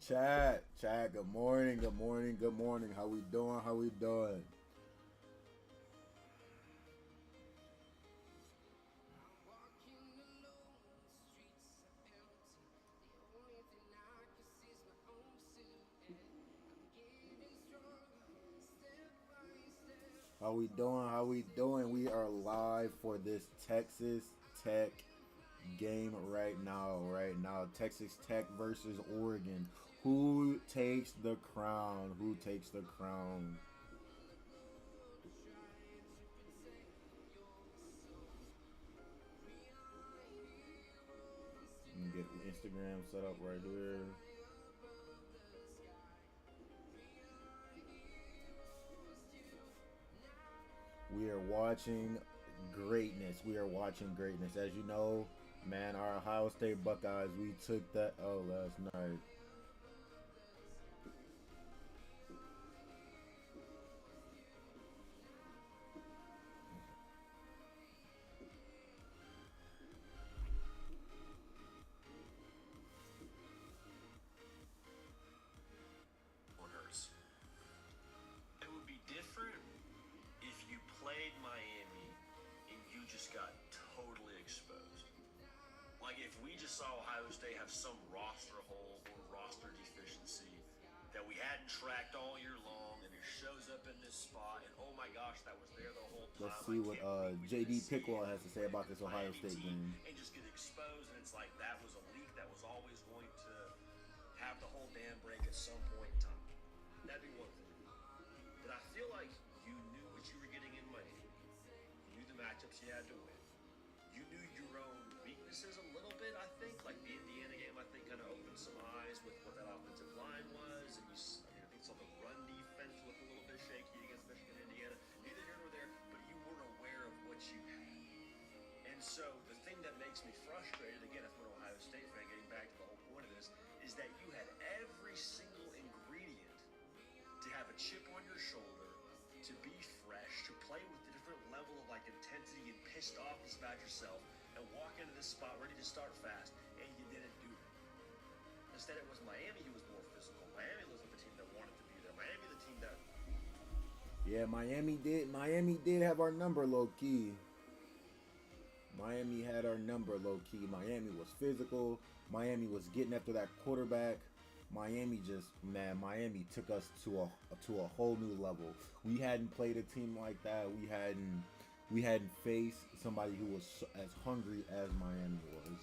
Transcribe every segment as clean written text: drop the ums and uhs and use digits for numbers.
Chat. Good morning. How we doing? How we doing? We are live for this Texas Tech game right now. Texas Tech versus Oregon. Who takes the crown? Let me get Instagram set up right here. We are watching greatness. As you know, man, our Ohio State Buckeyes, we took that L last night. Hurts. It would be different if you played Miami and you just got totally exposed. Like if we just saw Ohio State have some roster hole or roster deficiency that we hadn't tracked all year long, and it shows up in this spot, and oh my gosh, that was there the whole time. Let's see what JD Pickle has to say about this Ohio State game. And just get exposed, and it's like that was a leak that was always going to have the whole dam break at some point in time. That'd be one thing. But I feel like you knew what you were getting in Miami. You knew the matchups you had to win. You knew your own weaknesses a little bit, I think. Like the Indiana game, I think, kind of opened some eyes with what that offensive line was. And I think some of the run defense looked a little bit shaky against Michigan and Indiana. Neither here nor there, but you weren't aware of what you had. And so the thing that makes me frustrated, again, if I'm an Ohio State fan, getting back to the whole point of this, is that you had every single ingredient to have a chip on your shoulder, to be fresh, to play with a different level of like intensity and pissed off about yourself, and walk into this spot ready to start fast, and you didn't do it. Instead, it was Miami who was more physical. Miami was the team that wanted to be there. Miami, the team that. Yeah, Miami did have our number low key. Miami had our number low key. Miami was physical. Miami was getting after that quarterback. Miami took us to a whole new level. We hadn't played a team like that. We hadn't faced somebody who was as hungry as Miami was.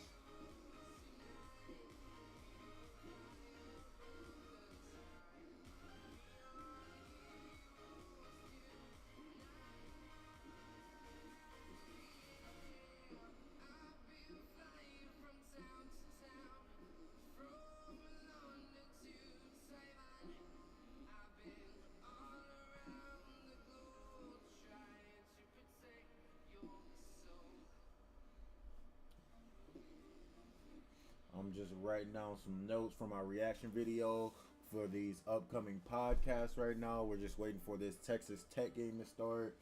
I'm just writing down some notes from our reaction video for these upcoming podcasts right now. We're just waiting for this Texas Tech game to start.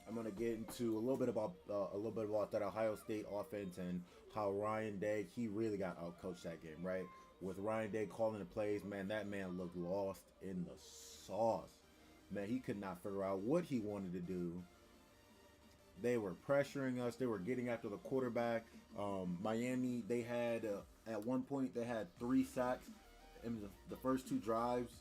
I'm gonna get into a little bit about that Ohio State offense and how Ryan Day, he really got outcoached that game, right? With Ryan Day calling the plays, man, that man looked lost in the sauce. Man, he could not figure out what he wanted to do. They were pressuring us. They were getting after the quarterback. Miami, they had at one point they had 3 sacks in the first 2 drives.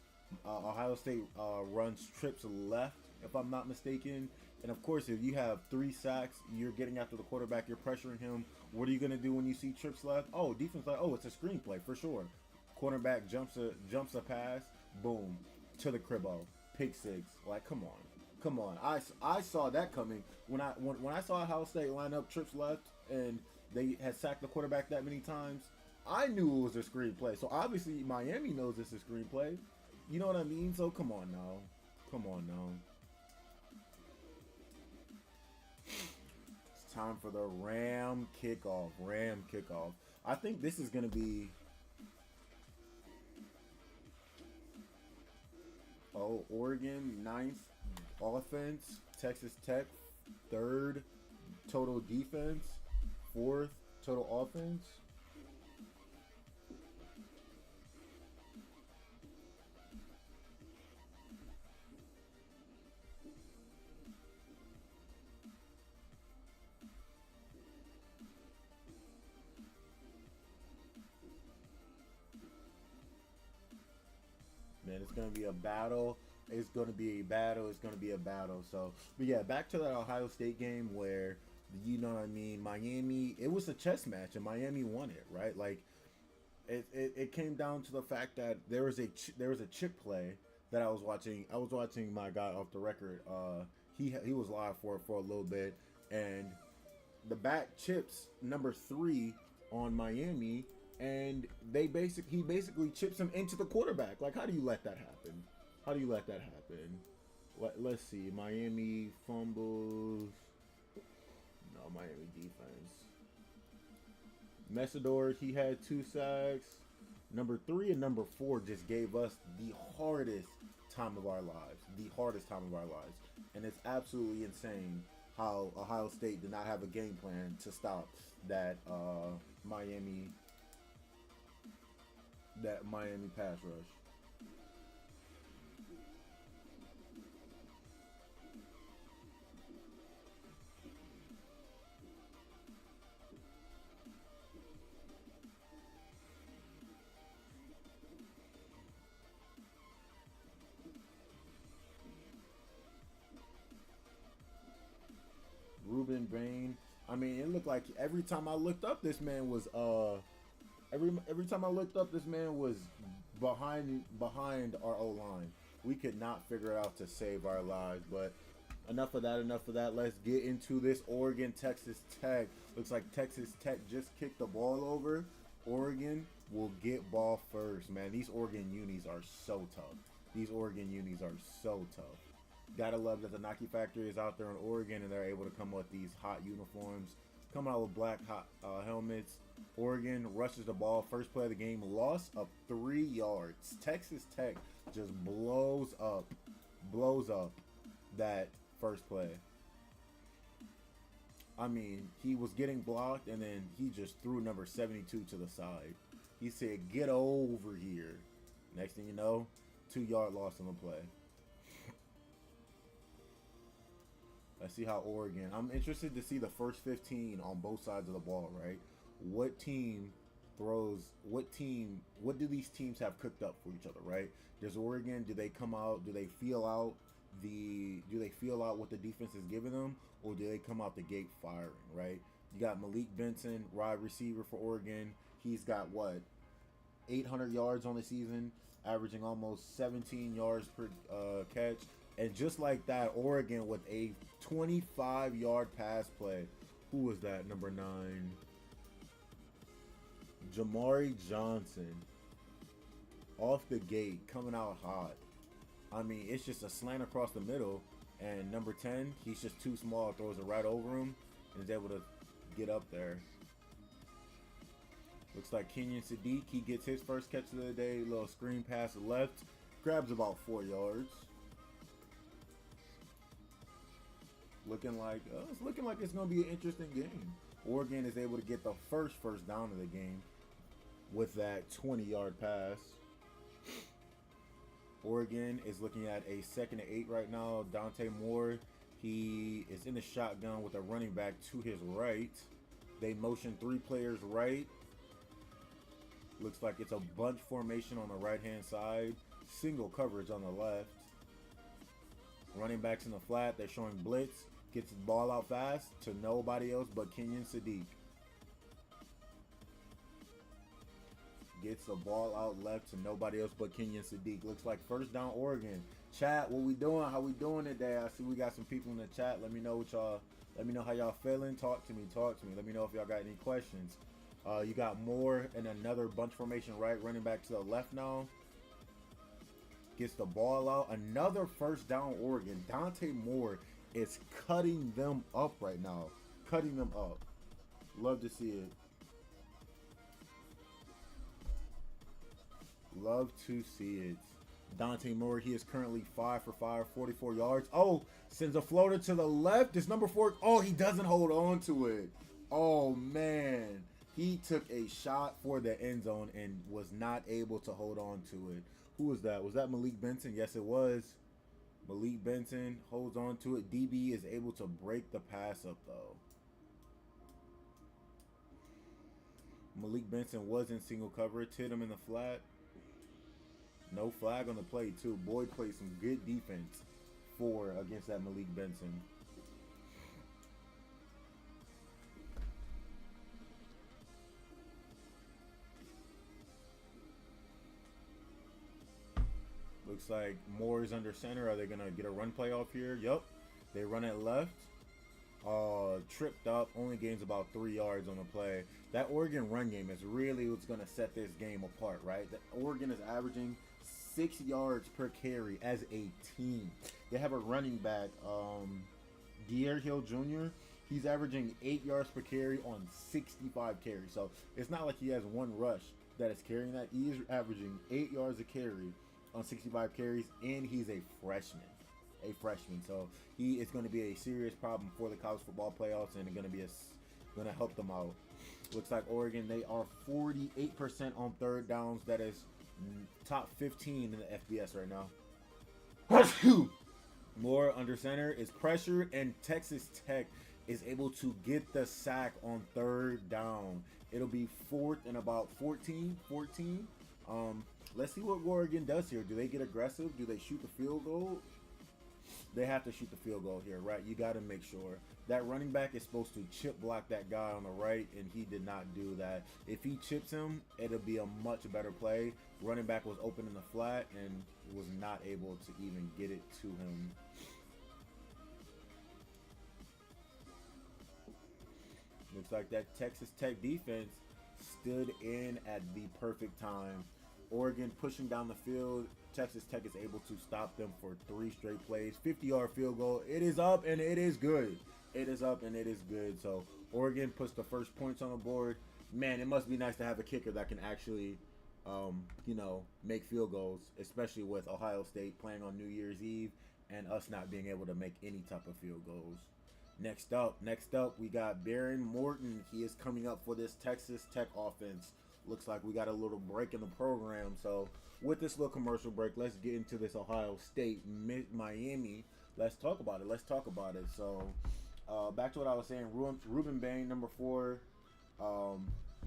Ohio State runs trips left, if I'm not mistaken. And of course, if you have 3 sacks, you're getting after the quarterback, you're pressuring him. What are you gonna do when you see trips left? Oh, defense like, oh, it's a screenplay for sure. Quarterback jumps a pass, boom, to the cribbo, pick 6. Like, come on. I saw that coming when I saw Ohio State line up trips left and they had sacked the quarterback that many times. I knew it was a screenplay. So obviously Miami knows it's a screenplay. You know what I mean? So come on now. It's time for the Ram kickoff. I think this is gonna be. Oh, Oregon 9th offense, Texas Tech 3rd total defense, 4th total offense. man. It's gonna be a battle. It's gonna be a battle. It's gonna be a battle. So, but yeah, back to that Ohio State game where, you know what I mean, Miami. It was a chess match, and Miami won it, right? Like, it came down to the fact that there was a chip play that I was watching. I was watching my guy off the record. He was live for a little bit, and the back chips number 3 on Miami, and he basically chips him into the quarterback. Like, how do you let that happen? How do you let that happen? Let's see. Miami fumbles. No, Miami defense. Messidor, he had 2 sacks. Number 3 and number 4 just gave us the hardest time of our lives. The hardest time of our lives. And it's absolutely insane how Ohio State did not have a game plan to stop that Miami pass rush. Ruben Bain. I mean, it looked like every time I looked up, this man was every time I looked up, this man was behind our O line. We could not figure out to save our lives. But enough of that. Enough of that. Let's get into this Oregon Texas Tech. Looks like Texas Tech just kicked the ball over. Oregon will get ball first, man. These Oregon unis are so tough. These Oregon unis are so tough. Gotta love that the Nike factory is out there in Oregon and they're able to come with these hot uniforms. Coming out with black hot helmets. Oregon rushes the ball. First play of the game. Loss of 3 yards. Texas Tech just blows up that first play. I mean, he was getting blocked and then he just threw number 72 to the side. He said, "Get over here." Next thing you know, 2-yard loss on the play. Let's see how Oregon. I'm interested to see the first 15 on both sides of the ball, right? What team throws, what do these teams have cooked up for each other, right? Does Oregon, do they come out, do they feel out what the defense is giving them, or do they come out the gate firing, right? You got Malik Benson, wide receiver for Oregon. He's got 800 yards on the season, averaging almost 17 yards per catch. And just like that, Oregon with a 25-yard pass play. Who was that? Number 9. Jamari Johnson. Off the gate, coming out hot. I mean, it's just a slant across the middle. And number 10, he's just too small. Throws it right over him and is able to get up there. Looks like Kenyon Sadiq, he gets his first catch of the day. Little screen pass left. Grabs about 4 yards. It's looking like it's going to be an interesting game. Oregon is able to get the first down of the game with that 20-yard pass. Oregon is looking at a 2nd and 8 right now. Dante Moore, he is in the shotgun with a running back to his right. They motion 3 players right. Looks like it's a bunch formation on the right-hand side. Single coverage on the left. Running backs in the flat. They're showing blitz. Gets the ball out fast to nobody else but Kenyon Sadiq. Gets the ball out left to nobody else but Kenyon Sadiq. Looks like first down Oregon. Chat, what we doing? How we doing today? I see we got some people in the chat. Let me know how y'all feeling. Talk to me. Let me know if y'all got any questions. You got Moore and another bunch formation right. Running back to the left now. Gets the ball out. Another first down Oregon. Dante Moore is cutting them up right now. Cutting them up. Love to see it. Love to see it. Dante Moore, he is currently 5 for 5, 44 yards. Oh, sends a floater to the left. It's number 4. Oh, he doesn't hold on to it. Oh, man. He took a shot for the end zone and was not able to hold on to it. Who was that? Was that Malik Benson? Yes, it was. Malik Benson holds on to it. DB is able to break the pass up, though. Malik Benson was in single coverage. Hit him in the flat. No flag on the play too. Boyd played some good defense for against that Malik Benson. Looks like Moore is under center. Are they gonna get a run play off here? Yup. They run it left. Tripped up. Only gains about 3 yards on the play. That Oregon run game is really what's gonna set this game apart, right? The Oregon is averaging 6 yards per carry as a team. They have a running back, De'Aaron Hill Jr. He's averaging 8 yards per carry on 65 carries. So it's not like he has one rush that is carrying that. He is averaging 8 yards a carry on 65 carries, and he's a freshman. So he is going to be a serious problem for the college football playoffs, and going to help them out. Looks like Oregon, they are 48% on third downs. That is top 15 in the FBS right now. Moore under center is pressured, and Texas Tech is able to get the sack on third down. It'll be fourth and about 14. Let's see what Oregon does here. Do they get aggressive? Do they shoot the field goal? They have to shoot the field goal here, right? You got to make sure. That running back is supposed to chip block that guy on the right, and he did not do that. If he chips him, it'll be a much better play. Running back was open in the flat and was not able to even get it to him. Looks like that Texas Tech defense stood in at the perfect time. Oregon pushing down the field. Texas Tech is able to stop them for 3 straight plays. 50-yard field goal. It is up and it is good. It is up and it is good. So Oregon puts the first points on the board. Man, it must be nice to have a kicker that can actually, make field goals, especially with Ohio State playing on New Year's Eve and us not being able to make any type of field goals. Next up, we got Behren Morton. He is coming up for this Texas Tech offense. Looks like we got a little break in the program. So with this little commercial break, let's get into this Ohio State Miami. Let's talk about it. So back to what I was saying. Ruben Bain, number 4.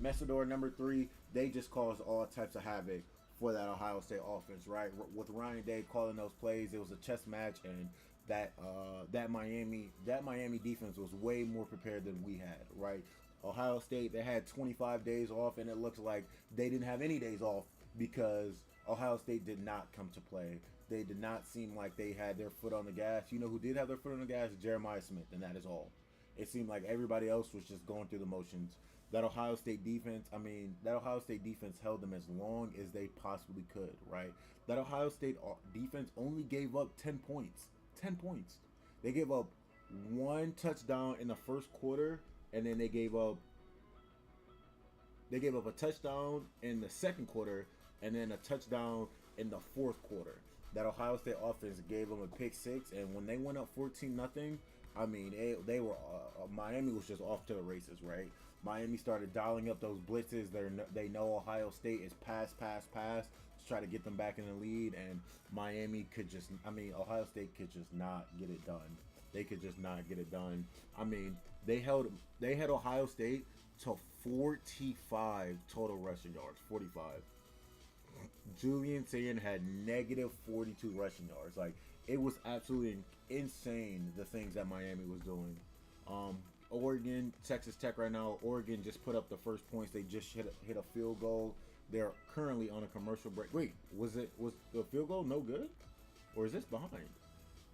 Messidor, number 3. They just caused all types of havoc for that Ohio State offense, right? With Ryan Day calling those plays, it was a chess match, and that Miami defense was way more prepared than we had, right? Ohio State, they had 25 days off, and it looks like they didn't have any days off because Ohio State did not come to play. They did not seem like they had their foot on the gas. You know who did have their foot on the gas? Jeremiah Smith, and that is all. It seemed like everybody else was just going through the motions. That Ohio State defense held them as long as they possibly could, right? That Ohio State defense only gave up 10 points. 10 points. They gave up 1 touchdown in the first quarter, and then they gave up a touchdown in the second quarter, and then a touchdown in the fourth quarter. That Ohio State offense gave them a pick 6, and when they went up 14-0, I mean, they were Miami was just off to the races, right? Miami started dialing up those blitzes. They know Ohio State is pass to try to get them back in the lead, and Ohio State could just not get it done. They could just not get it done. I mean, they had Ohio State to 45 total rushing yards. 45. Julian Sayin had negative 42 rushing yards. Like, it was absolutely insane, the things that Miami was doing. Oregon, Texas Tech right now. Oregon just put up the first points. They just hit a field goal. They're currently on a commercial break. Wait, was the field goal no good? Or is this behind?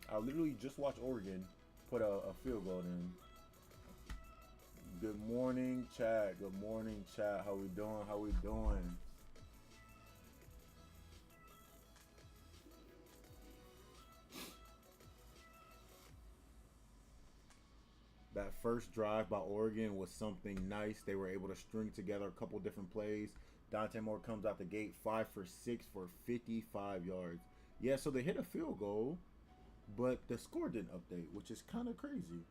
I literally just watched Oregon put a field goal in. Good morning, chat. How we doing? That first drive by Oregon was something nice. They were able to string together a couple different plays. Dante Moore comes out the gate 5 for 6 for 55 yards. Yeah, so they hit a field goal, but the score didn't update, which is kind of crazy.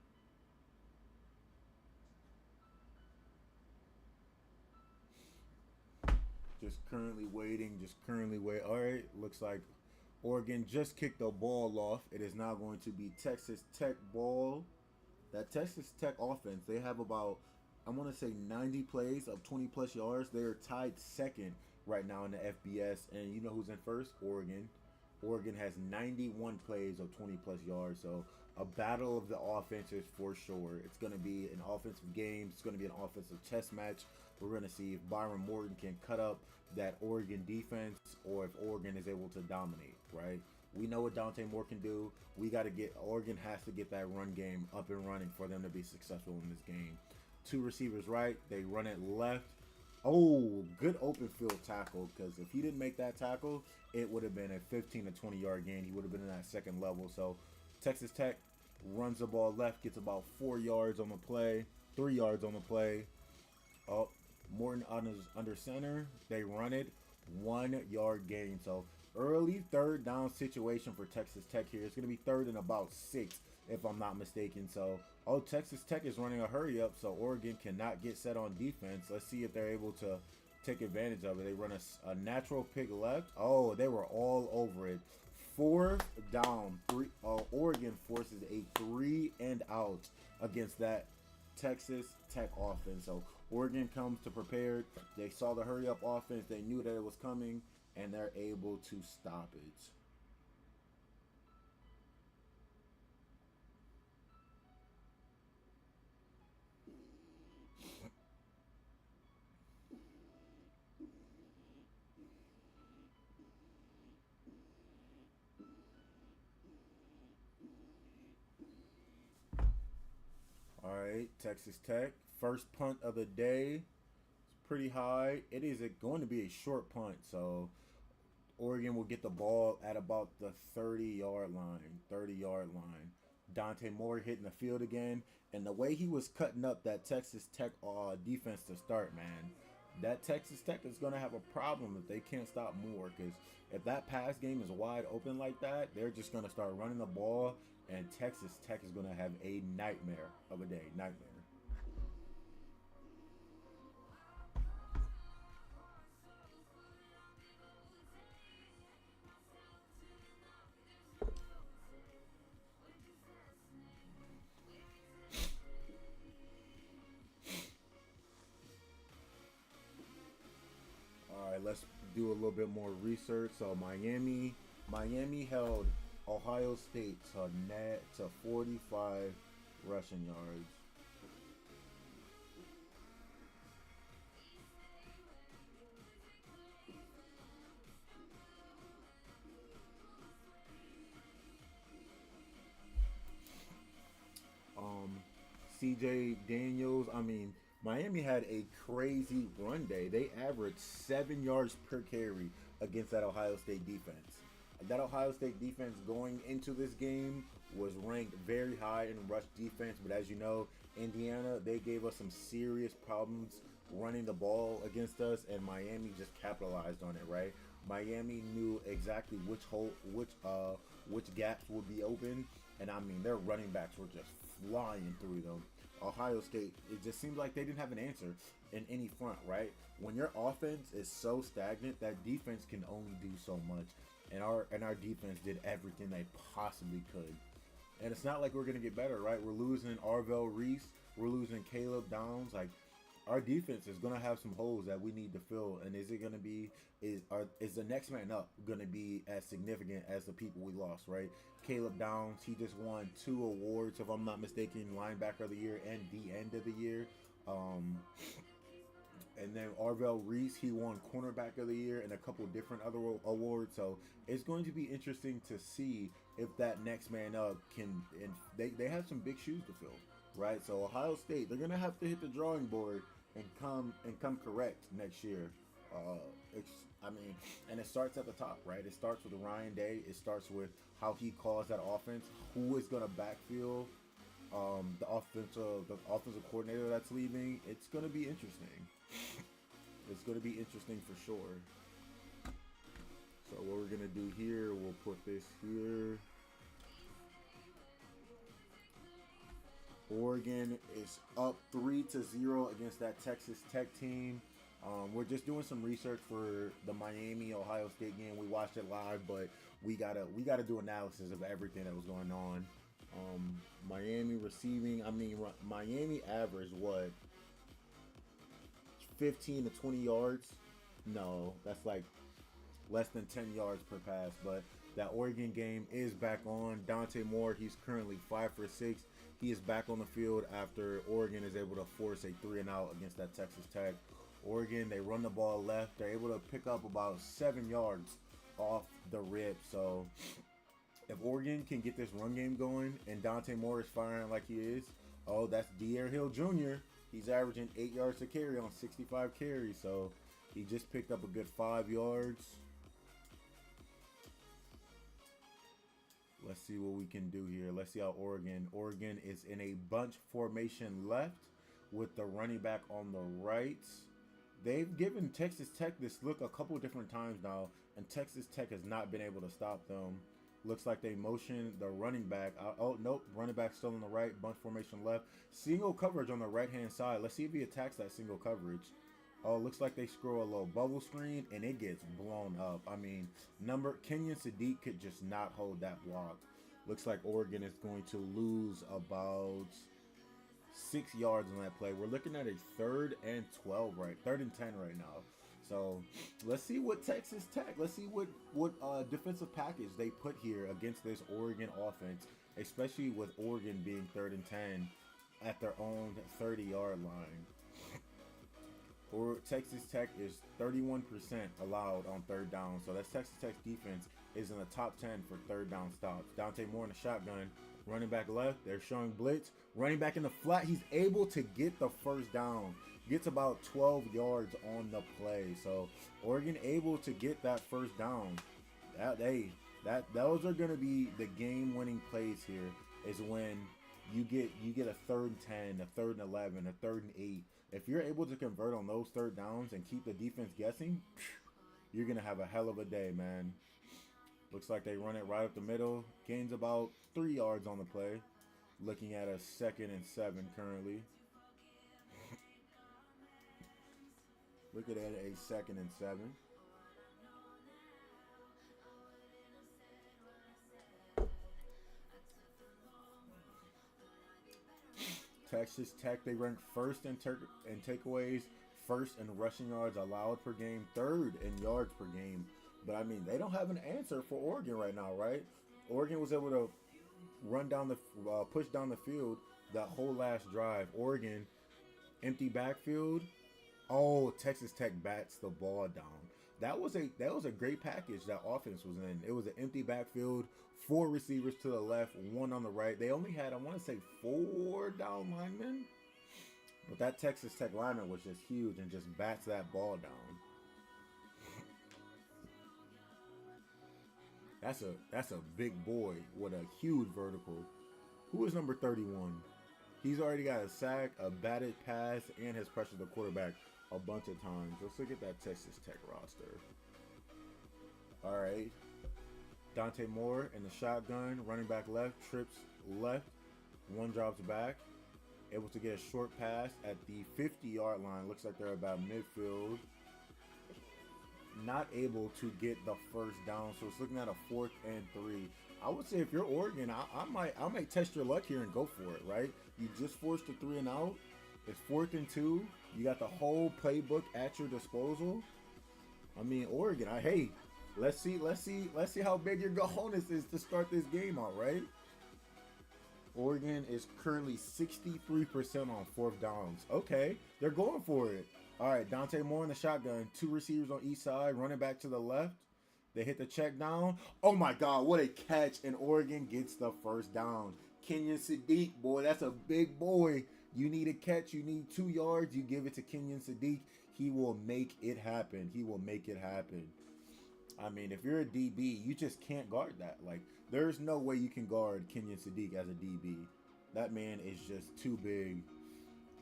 Just currently waiting. All right, looks like Oregon just kicked the ball off. It is now going to be Texas Tech ball. That Texas Tech offense, they have about, I want to say 90 plays of 20-plus yards. They are tied second right now in the FBS. And you know who's in first? Oregon. Oregon has 91 plays of 20 plus yards. So a battle of the offenses for sure. It's going to be an offensive game. It's going to be an offensive chess match. We're going to see if Byron Morton can cut up that Oregon defense or if Oregon is able to dominate, right? We know what Dante Moore can do. We got to get Oregon has to get that run game up and running for them to be successful in this game. Two receivers right, they run it left. Oh, good open field tackle, because if he didn't make that tackle, it would have been a 15 to 20 yard gain. He would have been in that second level. So Texas Tech runs the ball left, gets about 4 yards on the play, 3 yards on the play. Oh, Morton under center. They run it, 1 yard gain. So early third down situation for Texas Tech here. It's going to be third and about 6, if I'm not mistaken. So, Texas Tech is running a hurry up, so Oregon cannot get set on defense. Let's see if they're able to take advantage of it. They run a natural pick left. Oh, they were all over it. 4th down. Oregon forces a 3 and out against that Texas Tech offense. So Oregon comes to prepared. They saw the hurry up offense. They knew that it was coming, and they're able to stop it. All right, Texas Tech, first punt of the day. It's pretty high. It is going to be a short punt, so Oregon will get the ball at about the 30-yard line. 30-yard line. Dante Moore hitting the field again, and the way he was cutting up that Texas Tech defense to start, man, that Texas Tech is going to have a problem if they can't stop Moore, because if that pass game is wide open like that, they're just going to start running the ball, and Texas Tech is going to have a nightmare of a day. Nightmare. All right, let's do a little bit more research. So Miami held Ohio State to net to 45 rushing yards. CJ Daniels. I mean, Miami had a crazy run day. They averaged 7 yards per carry against that Ohio State defense. That Ohio State defense going into this game was ranked very high in rush defense, but as you know, Indiana, they gave us some serious problems running the ball against us, and Miami just capitalized on it, right? Miami knew exactly which gaps would be open, and I mean their running backs were just flying through them. Ohio State, it just seemed like they didn't have an answer in any front, right? When your offense is so stagnant, that defense can only do so much. And our defense did everything they possibly could. And it's not like we're gonna get better, right? We're losing Arvell Reese, we're losing Caleb Downs. Like, our defense is gonna have some holes that we need to fill. And is it gonna be is the next man up gonna be as significant as the people we lost, right? Caleb Downs, he just won 2 awards, if I'm not mistaken, linebacker of the year and the end of the year. And then Arvell Reese, he won cornerback of the year and a couple different other awards. So it's going to be interesting to see if that next man up can. And they have some big shoes to fill, right? So Ohio State, they're gonna have to hit the drawing board and come correct next year. And it starts at the top, right? It starts with Ryan Day. It starts with how he calls that offense, who is gonna backfield the offensive coordinator that's leaving. It's gonna be interesting. It's gonna be interesting for sure. So what we're gonna do here, we'll put this here. Oregon is up 3-0 against that Texas Tech team. We're just doing some research for the Miami Ohio State game. We watched it live, but we gotta do analysis of everything that was going on. Miami receiving. I mean, Miami averaged what, 15 to 20 yards No, that's like less than 10 yards per pass. But that Oregon game is back on. Dante Moore, he's currently 5 for 6. He is back on the field after Oregon is able to force a 3-and-out against that Texas Tech. Oregon, they run the ball left. They're able to pick up about 7 yards off the rip. So if Oregon can get this run game going and Dante Moore is firing like he is, oh, that's De'Aaron Hill Jr. He's averaging 8 yards to carry on 65 carries. So he just picked up a good 5 yards. Let's see what we can do here. Let's see how Oregon is in a bunch formation left with the running back on the right. They've given Texas Tech this look a couple different times now, and Texas Tech has not been able to stop them. Looks like they motion the running back. Oh, nope. Running back still on the right. Bunch formation left. Single coverage on the right-hand side. Let's see if he attacks that single coverage. Oh, looks like they scroll a little bubble screen, and it gets blown up. I mean, Kenyon Sadiq could just not hold that block. Looks like Oregon is going to lose about 6 yards on that play. We're looking at a 3rd and 12, right? 3rd and 10 right now. So let's see what Texas Tech, let's see what defensive package they put here against this Oregon offense, especially with Oregon being 3rd and 10 at their own 30-yard line. Or Texas Tech is 31% allowed on 3rd down. So that's Texas Tech's defense is in the top 10 for 3rd down stops. Dante Moore in the shotgun, running back left. They're showing blitz. Running back in the flat. He's able to get the 1st down. Gets about 12 yards on the play. So Oregon able to get that 1st down. Those are going to be the game-winning plays here. Is when you get a 3rd and 10, a 3rd and 11, a 3rd and 8. If you're able to convert on those 3rd downs and keep the defense guessing, you're going to have a hell of a day, man. Looks like they run it right up the middle. Gains about 3 yards on the play. Looking at a 2nd and 7 currently. Looking at a 2nd and 7. Texas Tech, they rank 1st in takeaways, 1st in rushing yards allowed per game, 3rd in yards per game. But I mean, they don't have an answer for Oregon right now, right? Oregon was able to push down the field that whole last drive. Oregon, empty backfield. Oh, Texas Tech bats the ball down. That was a great package that offense was in. It was an empty backfield, 4 receivers to the left, 1 on the right. They only had, I want to say, 4 down linemen. But that Texas Tech lineman was just huge and just bats that ball down. That's a big boy with a huge vertical. Who is number 31? He's already got a sack, a batted pass, and has pressured the quarterback a bunch of times. Let's look at that Texas Tech roster. All right. Dante Moore in the shotgun, running back left, trips left, 1 drops back. Able to get a short pass at the 50-yard line. Looks like they're about midfield. Not able to get the 1st down, so it's looking at a 4th and 3. I would say if you're Oregon, I might test your luck here and go for it, right? You just forced a 3 and out. It's 4th and 2. You got the whole playbook at your disposal. I mean, Oregon, hey, let's see how big your cojones is to start this game out, right? Oregon is currently 63% on 4th downs. Okay, they're going for it. All right, Dante Moore in the shotgun. 2 receivers on each side, running back to the left. They hit the check down. Oh my God, what a catch. And Oregon gets the 1st down. Kenyon Sadiq, boy, that's a big boy. You need a catch. You need 2 yards. You give it to Kenyon Sadiq. He will make it happen. He will make it happen. I mean, if you're a DB, you just can't guard that. Like, there's no way you can guard Kenyon Sadiq as a DB. That man is just too big.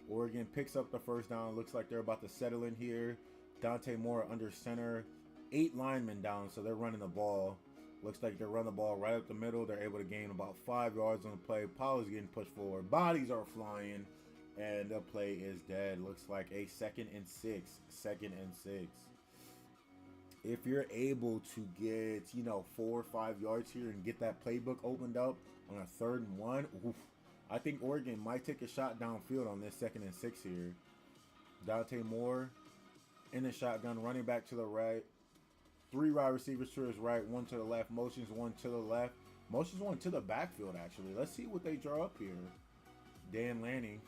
Oregon picks up the 1st down. Looks like they're about to settle in here. Dante Moore under center. 8 linemen down, so they're running the ball. Looks like they're running the ball right up the middle. They're able to gain about 5 yards on the play. Pollard's getting pushed forward. Bodies are flying. And the play is dead. Looks like a 2nd and 6. 2nd and 6. If you're able to get, 4 or 5 yards here and get that playbook opened up on a 3rd and 1, oof, I think Oregon might take a shot downfield on this 2nd and 6 here. Dante Moore in the shotgun, running back to the right. 3 wide receivers to his right, 1 to the left. Motions 1 to the left. Motions 1 to the backfield, actually. Let's see what they draw up here. Dan Lanning.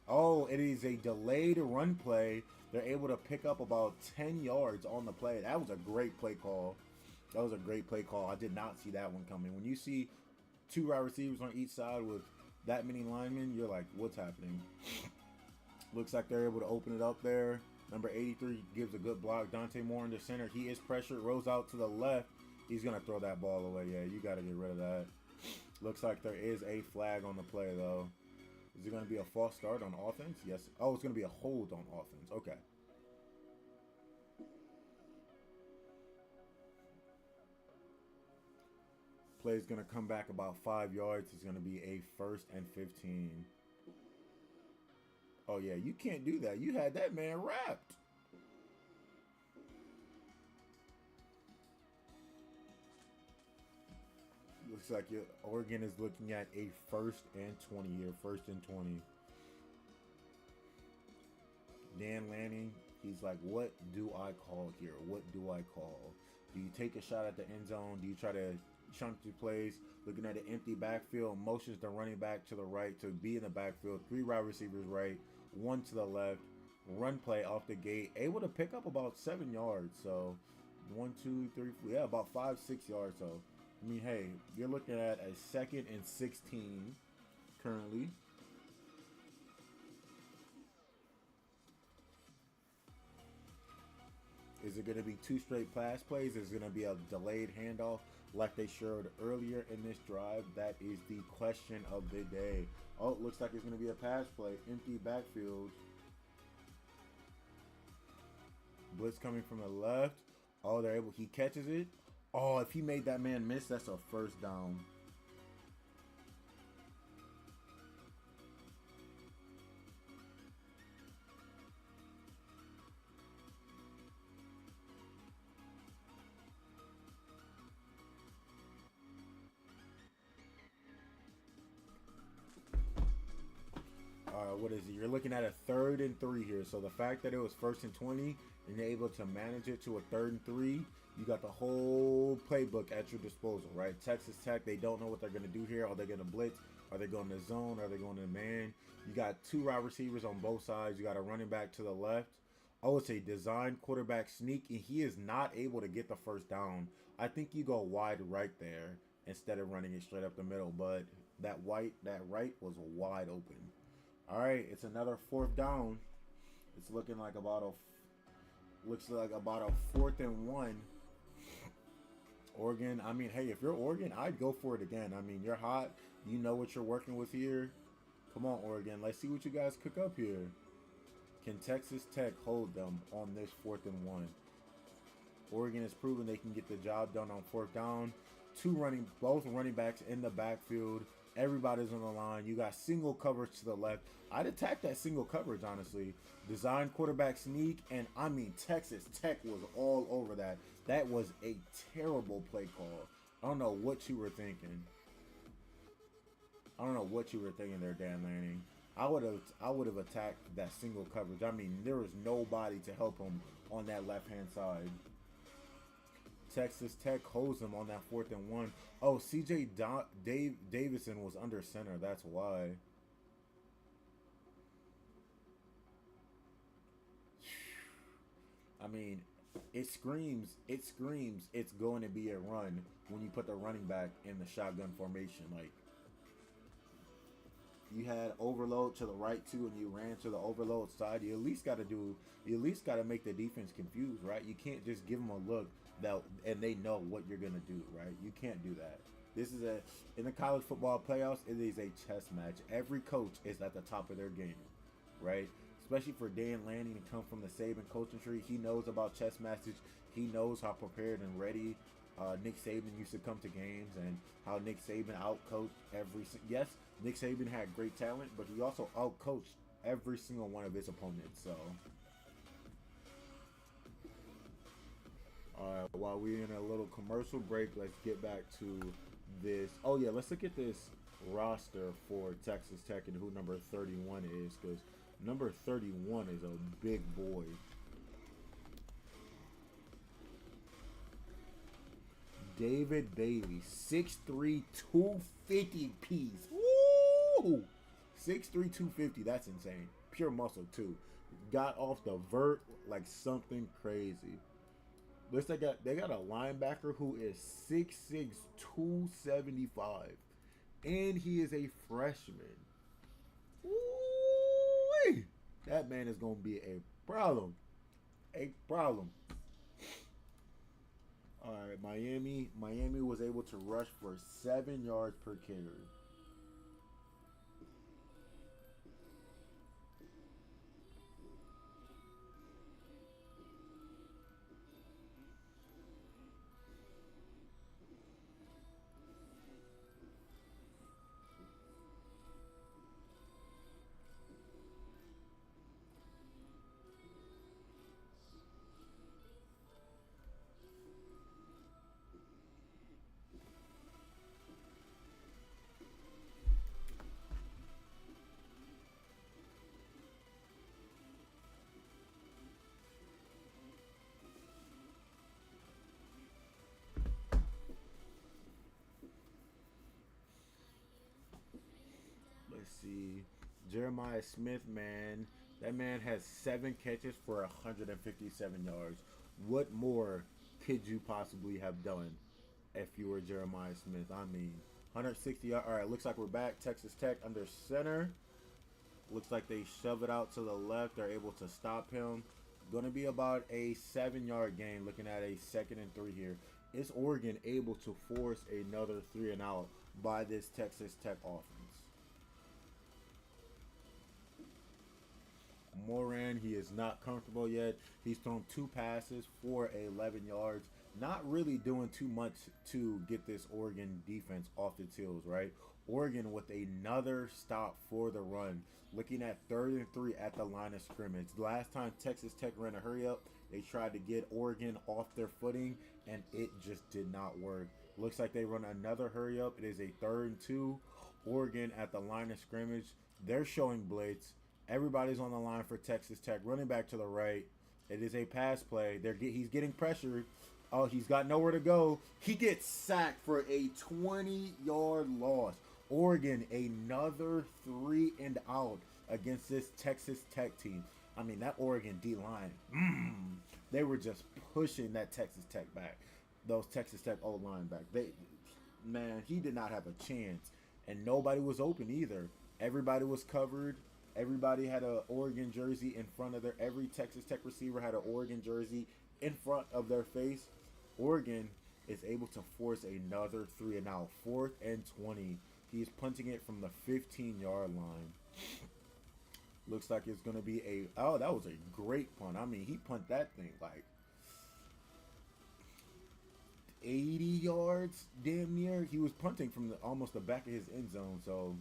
Oh, it is a delayed run play. They're able to pick up about 10 yards on the play. That was a great play call. That was a great play call. I did not see that one coming. When you see 2 wide receivers on each side with that many linemen, you're like, what's happening? Looks like they're able to open it up there. Number 83 gives a good block. Dante Moore in the center. He is pressured. Rolls out to the left. He's going to throw that ball away. Yeah, you got to get rid of that. Looks like there is a flag on the play, though. Is it going to be a false start on offense? Yes. Oh, it's going to be a hold on offense. Okay. Play is going to come back about 5 yards. It's going to be a 1st and 15. Oh, yeah, you can't do that. You had that man wrapped. Looks like Oregon is looking at a 1st and 20 here. 1st and 20. Dan Lanning, he's like, what do I call here? What do I call? Do you take a shot at the end zone? Do you try to chunk the plays? Looking at an empty backfield, motions the running back to the right to be in the backfield. 3 wide receivers right, 1 to the left. Run play off the gate, able to pick up about 7 yards. So 1, 2, 3, 4, yeah, about 5, 6 yards. So I mean, hey, you're looking at a 2nd and 16 currently. Is it going to be 2 straight pass plays? Is it going to be a delayed handoff like they showed earlier in this drive? That is the question of the day. Oh, it looks like it's going to be a pass play. Empty backfield. Blitz coming from the left. Oh, they're able. He catches it. Oh, if he made that man miss, that's a 1st down. What is it? You're looking at a 3rd and 3 here. So the fact that it was 1st and 20 and you're able to manage it to a 3rd and 3, you got the whole playbook at your disposal, right? Texas Tech, they don't know what they're going to do here. Are they going to blitz? Are they going to zone? Are they going to man? You got 2 wide receivers on both sides. You got a running back to the left. Oh, it's a design quarterback sneak, and he is not able to get the 1st down. I think you go wide right there instead of running it straight up the middle, but that right was wide open. All right, it's another 4th down. It's looking like about a 4th and 1. Oregon, I mean, hey, if you're Oregon, I'd go for it again. I mean, you're hot. You know what you're working with here. Come on, Oregon. Let's see what you guys cook up here. Can Texas Tech hold them on this 4th and 1? Oregon has proven they can get the job done on 4th down. Both running backs in the backfield. Everybody's on the line. You got single coverage to the left. I'd attack that single coverage, honestly. Design quarterback sneak, and I mean, Texas Tech was all over that. That was a terrible play call. I don't know what you were thinking. I don't know what you were thinking there, Dan Lanning. I would have attacked that single coverage. I mean, there was nobody to help him on that left-hand side. Texas Tech holds him on that 4th and 1. Oh, CJ Davison was under center. That's why. I mean, it screams it's going to be a run when you put the running back in the shotgun formation. Like, you had overload to the right too, and you ran to the overload side. You at least got to make the defense confused, right? You can't just give them a look and they know what you're gonna do, right? You can't do that. This is in the college football playoffs, it is a chess match. Every coach is at the top of their game, right? Especially for Dan Lanning to come from the Saban coaching tree. He knows about chess matches. He knows how prepared and ready Nick Saban used to come to games, and how Nick Saban outcoached yes, Nick Saban had great talent, but he also outcoached every single one of his opponents. So while we're in a little commercial break, let's get back to this. Oh yeah, let's look at this roster for Texas Tech and who number 31 is, because number 31 is a big boy. David Bailey, 6'3", 250 piece. Woo! 6'3", 250. That's insane. Pure muscle too. Got off the vert like something crazy. Looks like they got a linebacker who is 6'6", 275, and he is a freshman. Woo! That man is gonna be a problem. A problem. All right, Miami. Miami was able to rush for 7 yards per carry. Let's see. Jeremiah Smith, man. That man has 7 catches for 157 yards. What more could you possibly have done if you were Jeremiah Smith? I mean, 160 yards. All right, looks like we're back. Texas Tech under center. Looks like they shove it out to the left. They're able to stop him. Going to be about a 7-yard gain. Looking at a 2nd and 3 here. Is Oregon able to force another 3 and out by this Texas Tech offense? Moran, he is not comfortable yet. He's thrown 2 passes for 11 yards. Not really doing too much to get this Oregon defense off its heels, right? Oregon with another stop for the run. Looking at 3rd and 3 at the line of scrimmage. Last time Texas Tech ran a hurry up, they tried to get Oregon off their footing, and it just did not work. Looks like they run another hurry up. It is a 3rd and 2. Oregon at the line of scrimmage. They're showing blitz. Everybody's on the line for Texas Tech. Running back to the right. It is a pass play. He's getting pressured. Oh, he's got nowhere to go. He gets sacked for a 20-yard loss. Oregon, another 3 and out against this Texas Tech team. I mean, that Oregon D-line, they were just pushing that Texas Tech back. Those Texas Tech O-line back. Man, he did not have a chance. And nobody was open either. Everybody was covered. Everybody had an Oregon jersey in front of every Texas Tech receiver had an Oregon jersey in front of their face. Oregon is able to force another 3 and out. 4th and 20. He's punting it from the 15-yard line. Looks like it's going to be that was a great punt. I mean, he punted that thing like 80 yards, damn near. He was punting from almost the back of his end zone, so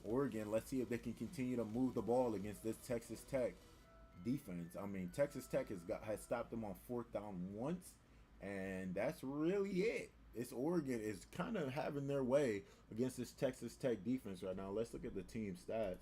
Oregon, let's see if they can continue to move the ball against this Texas Tech defense. I mean, Texas Tech has stopped them on 4th down once, and that's really it. This Oregon is kind of having their way against this Texas Tech defense right now. Let's look at the team stats.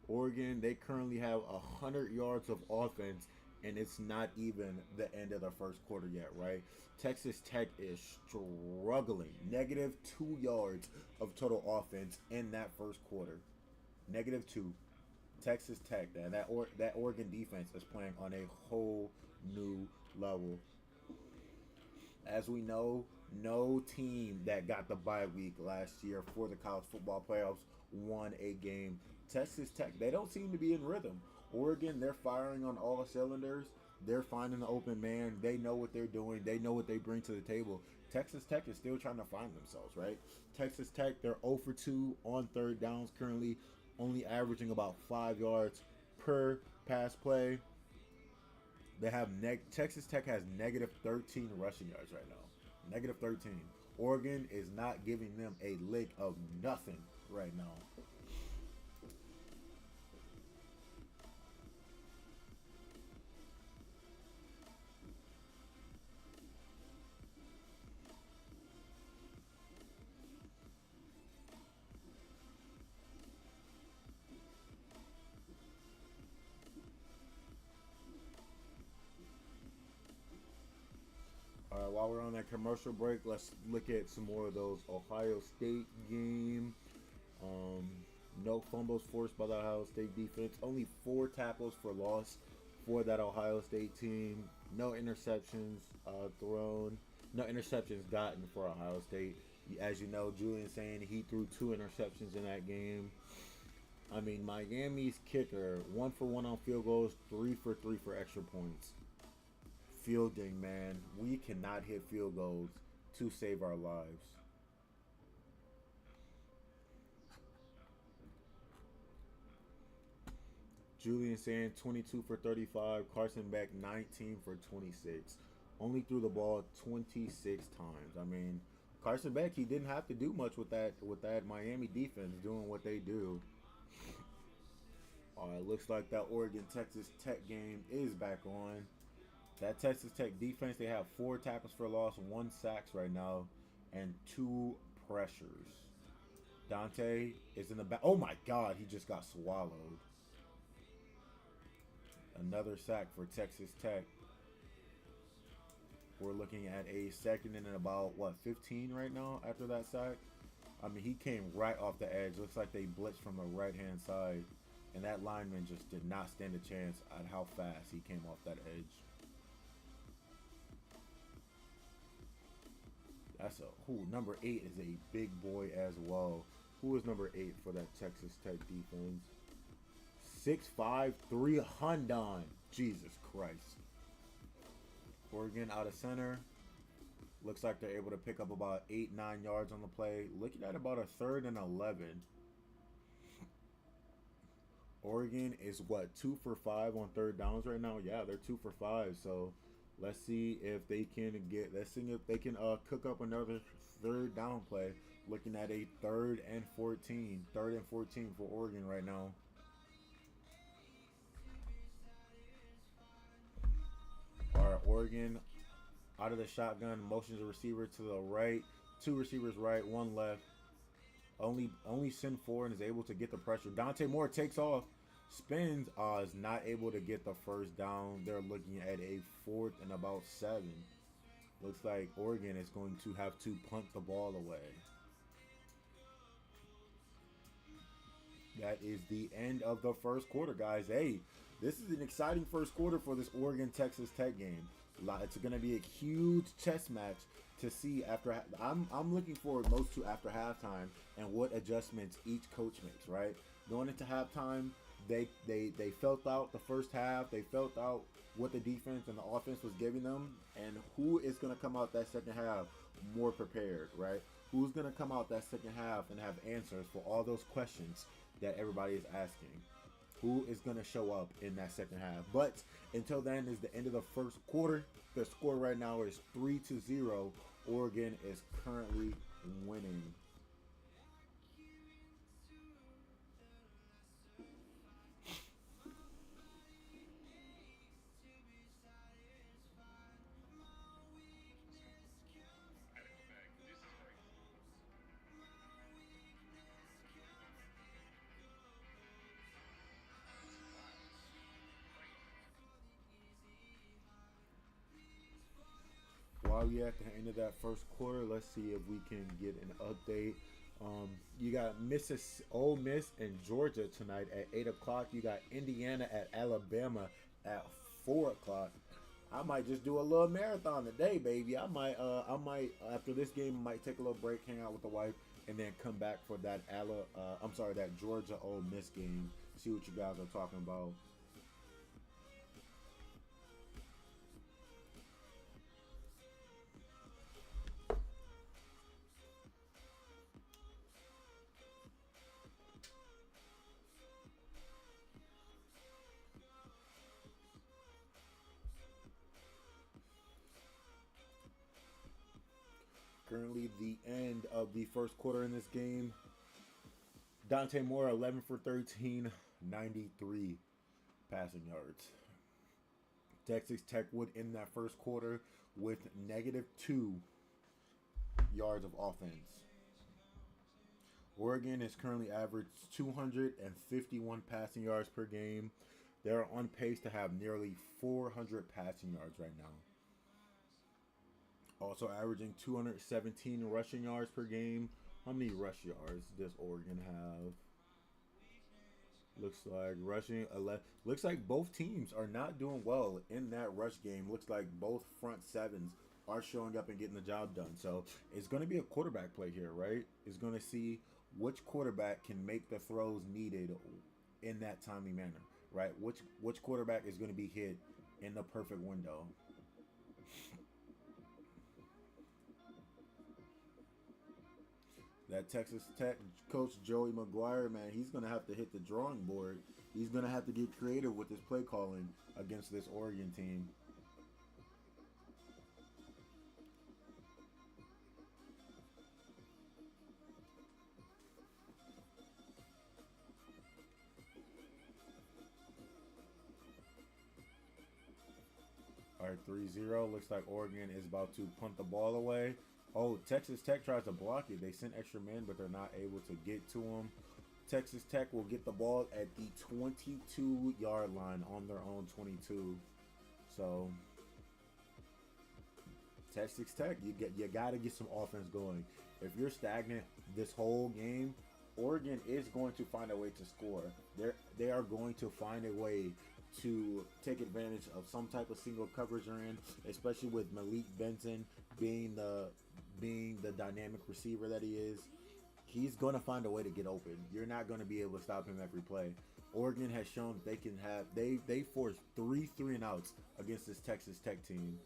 Oregon, they currently have 100 yards of offense, and it's not even the end of the first quarter yet, right? Texas Tech is struggling. -2 yards of total offense in that first quarter. -2. Texas Tech, man. That Oregon defense is playing on a whole new level. As we know, no team that got the bye week last year for the college football playoffs won a game. Texas Tech, they don't seem to be in rhythm. Oregon, they're firing on all cylinders. They're finding the open man. They know what they're doing. They know what they bring to the table. Texas Tech is still trying to find themselves, right? Texas Tech, they're 0 for 2 on 3rd downs currently, only averaging about 5 yards per pass play. They have Texas Tech has -13 rushing yards right now. -13. Oregon is not giving them a lick of nothing right now. while we're on that commercial break, let's look at some more of those Ohio State game. No fumbles forced by the Ohio State defense. Only 4 tackles for loss for that Ohio State team. No interceptions thrown. No interceptions gotten for Ohio State. As you know, Julian saying he threw 2 interceptions in that game. I mean, Miami's kicker, 1 for 1 on field goals, 3 for 3 for extra points. Fielding, man. We cannot hit field goals to save our lives. Julian saying 22 for 35. Carson Beck 19 for 26. Only threw the ball 26 times. I mean, Carson Beck, he didn't have to do much with that Miami defense doing what they do. Looks like that Oregon-Texas Tech game is back on. That Texas Tech defense, they have 4 tackles for loss, 1 sacks right now, and 2 pressures. Dante is in the back. Oh my God, he just got swallowed. Another sack for Texas Tech. We're looking at a second and about, 15 right now after that sack? I mean, he came right off the edge. Looks like they blitzed from the right-hand side. And that lineman just did not stand a chance at how fast he came off that edge. That's number 8 is a big boy as well. Who is number 8 for that Texas Tech defense? 6'5", 300. Jesus Christ. Oregon out of center. Looks like they're able to pick up about 8-9 yards on the play. Looking at about a 3rd and 11. Oregon is 2 for 5 on 3rd downs right now? Yeah, they're 2 for 5. So let's see if they can cook up another 3rd down play. Looking at a 3rd and 14. 3rd and 14 for Oregon right now. All right, Oregon out of the shotgun, motions a receiver to the right, 2 receivers right, 1 left. Only send 4 and is able to get the pressure. Dante Moore takes off, spins, is not able to get the 1st down. They're looking at a 4th and about 7. Looks like Oregon is going to have to punt the ball away. That is the end of the first quarter, guys. Hey, this is an exciting first quarter for this Oregon-Texas Tech game. It's going to be a huge chess match to see after. I'm looking forward most to after halftime and what adjustments each coach makes. Right, going into halftime, they felt out the first half. They felt out what the defense and the offense was giving them, and who is going to come out that second half more prepared. Right, who's going to come out that second half and have answers for all those questions that everybody is asking. Who is going to show up in that second half? But until then is the end of the first quarter. The score right now is 3-0. Oregon is currently winning. While we're at the end of that first quarter, let's see if we can get an update. You got Ole Miss and Georgia tonight at 8 o'clock. You got Indiana at Alabama at 4 o'clock. I might just do a little marathon today, baby. I might after this game, I might take a little break, hang out with the wife, and then come back for that that Georgia Ole Miss game. See what you guys are talking about. Currently the end of the first quarter in this game. Dante Moore, 11 for 13, 93 passing yards. Texas Tech would end that first quarter with -2 yards of offense. Oregon is currently averaged 251 passing yards per game. They're on pace to have nearly 400 passing yards right now. Also averaging 217 rushing yards per game. How many rush yards does Oregon have? Looks like rushing 11. Looks like both teams are not doing well in that rush game. Looks like both front sevens are showing up and getting the job done. So it's going to be a quarterback play here, right? It's going to see which quarterback can make the throws needed in that timely manner, right? Which quarterback is going to be hit in the perfect window. That Texas Tech coach Joey McGuire, man, he's gonna have to hit the drawing board. He's gonna have to get creative with his play calling against this Oregon team. All right, 3-0. Looks like Oregon is about to punt the ball away. Oh, Texas Tech tries to block it. They sent extra men, but they're not able to get to him. Texas Tech will get the ball at the 22-yard line on their own 22. So Texas Tech, you got to get some offense going. If you're stagnant this whole game, Oregon is going to find a way to score. They are going to find a way to take advantage of some type of single coverage you're in, especially with Malik Benson being the dynamic receiver that he is. He's going to find a way to get open. You're not going to be able to stop him every play. Oregon has shown they can have they forced 3 and outs against this Texas Tech team.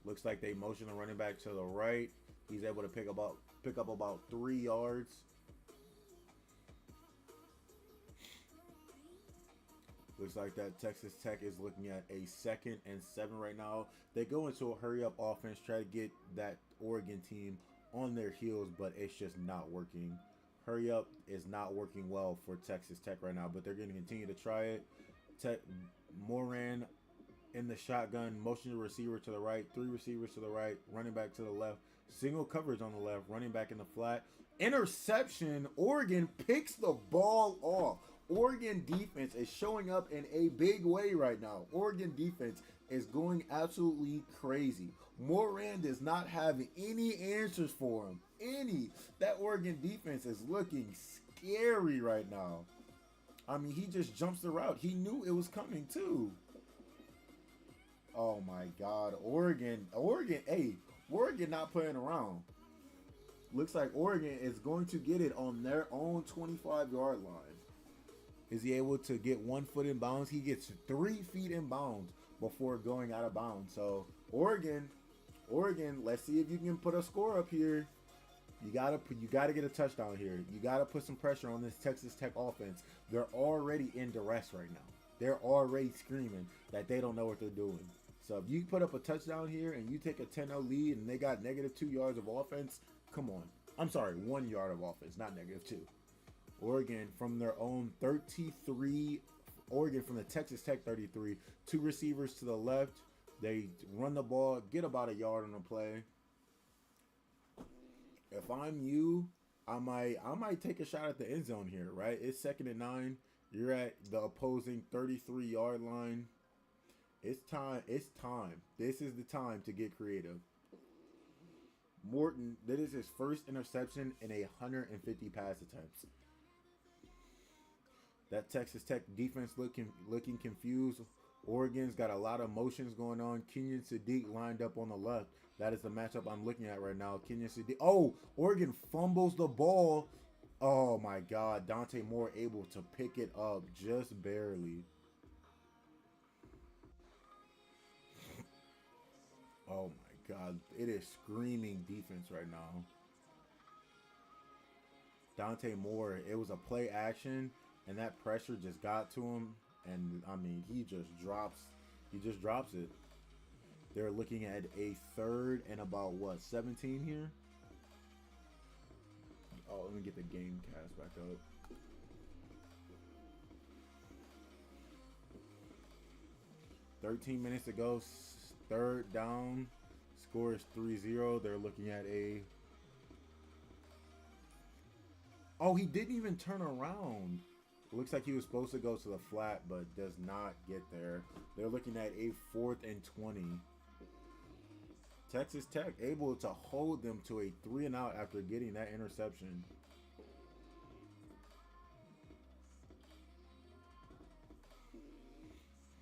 Looks like they motion the running back to the right. He's able to pick up about 3 yards. Looks like that Texas Tech is looking at a 2nd and 7 right now. They go into a hurry-up offense, try to get that Oregon team on their heels, but it's just not working. Hurry up is not working well for Texas Tech right now, but they're going to continue to try it. Moran in the shotgun, motion the receiver to the right, 3 receivers to the right, running back to the left, single coverage on the left, running back in the flat. Interception. Oregon picks the ball off. Oregon defense is showing up in a big way right now. Oregon defense is going absolutely crazy. Moran does not have any answers for him. That Oregon defense is looking scary right now. I mean, he just jumps the route. He knew it was coming too. Oh my God, Oregon, hey, Oregon not playing around. Looks like Oregon is going to get it on their own 25-yard line. Is he able to get 1 foot in bounds? He gets 3 feet in bounds before going out of bounds. So Oregon, let's see if you can put a score up here. You gotta get a touchdown here. You gotta put some pressure on this Texas Tech offense. They're already in duress right now. They're already screaming that they don't know what they're doing. So if you put up a touchdown here and you take a 10-0 lead and they got -2 yards of offense, come on. I'm sorry, 1 yard of offense, not -2. Oregon from their own 33. Oregon from the Texas Tech 33. 2 receivers to the left. They run the ball, get about a yard on the play. If I'm you, I might take a shot at the end zone here, right? It's 2nd and 9. You're at the opposing 33-yard line. It's time. This is the time to get creative. Morton, that is his first interception in 150 pass attempts. That Texas Tech defense looking confused. Oregon's got a lot of motions going on. Kenyon Sadiq lined up on the left. That is the matchup I'm looking at right now. Kenyon Sadiq. Oh, Oregon fumbles the ball. Oh my God. Dante Moore able to pick it up just barely. Oh my God. It is screaming defense right now. Dante Moore, it was a play action. And that pressure just got to him, and I mean, he just drops it. They're looking at a 3rd and about 17 here. Oh, let me get the game cast back up. $13 minutes to go. 3rd down. Score is 3-0. They're looking at a. Oh, he didn't even turn around. It looks like he was supposed to go to the flat, but does not get there. They're looking at a 4th and 20. Texas Tech able to hold them to a 3-and-out after getting that interception.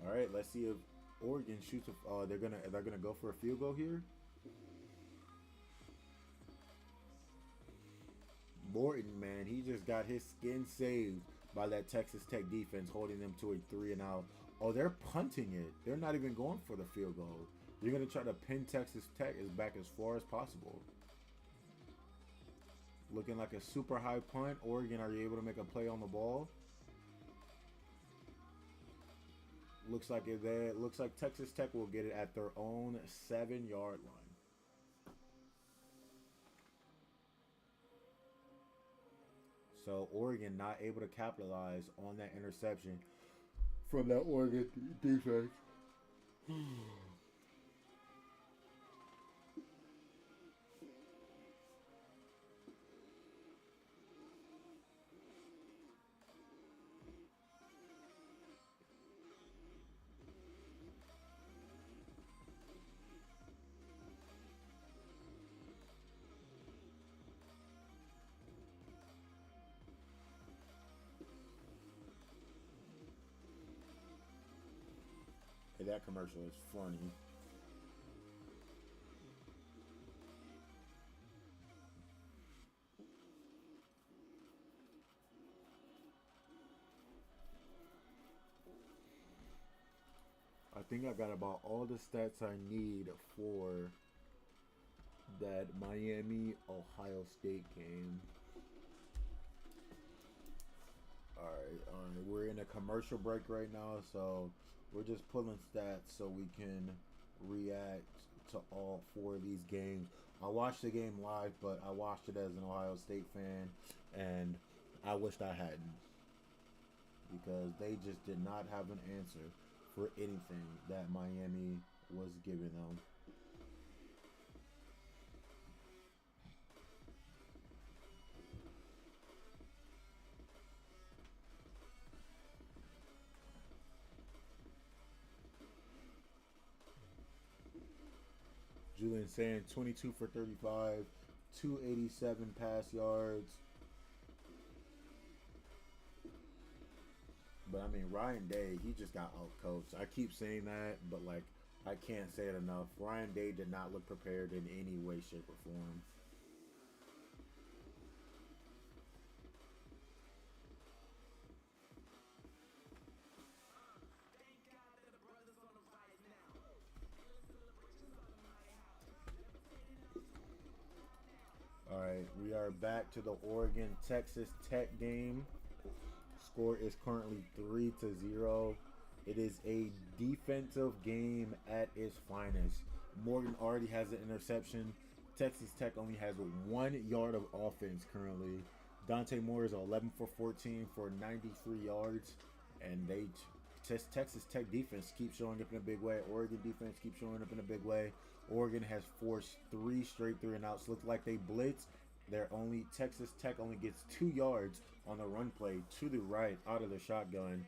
All right, let's see if Oregon shoots. They're gonna go for a field goal here. Morton, man, he just got his skin saved by that Texas Tech defense, holding them to a 3-and-out. Oh, they're punting it. They're not even going for the field goal. You're going to try to pin Texas Tech back as far as possible. Looking like a super high punt. Oregon, are you able to make a play on the ball? Looks like Texas Tech will get it at their own 7-yard line. So Oregon not able to capitalize on that interception from that Oregon defense. Hey, that commercial is funny. I think I got about all the stats I need for that Miami-Ohio State game. Alright, we're in a commercial break right now, so we're just pulling stats so we can react to all 4 of these games. I watched the game live, but I watched it as an Ohio State fan, and I wished I hadn't, because they just did not have an answer for anything that Miami was giving them. Julian Sand, 22 for 35, 287 pass yards. But I mean, Ryan Day, he just got outcoached. I keep saying that, but like, I can't say it enough. Ryan Day did not look prepared in any way, shape, or form. All right, we are back to the Oregon-Texas Tech game. Score is currently 3-0. It is a defensive game at its finest. Morgan already has an interception. Texas Tech only has 1 yard of offense currently. Dante Moore is 11 for 14 for 93 yards. And Texas Tech defense keeps showing up in a big way. Oregon defense keeps showing up in a big way. Oregon has forced 3 straight 3-and-outs. Looks like they blitz. Texas Tech only gets 2 yards on the run play to the right out of the shotgun.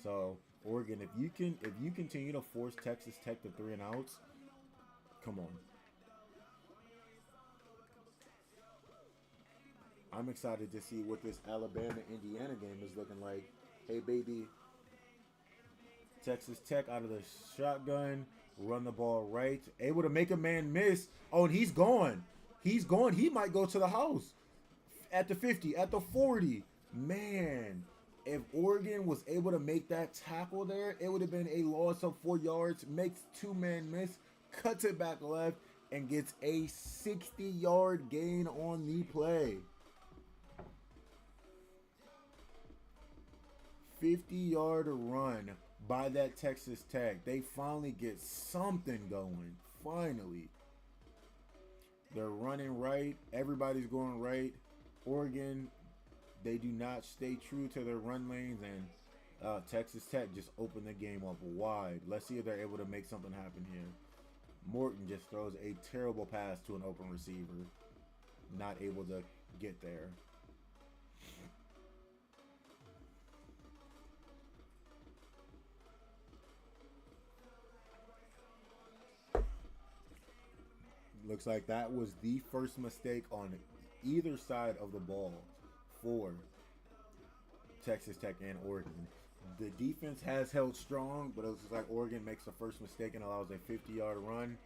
So Oregon, if you continue to force Texas Tech to 3-and-outs, come on. I'm excited to see what this Alabama-Indiana game is looking like. Hey, baby. Texas Tech out of the shotgun. Run the ball right. Able to make a man miss. Oh, and he's gone. He's gone. He might go to the house. At the 50. At the 40. Man. If Oregon was able to make that tackle there, it would have been a loss of 4 yards. Makes 2-man miss. Cuts it back left. And gets a 60-yard gain on the play. 50-yard run by that Texas Tech. They finally get something going. Finally. They're running right. Everybody's going right. Oregon, they do not stay true to their run lanes, and Texas Tech just opened the game up wide. Let's see if they're able to make something happen here. Morton just throws a terrible pass to an open receiver. Not able to get there. Looks like that was the first mistake on either side of the ball for Texas Tech and Oregon. The defense has held strong, but it looks like Oregon makes the first mistake and allows a 50-yard run.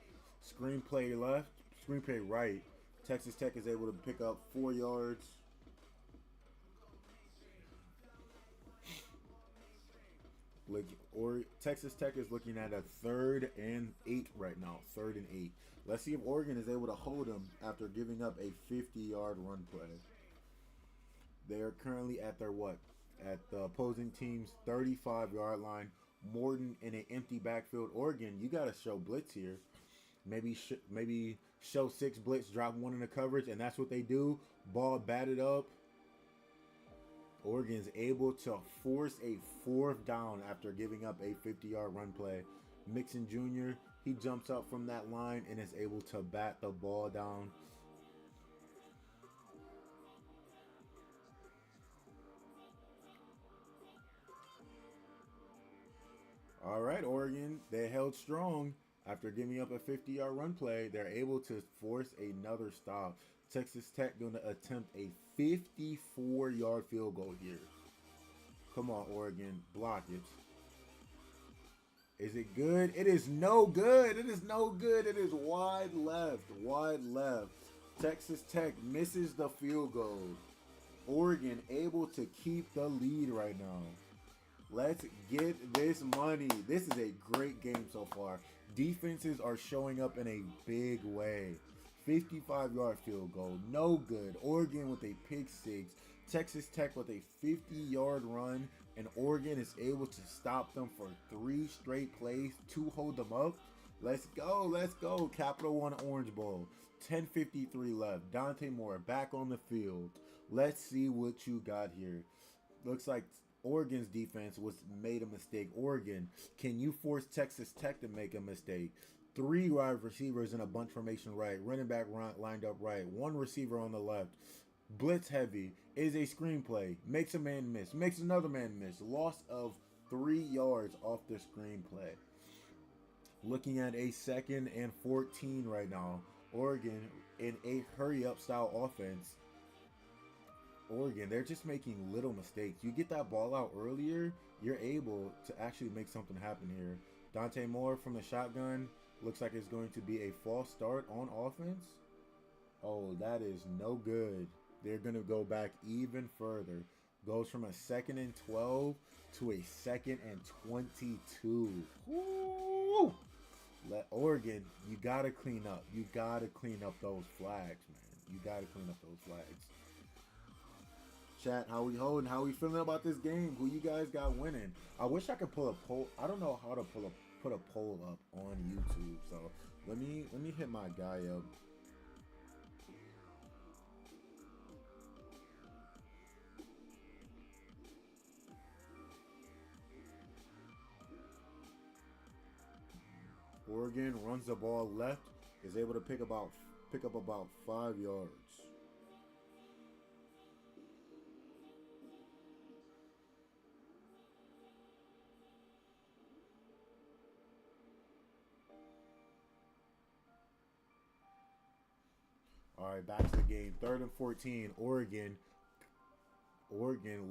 Screenplay left, screenplay right. Texas Tech is able to pick up 4 yards. Texas Tech is looking at a 3rd and 8 right now. 3rd and 8. Let's see if Oregon is able to hold them after giving up a 50-yard run play. They are currently at their what? At the opposing team's 35-yard line. Morton in an empty backfield. Oregon, you got to show blitz here. Maybe show 6 blitz, drop 1 in the coverage, and that's what they do. Ball batted up. Oregon's able to force a 4th down after giving up a 50-yard run play. Mixon Jr., he jumps up from that line and is able to bat the ball down. All right, Oregon, they held strong. After giving up a 50-yard run play, they're able to force another stop. Texas Tech going to attempt a 54-yard field goal here. Come on, Oregon. Block it. Is it good? It is no good. It is no good. It is wide left. Wide left. Texas Tech misses the field goal. Oregon able to keep the lead right now. Let's get this money. This is a great game so far. Defenses are showing up in a big way. 55-yard field goal. No good. Oregon with a pick 6. Texas Tech with a 50-yard run. And Oregon is able to stop them for 3 straight plays to hold them up. Let's go. Let's go. Capital One Orange Bowl. 10:53 left. Dante Moore back on the field. Let's see what you got here. Looks like Oregon's defense made a mistake. Oregon, can you force Texas Tech to make a mistake? 3 wide receivers in a bunch formation right. Running back lined up right. 1 receiver on the left. Blitz heavy. Is a screenplay. Makes a man miss. Makes another man miss. Loss of 3 yards off the screenplay. Looking at a 2nd and 14 right now. Oregon in a hurry-up style offense. Oregon, they're just making little mistakes. You get that ball out earlier, you're able to actually make something happen here. Dante Moore from the shotgun. Looks like it's going to be a false start on offense. Oh, that is no good. They're going to go back even further. Goes from a 2nd and 12 to a 2nd and 22. Woo! Oregon, you got to clean up. You got to clean up those flags, man. You got to clean up those flags. Chat, how we holding? How we feeling about this game? Who you guys got winning? I wish I could pull a poll. I don't know how to put a poll up on YouTube. So let me hit my guy up. Oregon runs the ball left, is able to pick up about 5 yards. All right, back to the game. 3rd and 14. Oregon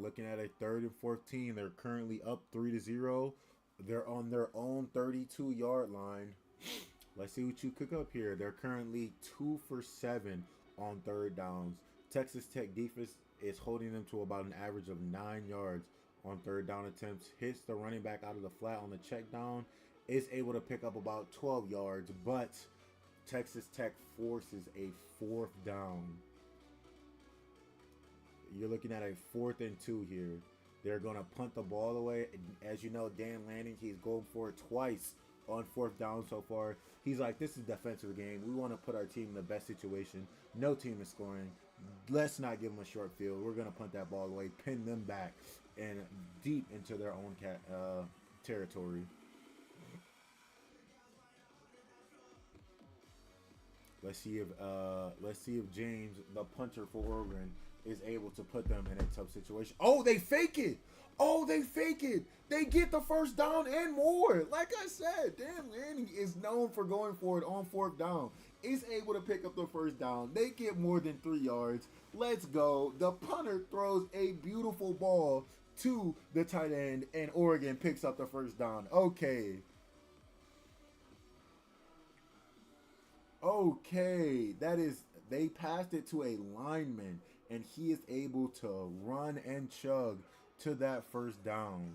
looking at a 3rd and 14. They're currently up 3-0. They're on their own 32-yard line. Let's see what you cook up here. They're currently 2 for 7 on 3rd downs. Texas Tech defense is holding them to about an average of 9 yards on 3rd down attempts. Hits the running back out of the flat on the check down. Is able to pick up about 12 yards, but Texas Tech forces a 4th down. You're looking at a 4th and 2 here. They're going to punt the ball away. As you know, Dan Lanning, he's going for it twice on 4th down so far. He's like, this is a defensive game. We want to put our team in the best situation. No team is scoring. Let's not give them a short field. We're going to punt that ball away, pin them back, and deep into their own territory. Let's see if James, the punter for Oregon, is able to put them in a tough situation. Oh, they fake it. Oh, they fake it. They get the 1st down and more. Like I said, Dan Lanning is known for going for it on 4th down. is able to pick up the first down. They get more than 3 yards. Let's go. The punter throws a beautiful ball to the tight end, and Oregon picks up the first down. Okay. Okay. That is, they passed it to a lineman, and he is able to run and chug to that first down.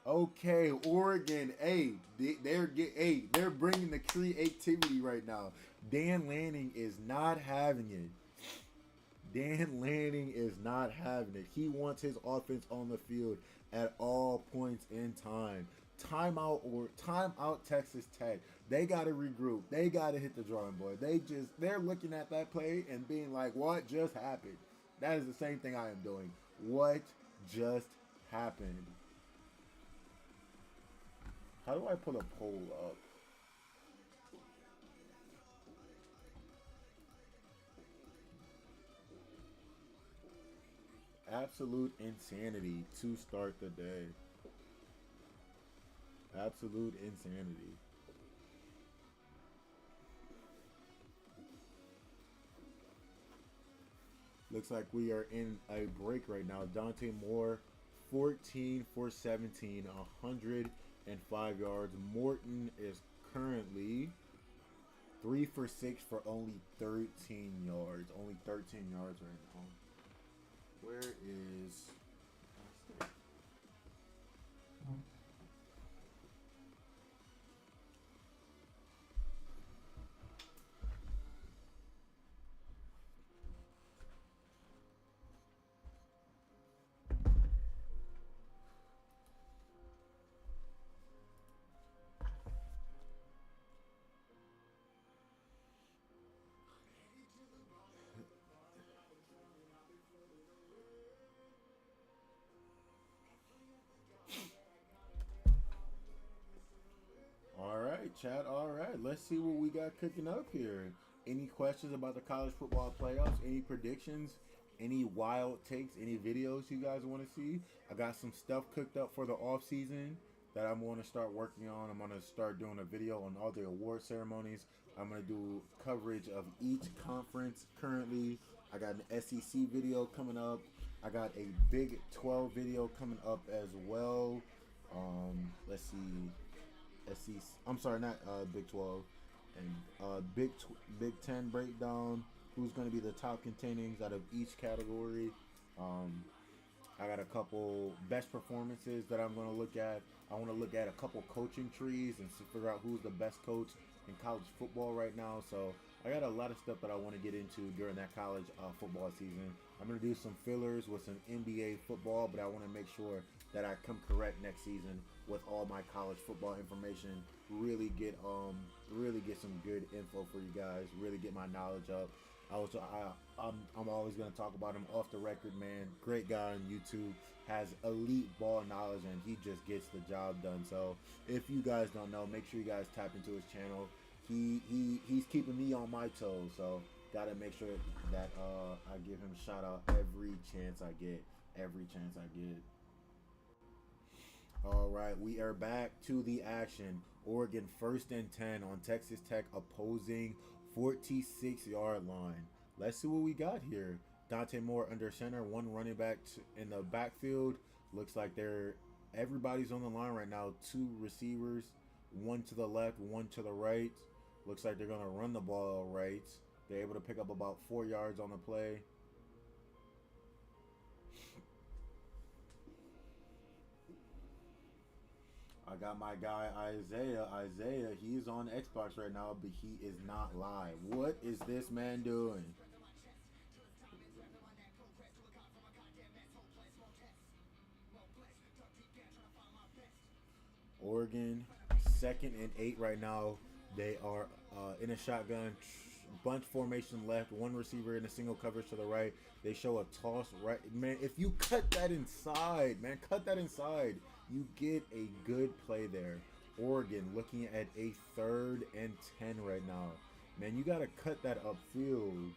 Okay, Oregon, hey, they're bringing the creativity right now. Dan Lanning is not having it. Dan Lanning is not having it. He wants his offense on the field at all points in time. Timeout Texas Tech. They gotta regroup. They gotta hit the drawing board. They're looking at that play and being like, what just happened? That is the same thing I am doing. What just happened? How do I put a poll up? Absolute insanity to start the day. Absolute insanity. Looks like we are in a break right now. Dante Moore, 14 for 17, 105 yards. Morton is currently 3 for 6 for only 13 yards. Only 13 yards right now. Where is... All right, chat. All right, let's see what we got cooking up here. Any questions about the college football playoffs? Any predictions? Any wild takes? Any videos you guys want to see? I got some stuff cooked up for the off season that I'm going to start working on. I'm going to start doing a video on all the award ceremonies. I'm going to do coverage of each conference currently. I got an SEC video coming up. I got a Big 12 video coming up as well. Let's see. SEC, I'm sorry, not Big 12, and Big 10 breakdown. Who's going to be the top contendings out of each category? I got a couple best performances that I'm going to look at. I want to look at a couple coaching trees and figure out who's the best coach in college football right now. So I got a lot of stuff that I want to get into during that college football season. I'm going to do some fillers with some NBA football, but I want to make sure that I come correct next season with all my college football information. Really get some good info for you guys. Really get my knowledge up. I'm always gonna talk about him off the record, man. Great guy on YouTube, has elite ball knowledge, and he just gets the job done. So if you guys don't know, make sure you guys tap into his channel. He's keeping me on my toes, so gotta make sure that I give him a shout out every chance I get. Every chance I get. All right, we are back to the action. Oregon 1st and 10 on Texas Tech opposing 46-yard line. Let's see what we got here. Dante Moore under center, one running back in the backfield. Looks like everybody's on the line right now. Two receivers, one to the left, one to the right. Looks like they're going to run the ball right. They're able to pick up about 4 yards on the play. I got my guy Isaiah. He's on Xbox right now, but he is not live. What is this man doing? Oregon, 2nd and 8 right now. They are in a shotgun, bunch formation left, one receiver in a single coverage to the right. They show a toss right. Man, if you cut that inside, you get a good play there. Oregon looking at a 3rd and 10 right now. Man, you got to cut that upfield.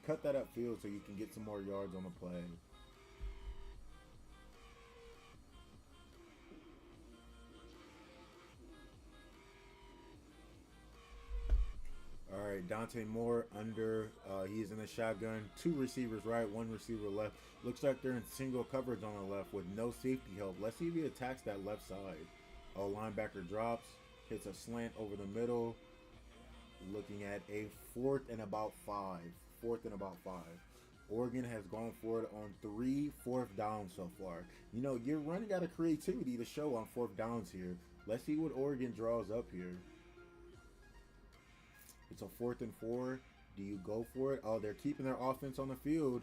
Cut that upfield so you can get some more yards on the play. Dante Moore under. He's in the shotgun. Two receivers right, one receiver left. Looks like they're in single coverage on the left with no safety help. Let's see if he attacks that left side. Oh, linebacker drops, hits a slant over the middle. Looking at a fourth and about five. Oregon has gone for it on 3 fourth downs so far. You know, you're running out of creativity to show on fourth downs here. Let's see what Oregon draws up here. It's a 4th and 4. Do you go for it? Oh, they're keeping their offense on the field.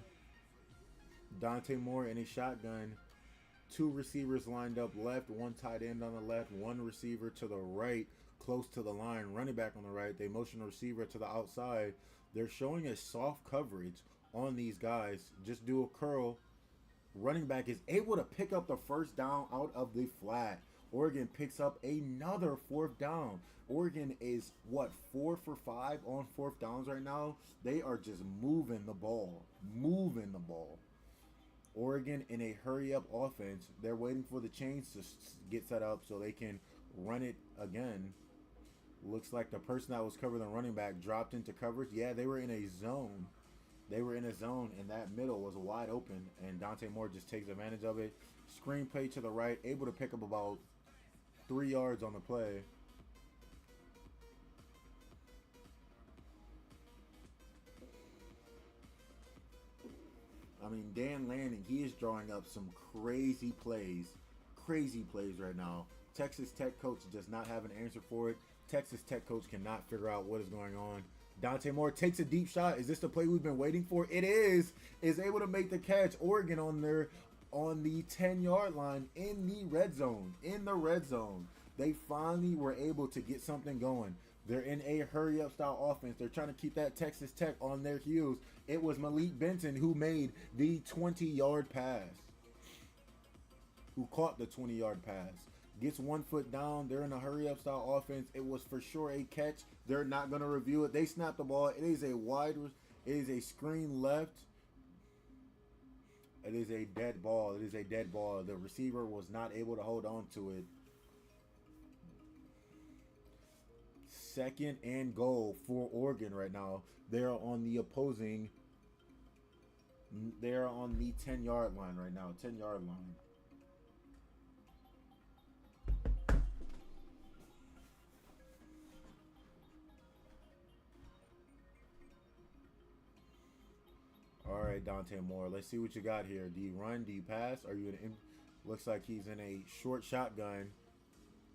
Dante Moore in a shotgun. Two receivers lined up left, one tight end on the left, one receiver to the right, close to the line, running back on the right. They motion the receiver to the outside. They're showing a soft coverage on these guys. Just do a curl. Running back is able to pick up the first down out of the flat. Oregon picks up another fourth down. Oregon is, what, 4 for 5 on fourth downs right now? They are just moving the ball. Oregon in a hurry-up offense. They're waiting for the chains to get set up so they can run it again. Looks like the person that was covering the running back dropped into coverage. Yeah, they were in a zone. And that middle was wide open, and Dante Moore just takes advantage of it. Screen play to the right, able to pick up about 3 yards on the play. I mean, Dan Lanning, he is drawing up some crazy plays right now. Texas Tech coach does not have an answer for it. Texas Tech coach cannot figure out what is going on. Dante Moore takes a deep shot. Is this the play we've been waiting for? It is. Is able to make the catch. Oregon on the 10-yard line in the red zone. They finally were able to get something going. They're in a hurry-up style offense. They're trying to keep that Texas Tech on their heels. It was Malik Benson who made the 20-yard pass. Who caught the 20-yard pass. Gets 1 foot down. They're in a hurry-up style offense. It was for sure a catch. They're not going to review it. They snap the ball. It is a screen left. It is a dead ball. The receiver was not able to hold on to it. 2nd and goal for Oregon right now. They're on the 10-yard line right now. 10-yard line. All right, Dante Moore. Let's see what you got here. Do you run? Do you pass? Are you looks like he's in a short shotgun.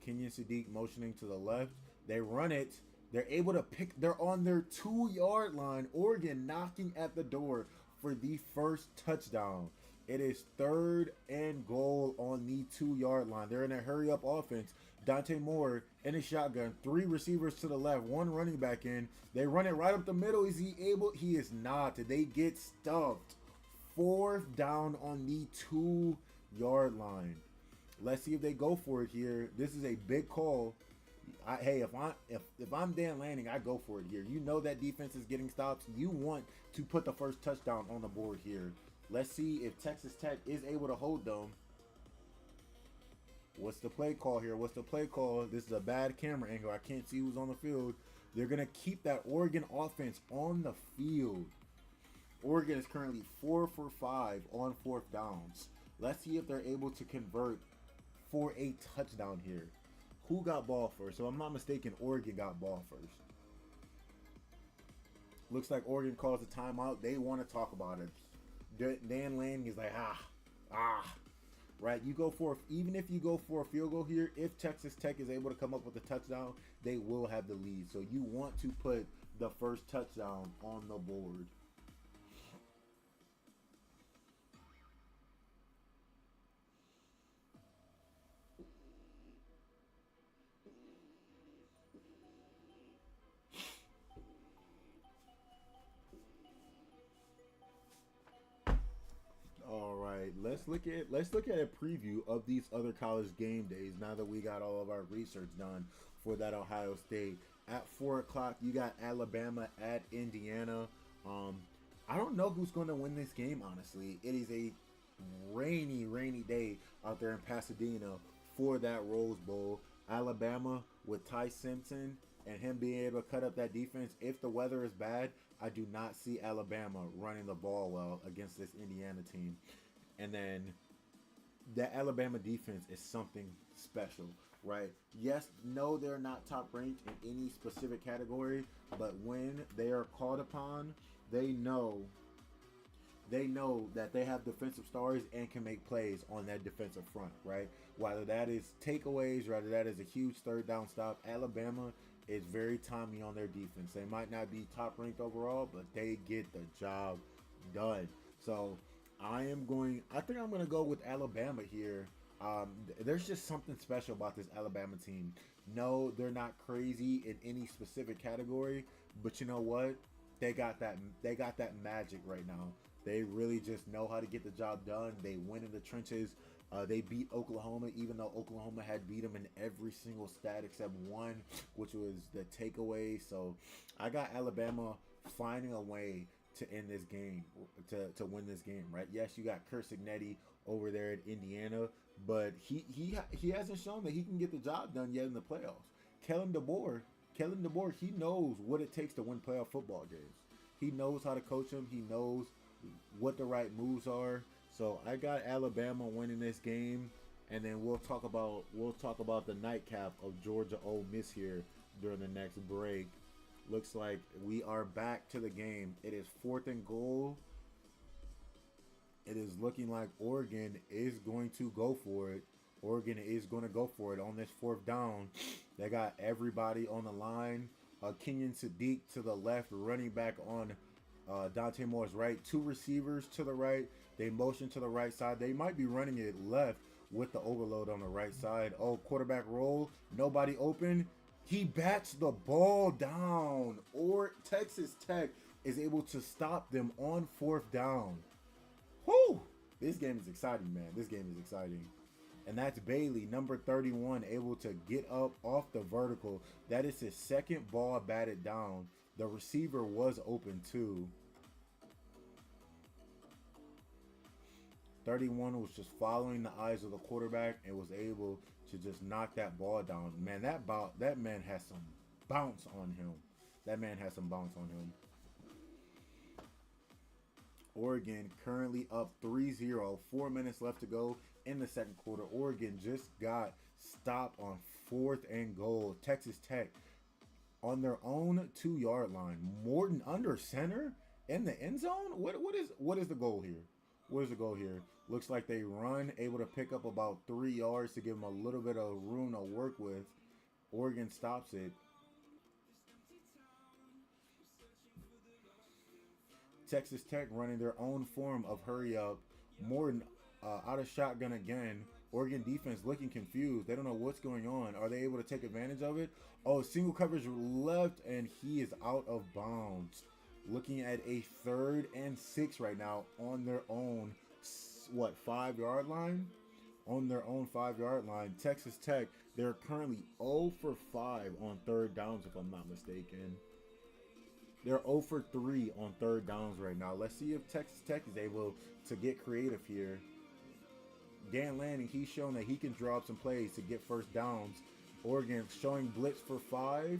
Kenyon Sadiq motioning to the left. They run it. They're able to pick. They're on their 2-yard line. Oregon knocking at the door for the first touchdown. It is 3rd and goal on the 2-yard line. They're in a hurry-up offense. Dante Moore in a shotgun. 3 receivers to the left. 1 running back in. They run it right up the middle. Is he able? He is not. They get stuffed. 4th down on the 2-yard line. Let's see if they go for it here. This is a big call. Hey, if I'm Dan Lanning, I go for it here. You know that defense is getting stops. You want to put the first touchdown on the board here. Let's see if Texas Tech is able to hold them. What's the play call here? This is a bad camera angle. I can't see who's on the field. They're going to keep that Oregon offense on the field. Oregon is currently 4 for 5 on fourth downs. Let's see if they're able to convert for a touchdown here. Who got ball first? So if I'm not mistaken, Oregon got ball first. Looks like Oregon calls a timeout. They want to talk about it. Dan Lanning is like, right? Even if you go for a field goal here, if Texas Tech is able to come up with a touchdown, they will have the lead. So you want to put the first touchdown on the board. Let's look at a preview of these other college game days now that we got all of our research done for that Ohio State. At 4 o'clock, you got Alabama at Indiana. I don't know who's going to win this game, honestly. It is a rainy day out there in Pasadena for that Rose Bowl. Alabama with Ty Simpson and him being able to cut up that defense, if the weather is bad, I do not see Alabama running the ball well against this Indiana team. And then that Alabama defense is something special, right? Yes, no, they're not top ranked in any specific category, but when they are called upon, they know that they have defensive stars and can make plays on that defensive front, right? Whether that is takeaways, whether that is a huge third down stop, Alabama is very timely on their defense. They might not be top ranked overall, but they get the job done. So I think I'm going to go with Alabama here. There's just something special about this Alabama team. No, they're not crazy in any specific category, but you know what? They got that magic right now. They really just know how to get the job done. They win in the trenches. They beat Oklahoma, even though Oklahoma had beat them in every single stat except one, which was the takeaway. So I got Alabama finding a way to end this game, to win this game, right? Yes, you got Curt Cignetti over there at Indiana, but he hasn't shown that he can get the job done yet in the playoffs. Kellen DeBoer, he knows what it takes to win playoff football games. He knows how to coach them. He knows what the right moves are. So I got Alabama winning this game, and then we'll talk about the nightcap of Georgia Ole Miss here during the next break. Looks like we are back to the game. It is 4th and goal. It is looking like Oregon is going to go for it. Oregon is going to go for it on this 4th down. They got everybody on the line. Kenyon Sadiq to the left, running back on Dante Moore's right. 2 receivers to the right. They motion to the right side. They might be running it left with the overload on the right side. Oh, quarterback roll. Nobody open. He bats the ball down. Or Texas Tech is able to stop them on 4th down. Whew! This game is exciting, man. This game is exciting. And that's Bailey, number 31, able to get up off the vertical. That is his 2nd ball batted down. The receiver was open too. 31 was just following the eyes of the quarterback and was able to just knock that ball down. Man, that man has some bounce on him. Oregon currently up 3-0. 4 minutes left to go in the second quarter. Oregon just got stopped on 4th and goal. Texas Tech on their own 2-yard line. Morton under center in the end zone. What is the goal here? What is the goal here? Looks like they run, able to pick up about 3 yards to give them a little bit of room to work with. Oregon stops it. Texas Tech running their own form of hurry up. Morton out of shotgun again. Oregon defense looking confused. They don't know what's going on. Are they able to take advantage of it? Oh, single coverage left, and he is out of bounds. Looking at a 3rd and 6 right now on their own, 5-yard line? On their own 5-yard line. Texas Tech, they're currently 0 for 5 on 3rd downs, if I'm not mistaken. They're 0 for 3 on 3rd downs right now. Let's see if Texas Tech is able to get creative here. Dan Lanning, he's shown that he can draw up some plays to get 1st downs. Oregon showing blitz for 5.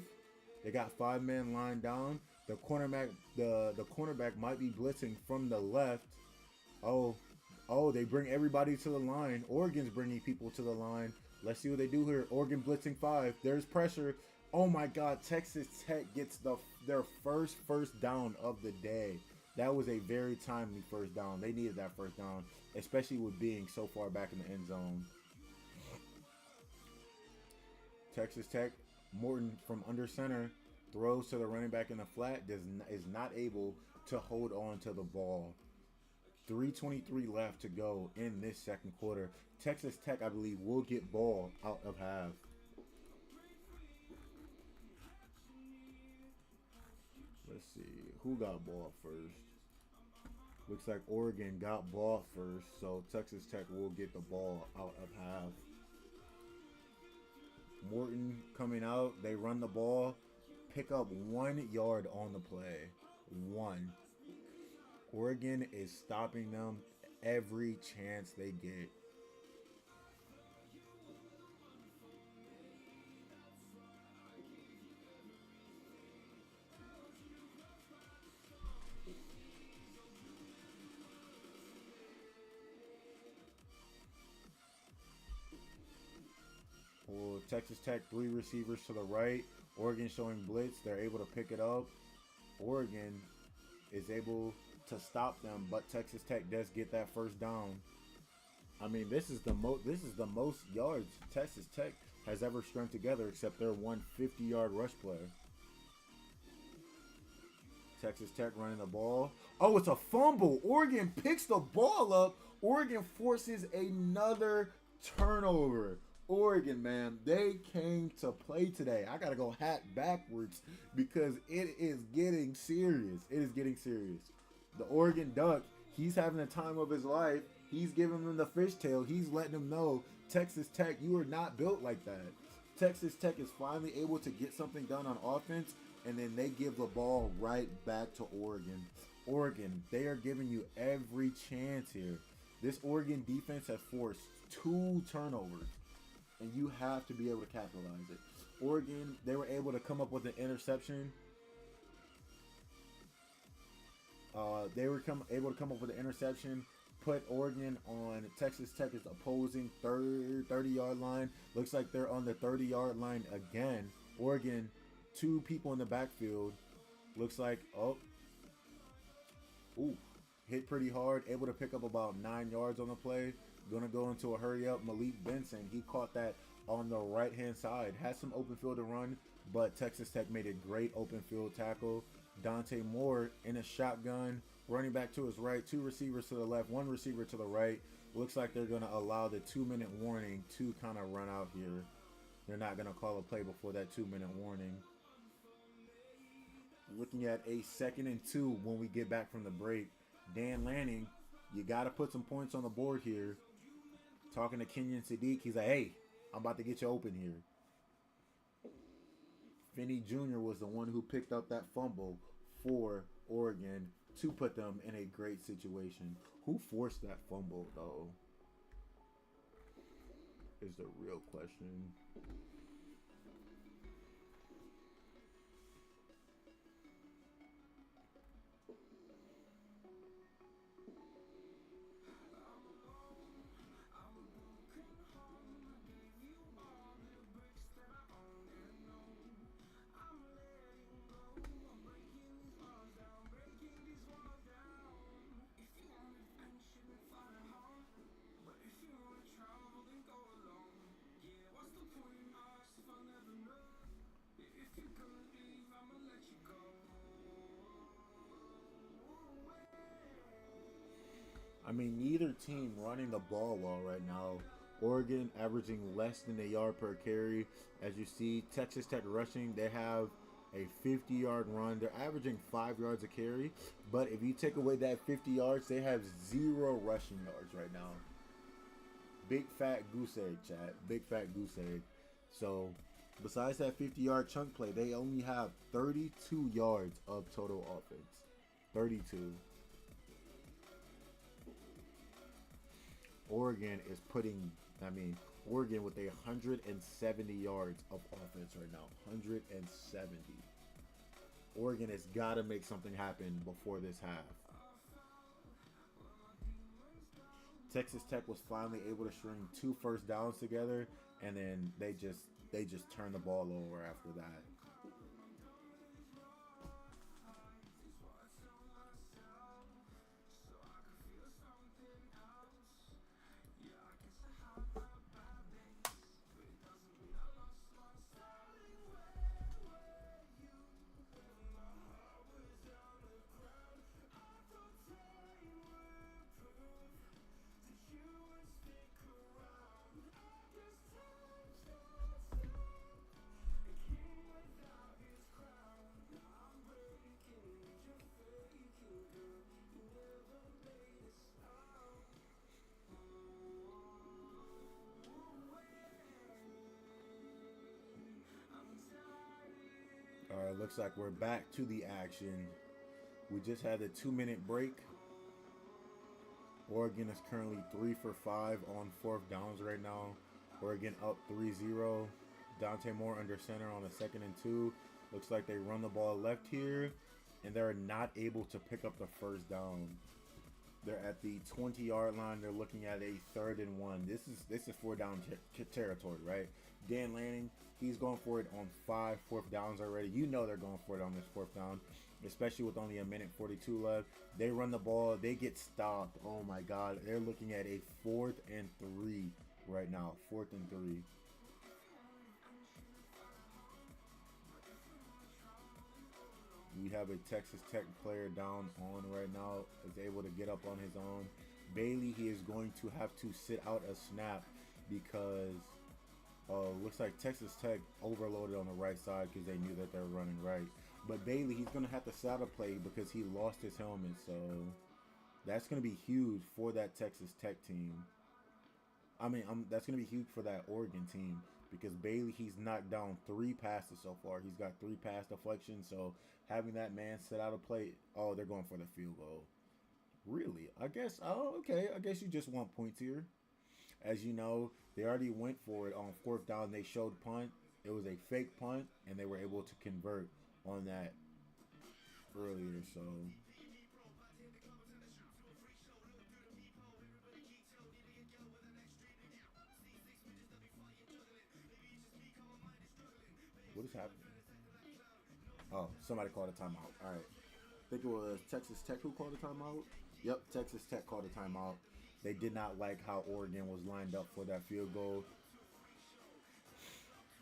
They got 5-man line down. The cornerback might be blitzing from the left. Oh, they bring everybody to the line. Oregon's bringing people to the line. Let's see what they do here. Oregon blitzing 5. There's pressure. Oh my God, Texas Tech gets their first down of the day. That was a very timely 1st down. They needed that 1st down, especially with being so far back in the end zone. Texas Tech, Morton from under center, throws to the running back in the flat, is not able to hold on to the ball. 3:23 left to go in this second quarter. Texas Tech, I believe, will get ball out of half. Let's see. Who got ball first? Looks like Oregon got ball first, so Texas Tech will get the ball out of half. Morton coming out. They run the ball. Pick up 1 yard on the play. 1. Oregon is stopping them every chance they get. Texas Tech 3 receivers to the right. Oregon showing blitz. They're able to pick it up. Oregon is able to stop them, but Texas Tech does get that first down. I mean, this is the most yards Texas Tech has ever strung together, except their 150-yard rush play. Texas Tech running the ball. Oh, it's a fumble. Oregon picks the ball up. Oregon forces another turnover. Oregon, man, they came to play today. I got to go hat backwards because it is getting serious. It is getting serious. The Oregon Duck, he's having the time of his life. He's giving them the fishtail. He's letting them know, Texas Tech, you are not built like that. Texas Tech is finally able to get something done on offense, and then they give the ball right back to Oregon. Oregon, they are giving you every chance here. This Oregon defense has forced 2 turnovers, and you have to be able to capitalize it. Oregon, they were able to come up with an interception. Able to come up with an interception, put Oregon on Texas Tech's opposing 30-yard line. Looks like they're on the 30-yard line again. Oregon, 2 people in the backfield. Looks like, hit pretty hard. Able to pick up about 9 yards on the play. Gonna go into a hurry up. Malik Benson, he caught that on the right-hand side. Had some open field to run, but Texas Tech made a great open field tackle. Dante Moore in a shotgun, running back to his right, 2 receivers to the left, 1 receiver to the right. Looks like they're going to allow the 2-minute warning to kind of run out here. They're not going to call a play before that 2-minute warning. Looking at a 2nd and 2 when we get back from the break. Dan Lanning, you got to put some points on the board here. Talking to Kenyon Sadiq, he's like, hey, I'm about to get you open here. Finney Jr. was the one who picked up that fumble for Oregon to put them in a great situation. Who forced that fumble, though, is the real question. I mean, neither team running the ball well right now. Oregon averaging less than a yard per carry. As you see, Texas Tech rushing, they have a 50-yard run. They're averaging 5 yards a carry. But if you take away that 50 yards, they have 0 rushing yards right now. Big fat goose egg, chat. Big fat goose egg. So, besides that 50-yard chunk play, they only have 32 yards of total offense. 32. Oregon is Oregon with 170 yards of offense right now. 170. Oregon has got to make something happen before this half. Texas Tech was finally able to string 2 first downs together, and then they just turned the ball over after that. All right, looks like we're back to the action. We just had a 2-minute break. Oregon is currently 3 for 5 on 4th downs right now. Oregon up 3-0. Dante Moore under center on a 2nd and 2. Looks like they run the ball left here, and they're not able to pick up the first down. They're at the 20-yard line. They're looking at a 3rd and 1. This is 4 down territory, right? Dan Lanning, he's going for it on 5 4th downs already. You know they're going for it on this 4th down, especially with only a minute 42 left. They run the ball, they get stopped. Oh my God, they're looking at a 4th and 3 right now. 4th and 3. We have a Texas Tech player down on right now, is able to get up on his own. Bailey, he is going to have to sit out a snap because looks like Texas Tech overloaded on the right side because they knew that they were running right. But Bailey, he's going to have to sit out a play because he lost his helmet. So that's going to be huge for that Texas Tech team. That's going to be huge for that Oregon team because Bailey, he's knocked down 3 passes so far. He's got 3 pass deflections. So having that man sit out a play, oh, they're going for the field goal. Really? I guess, oh, okay. I guess you just want points here. As you know, they already went for it on 4th down. They showed punt. It was a fake punt, and they were able to convert on that earlier. So what is happening? Oh, somebody called a timeout. All right. I think it was Texas Tech who called a timeout. Yep, Texas Tech called a timeout. They did not like how Oregon was lined up for that field goal.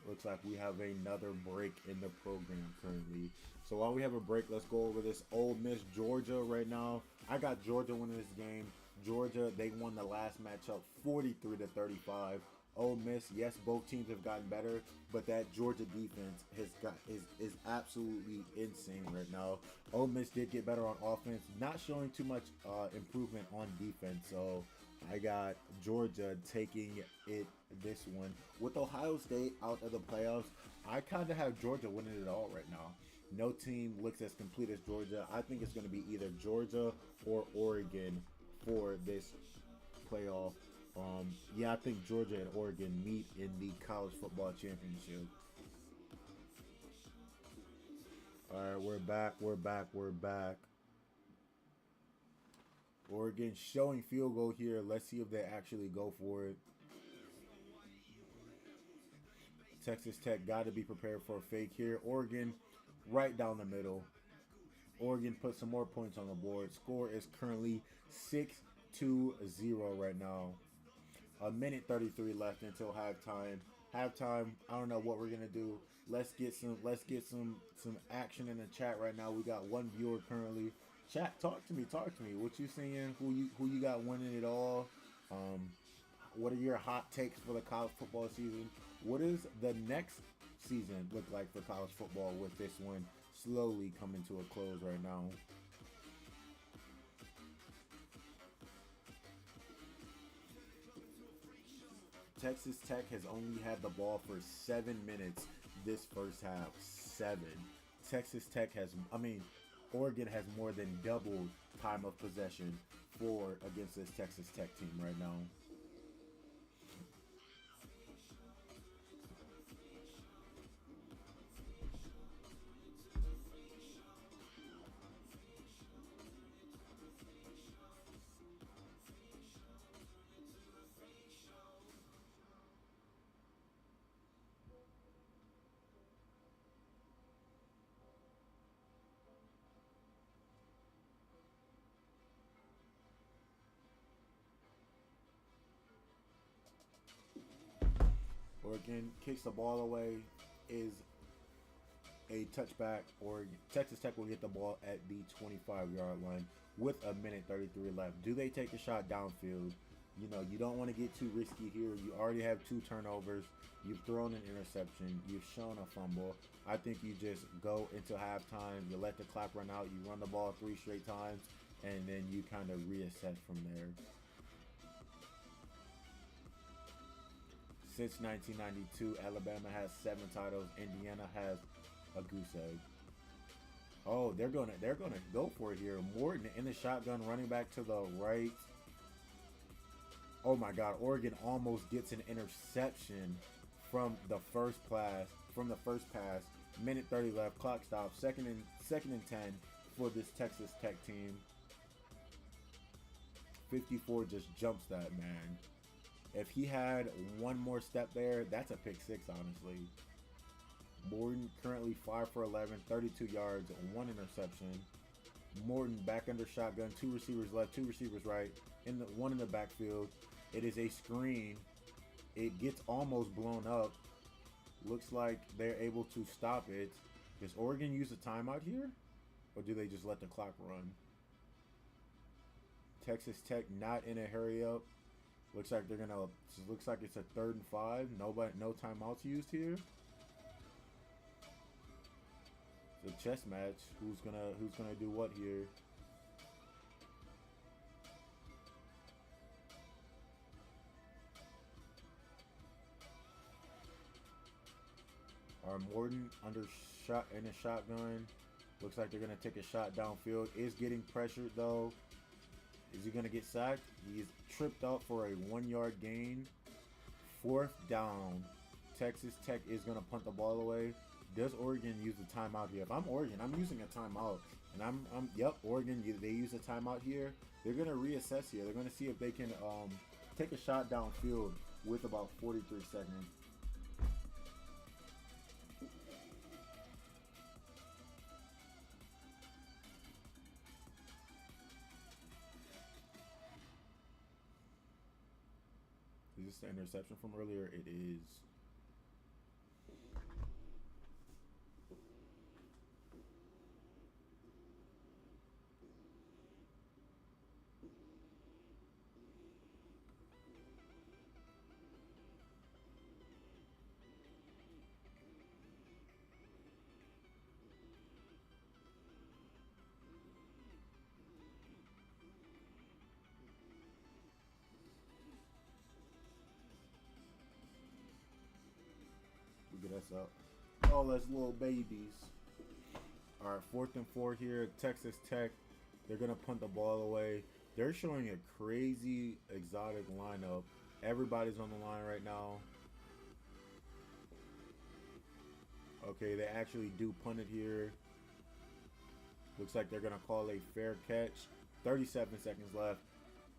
Looks like we have another break in the program currently. So while we have a break, let's go over this Ole Miss Georgia right now. I got Georgia winning this game. Georgia, they won the last matchup 43-35. Ole Miss, yes, both teams have gotten better, but that Georgia defense is absolutely insane right now. Ole Miss did get better on offense, not showing too much improvement on defense. So I got Georgia taking it this one. With Ohio State out of the playoffs, I kind of have Georgia winning it all right now. No team looks as complete as Georgia. I think it's going to be either Georgia or Oregon for this playoff. Yeah, I think Georgia and Oregon meet in the college football championship. All right, we're back. Oregon showing field goal here. Let's see if they actually go for it. Texas Tech got to be prepared for a fake here. Oregon right down the middle. Oregon put some more points on the board. Score is currently 6-0 right now. A minute 33 left until halftime. Halftime, I don't know what we're gonna do. Let's get some action in the chat right now. We got one viewer currently. Chat, talk to me. What you seeing? Who you got winning it all? What are your hot takes for the college football season? What does the next season look like for college football with this one slowly coming to a close right now? Texas Tech has only had the ball for 7 minutes this first half. 7. Oregon has more than doubled time of possession against this Texas Tech team right now. Oregon kicks the ball away, is a touchback, or Texas Tech will get the ball at the 25-yard line with a minute 33 left. Do they take a shot downfield? You know, you don't want to get too risky here. You already have 2 turnovers. You've thrown an interception. You've shown a fumble. I think you just go into halftime. You let the clock run out. You run the ball 3 straight times, and then you kind of reassess from there. Since 1992, Alabama has 7 titles. Indiana has a goose egg. Oh, they're gonna go for it here. Morton in the shotgun, running back to the right. Oh my God! Oregon almost gets an interception from the first pass. Minute 30 left. Clock stops. Second and 10 for this Texas Tech team. 54 just jumps that man. If he had one more step there, that's a pick six, honestly. Morton currently 5 for 11, 32 yards, one interception. Morton back under shotgun, two receivers left, two receivers right, one in the backfield. It is a screen. It gets almost blown up. Looks like they're able to stop it. Does Oregon use a timeout here? Or do they just let the clock run? Texas Tech not in a hurry up. Looks like they're gonna. Looks like it's a 3rd and 5. No timeouts used here. It's a chess match. Who's gonna do what here? Morton under shot in a shotgun. Looks like they're gonna take a shot downfield. Is getting pressured though. Is he gonna get sacked? He's tripped up for a 1-yard gain. 4th down. Texas Tech is gonna punt the ball away. Does Oregon use a timeout here? If I'm Oregon, I'm using a timeout. And yep, Oregon, they use a timeout here. They're gonna reassess here. They're gonna see if they can take a shot downfield with about 43 seconds. Is this the interception from earlier? It is. Get us up. Oh, that's little babies. All right, 4th and 4 here. Texas Tech. They're gonna punt the ball away. They're showing a crazy exotic lineup. Everybody's on the line right now. Okay, they actually do punt it here. Looks like they're gonna call a fair catch. 37 seconds left.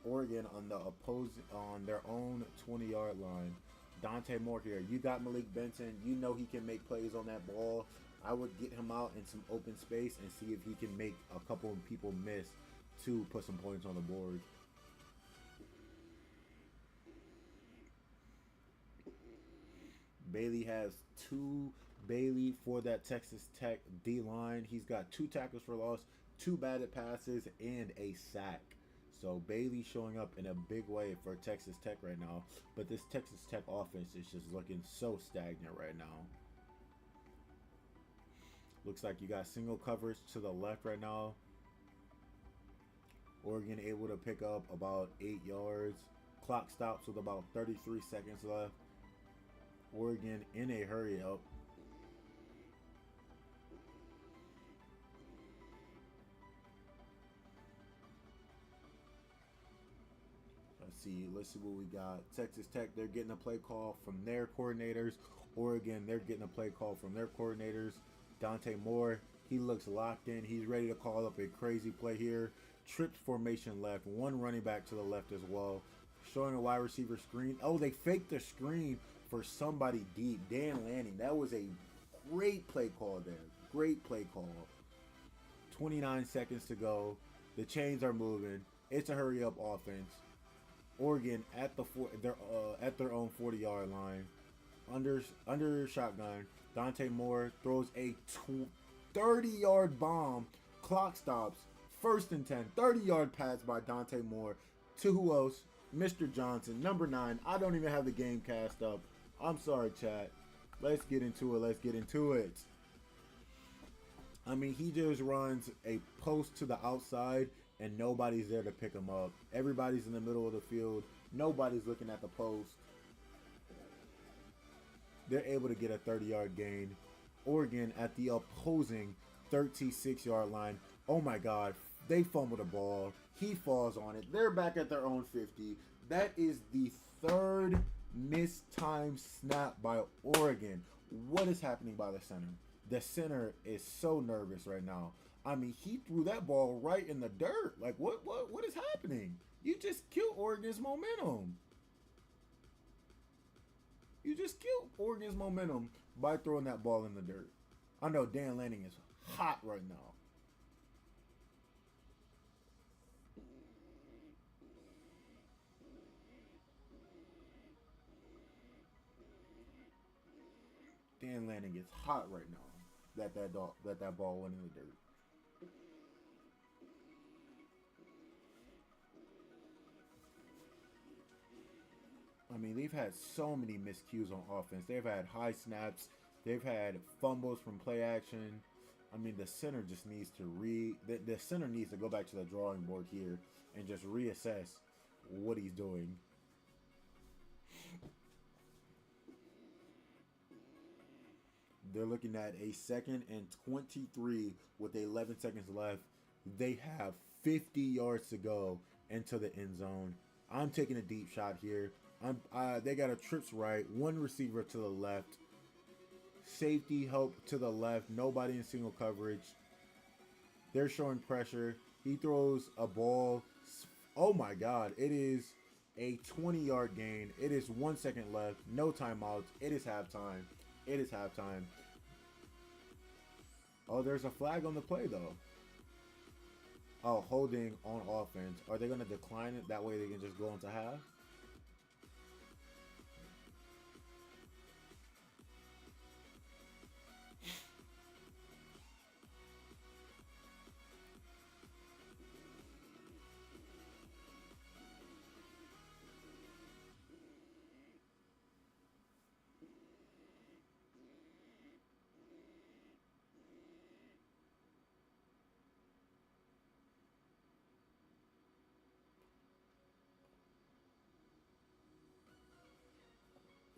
Oregon on their own 20-yard line. Dante Moore here. You got Malik Benson. You know he can make plays on that ball. I would get him out in some open space and see if he can make a couple of people miss to put some points on the board. Bailey has 2. Bailey for that Texas Tech D-line. He's got 2 tackles for loss, 2 batted passes, and a sack. So Bailey showing up in a big way for Texas Tech right now. But this Texas Tech offense is just looking so stagnant right now. Looks like you got single coverage to the left right now. Oregon able to pick up about 8 yards. Clock stops with about 33 seconds left. Oregon in a hurry up. Let's see what we got. Texas Tech, they're getting a play call from their coordinators. Oregon, they're getting a play call from their coordinators. Dante Moore, he looks locked in. He's ready to call up a crazy play here. Trips formation left. 1 running back to the left as well. Showing a wide receiver screen. Oh, they faked the screen for somebody deep. Dan Lanning. That was a great play call there. Great play call. 29 seconds to go. The chains are moving. It's a hurry up offense. Oregon at their own 40-yard line, under shotgun. Dante Moore throws a 30-yard bomb. Clock stops. 1st and 10. 30-yard pass by Dante Moore. To who else? Mr. Johnson, number 9. I don't even have the game cast up. I'm sorry, chat. Let's get into it. I mean, he just runs a post to the outside, and nobody's there to pick him up. Everybody's in the middle of the field. Nobody's looking at the post. They're able to get a 30-yard gain. Oregon at the opposing 36-yard line. Oh my God. They fumble the ball. He falls on it. They're back at their own 50. That is the 3rd missed time snap by Oregon. What is happening by the center? The center is so nervous right now. I mean, he threw that ball right in the dirt. Like, what is happening? You just killed Oregon's momentum. You just killed Oregon's momentum by throwing that ball in the dirt. I know Dan Lanning is hot right now. Dan Lanning is hot right now. That ball went in the dirt. I mean, they've had so many miscues on offense. They've had high snaps. They've had fumbles from play action. I mean, the center just needs to the center needs to go back to the drawing board here and just reassess what he's doing. They're looking at a 2nd and 23 with 11 seconds left. They have 50 yards to go into the end zone. I'm taking a deep shot here. They got a trips right, one receiver to the left, safety help to the left, nobody in single coverage. They're showing pressure. He throws a ball. Oh my God! It is a 20-yard gain. It is 1 second left. No timeouts. It is halftime. It is halftime. Oh, there's a flag on the play though. Oh, holding on offense. Are they going to decline it? That way they can just go into half?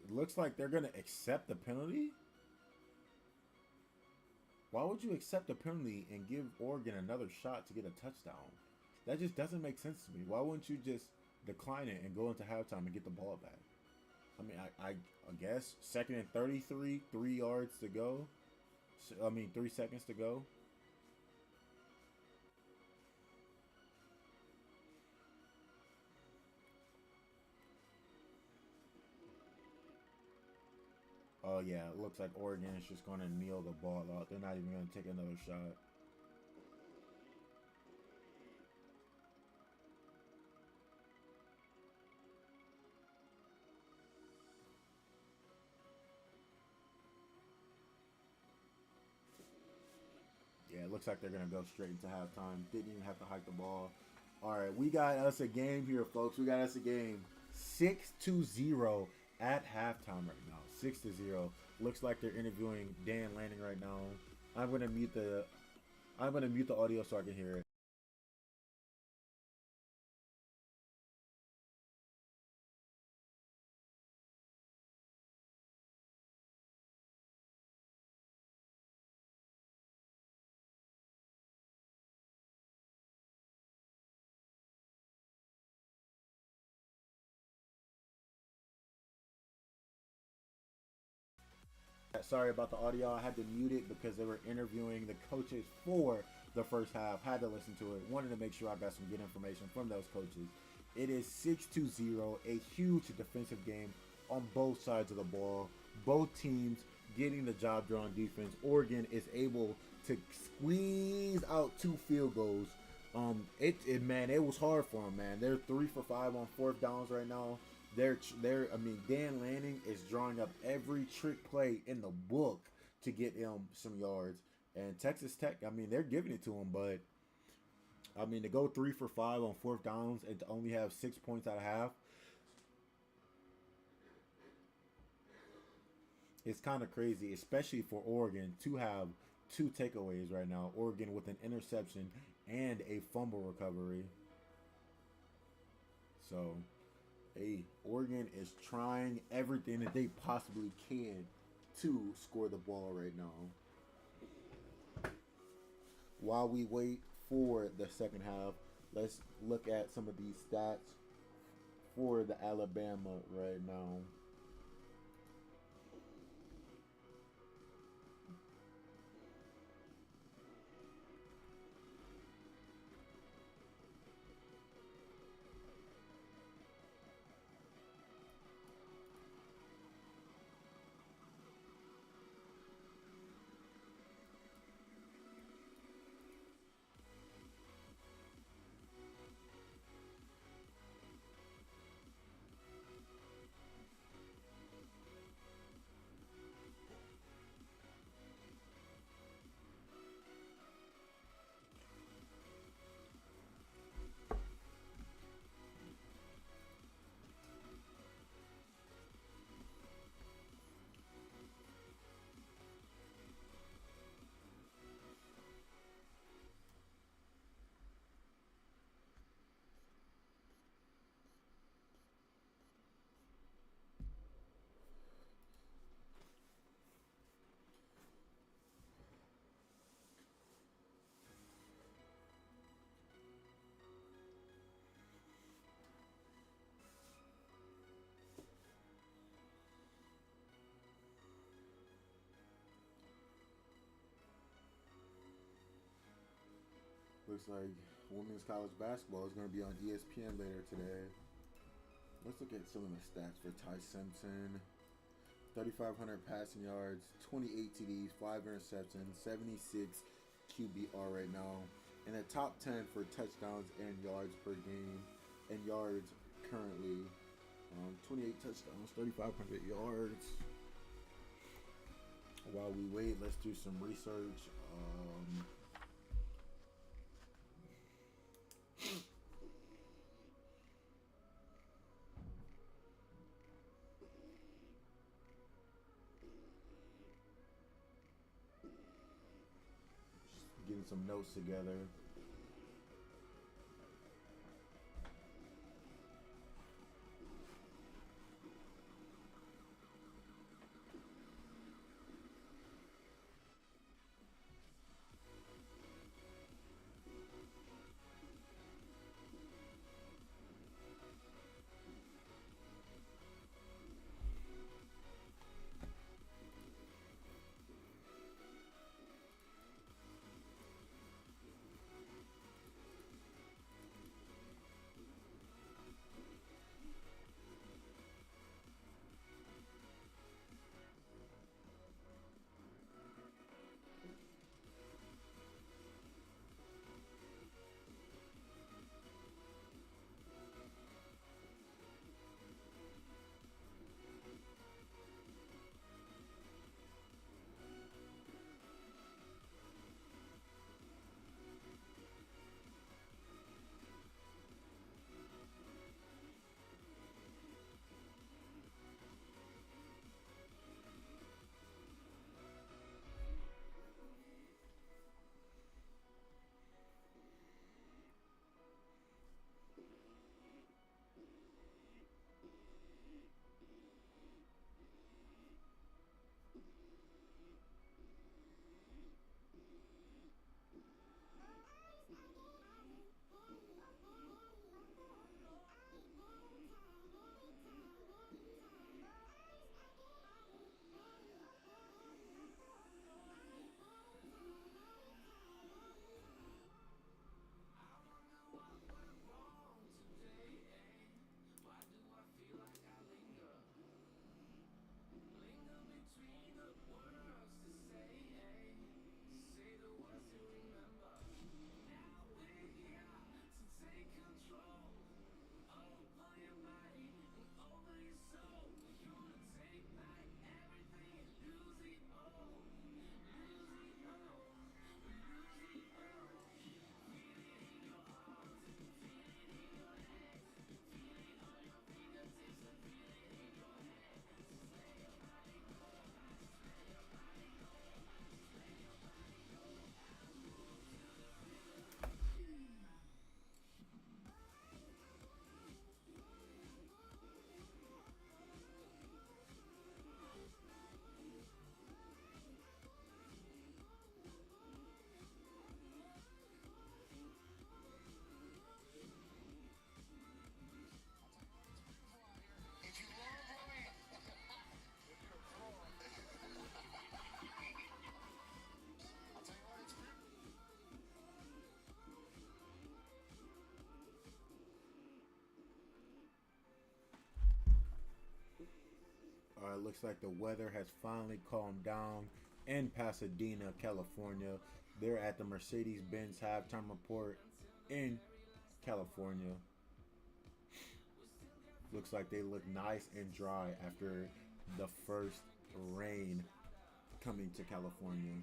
It looks like they're going to accept the penalty. Why would you accept a penalty and give Oregon another shot to get a touchdown? That just doesn't make sense to me. Why wouldn't you just decline it and go into halftime and get the ball back? I mean, I guess 2nd and 33, 3 yards to go. 3 seconds to go. Oh yeah, it looks like Oregon is just going to kneel the ball out. They're not even going to take another shot. Yeah, it looks like they're going to go straight into halftime. Didn't even have to hike the ball. All right, we got us a game here, folks. We got us a game. 6-0 at halftime right now. 6-0. Looks like they're interviewing Dan Lanning right now. I'm gonna mute the audio so I can hear it. Sorry about the audio. I had to mute it because they were interviewing the coaches for the first half. Had to listen to it. Wanted to make sure I got some good information from those coaches. It is 6-0, a huge defensive game on both sides of the ball. Both teams getting the job done on defense. Oregon is able to squeeze out 2 field goals. It was hard for them, man. They're 3 for 5 on 4th downs right now. Dan Lanning is drawing up every trick play in the book to get him some yards. And Texas Tech, they're giving it to him, but to go 3 for 5 on 4th downs and to only have 6 points out of half, it's kind of crazy, especially for Oregon to have 2 takeaways right now. Oregon with an interception and a fumble recovery. So, hey, Oregon is trying everything that they possibly can to score the ball right now. While we wait for the second half, let's look at some of these stats for the Alabama right now. Looks like women's college basketball is going to be on ESPN later today. Let's look at some of the stats for Ty Simpson. 3,500 passing yards, 28 TDs, 5 interceptions, 76 QBR right now. In the top 10 for touchdowns and yards per game. And yards currently. 28 touchdowns, 3,500 yards. While we wait, let's do some research. Getting some notes together. Looks like the weather has finally calmed down in Pasadena, California. They're at the Mercedes-Benz halftime report in California. Looks like they look nice and dry after the first rain coming to California.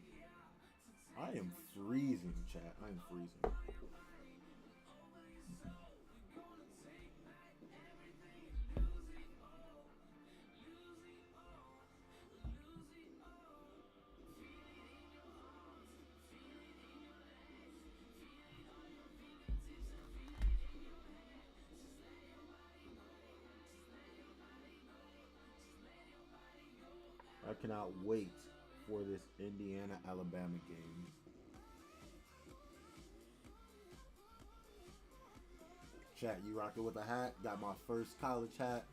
I am freezing, chat. I am freezing. I cannot wait for this Indiana-Alabama game. Chat, you rocking with a hat? Got my first college hat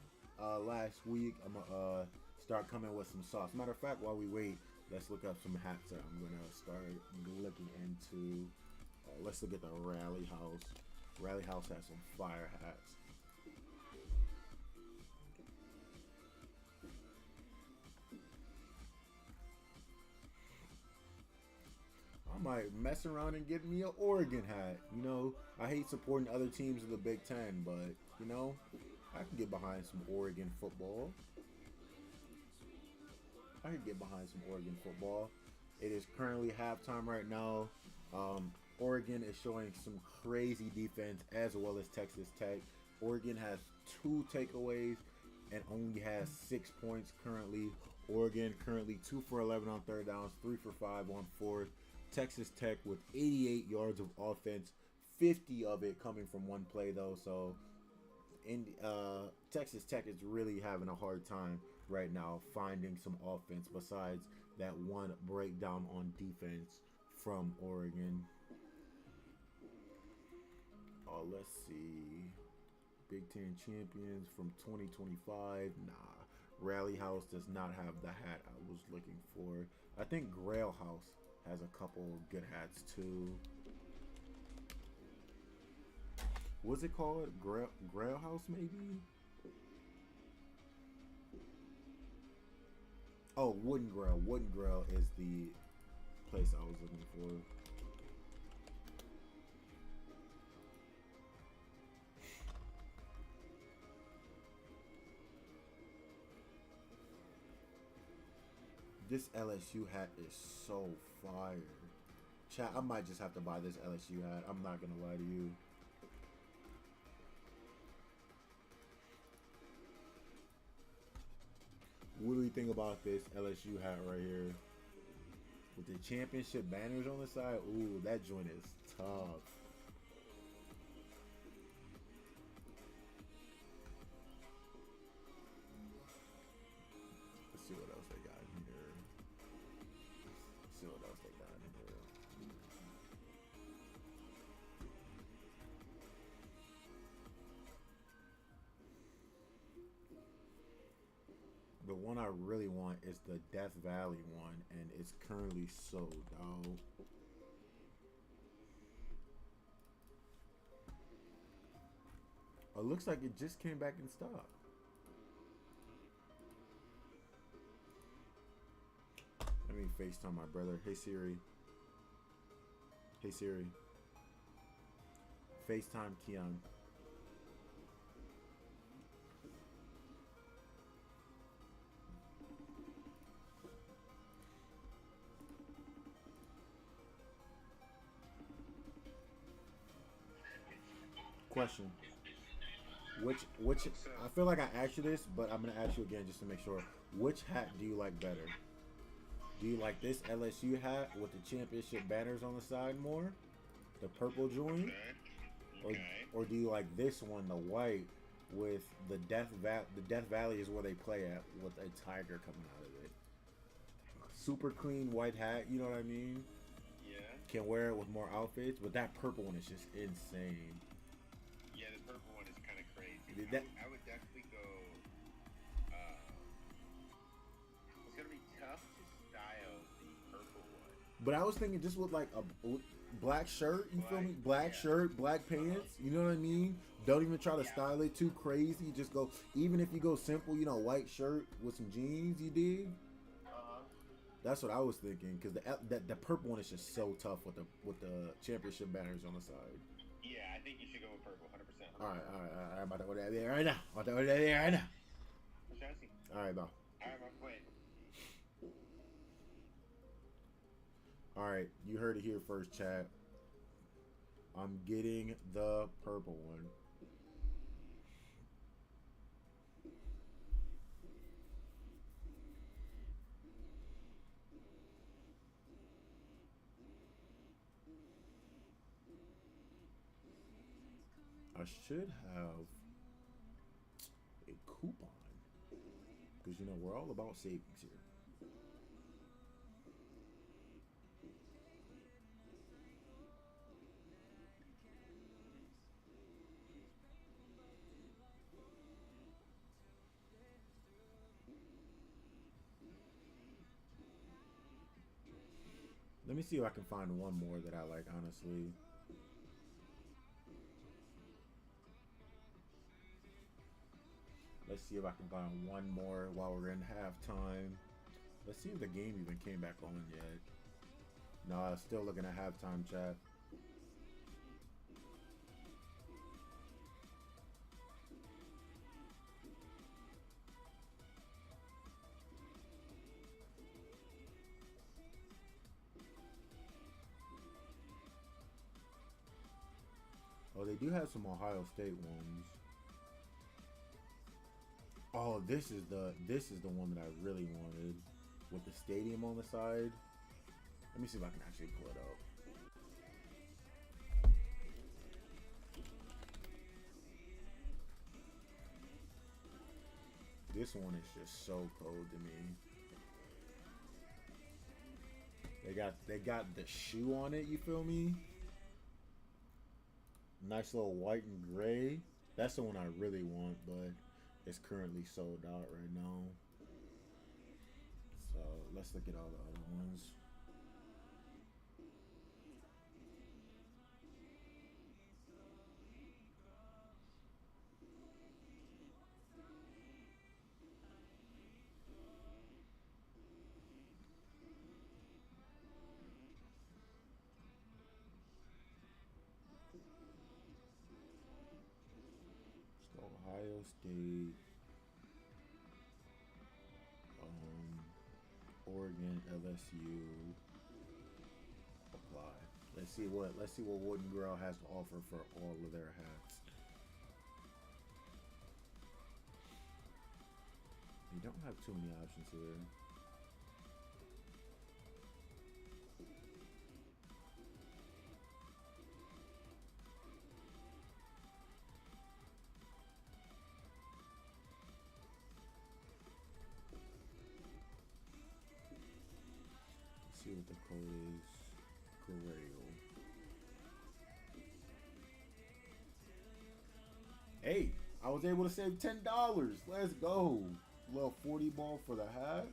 last week. I'm gonna start coming with some sauce. Matter of fact, while we wait, let's look up some hats that I'm gonna start looking into. Let's look at the Rally House. Rally House has some fire hats. I might mess around and get me an Oregon hat. You know, I hate supporting other teams in the Big Ten, but, you know, I can get behind some Oregon football. I can get behind some Oregon football. It is currently halftime right now. Oregon is showing some crazy defense as well as Texas Tech. Oregon has 2 takeaways and only has 6 points currently. Oregon currently 2 for 11 on third downs, 3 for 5 on fourth. Texas Tech with 88 yards of offense, 50 of it coming from one play though. So, Texas Tech is really having a hard time right now finding some offense besides that one breakdown on defense from Oregon. Let's see. Big Ten champions from 2025. Nah. Rally House does not have the hat I was looking for. I think Grail House has a couple good hats too. What's it called? Grail House maybe? Oh, Wooden Grail. Wooden Grail is the place I was looking for. This LSU hat is so fire. Chat, I might just have to buy this LSU hat. I'm not gonna lie to you. What do you think about this LSU hat right here? With the championship banners on the side? Ooh, that joint is tough. Let's see what else they got in here. Let's see what else they got in here. The one I really want is the Death Valley one, and it's currently sold out. It looks like it just came back in stock. Let me FaceTime my brother. Hey Siri. Hey Siri. FaceTime Keon. Question. Which I feel like I asked you this, but I'm gonna ask you again just to make sure. Which hat do you like better? Do you like this LSU hat with the championship banners on the side more? The purple joint? Okay. Or do you like this one, the white, with the Death Valley is where they play at with a tiger coming out of it. Super clean white hat, you know what I mean? Yeah. Can wear it with more outfits, but that purple one is just insane. Yeah, the purple one is kind of crazy. I would definitely go. It's gonna be tough to style the purple one. But I was thinking just with like a black shirt, you feel me? Black Yeah. shirt, black pants, you know what I mean? Don't even try to style it too crazy. Just go, even if you go simple, you know, white shirt with some jeans, you dig? That's what I was thinking, because the purple one is just so tough with the championship banners on the side. Yeah, I think you should go with purple, 100%. All right. I'm about to order that there right now. I'm trying to see. All right, bro. All right, wait. All right, you heard it here first, chat. I'm getting the purple one. I should have a coupon, because you know we're all about savings here. Let me see if I can find one more that I like, honestly. Let's see if I can find one more while we're in halftime. Let's see if the game even came back on yet. Nah, still looking at halftime, chat. Oh, they do have some Ohio State ones. Oh, this is the one that I really wanted, with the stadium on the side. Let me see if I can actually pull it up. This one is just so cold to me. They got the shoe on it, you feel me? Nice little white and gray. That's the one I really want, but it's currently sold out right now. So let's look at all the other ones. Let's go Ohio State, Oregon, LSU. Apply. Let's see what Wooden Grill has to offer for all of their hats. You don't have too many options here. Let's see what the code is. Grail. Hey, I was able to save $10. Let's go. Little 40 ball for the hat.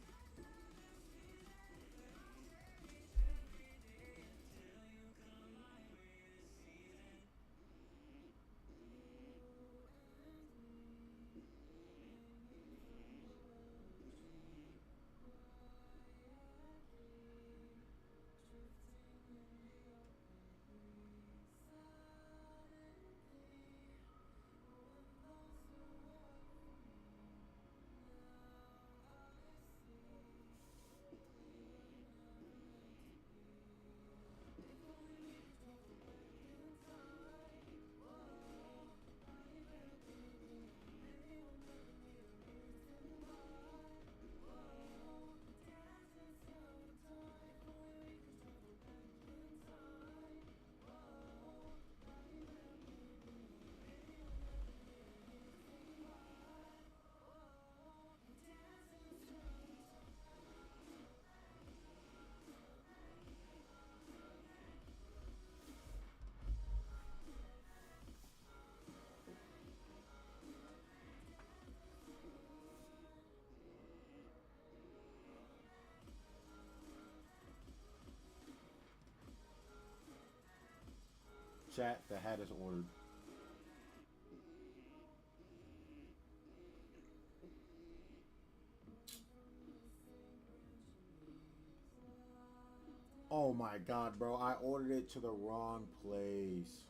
Chat, the hat is ordered. Oh my god, bro. I ordered it to the wrong place.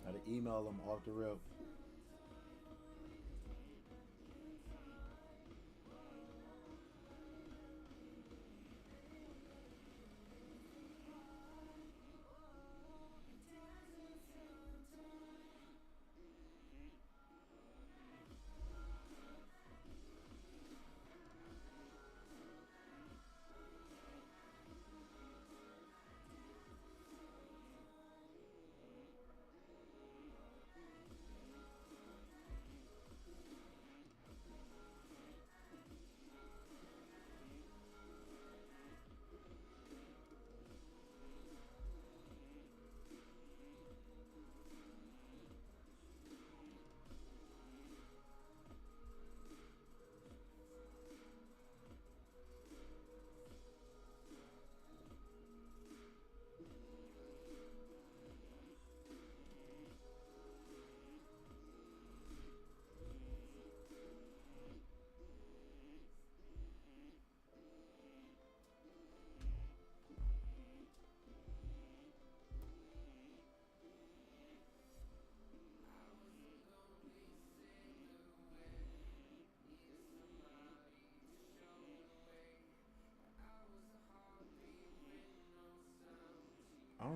Gotta email them off the rip.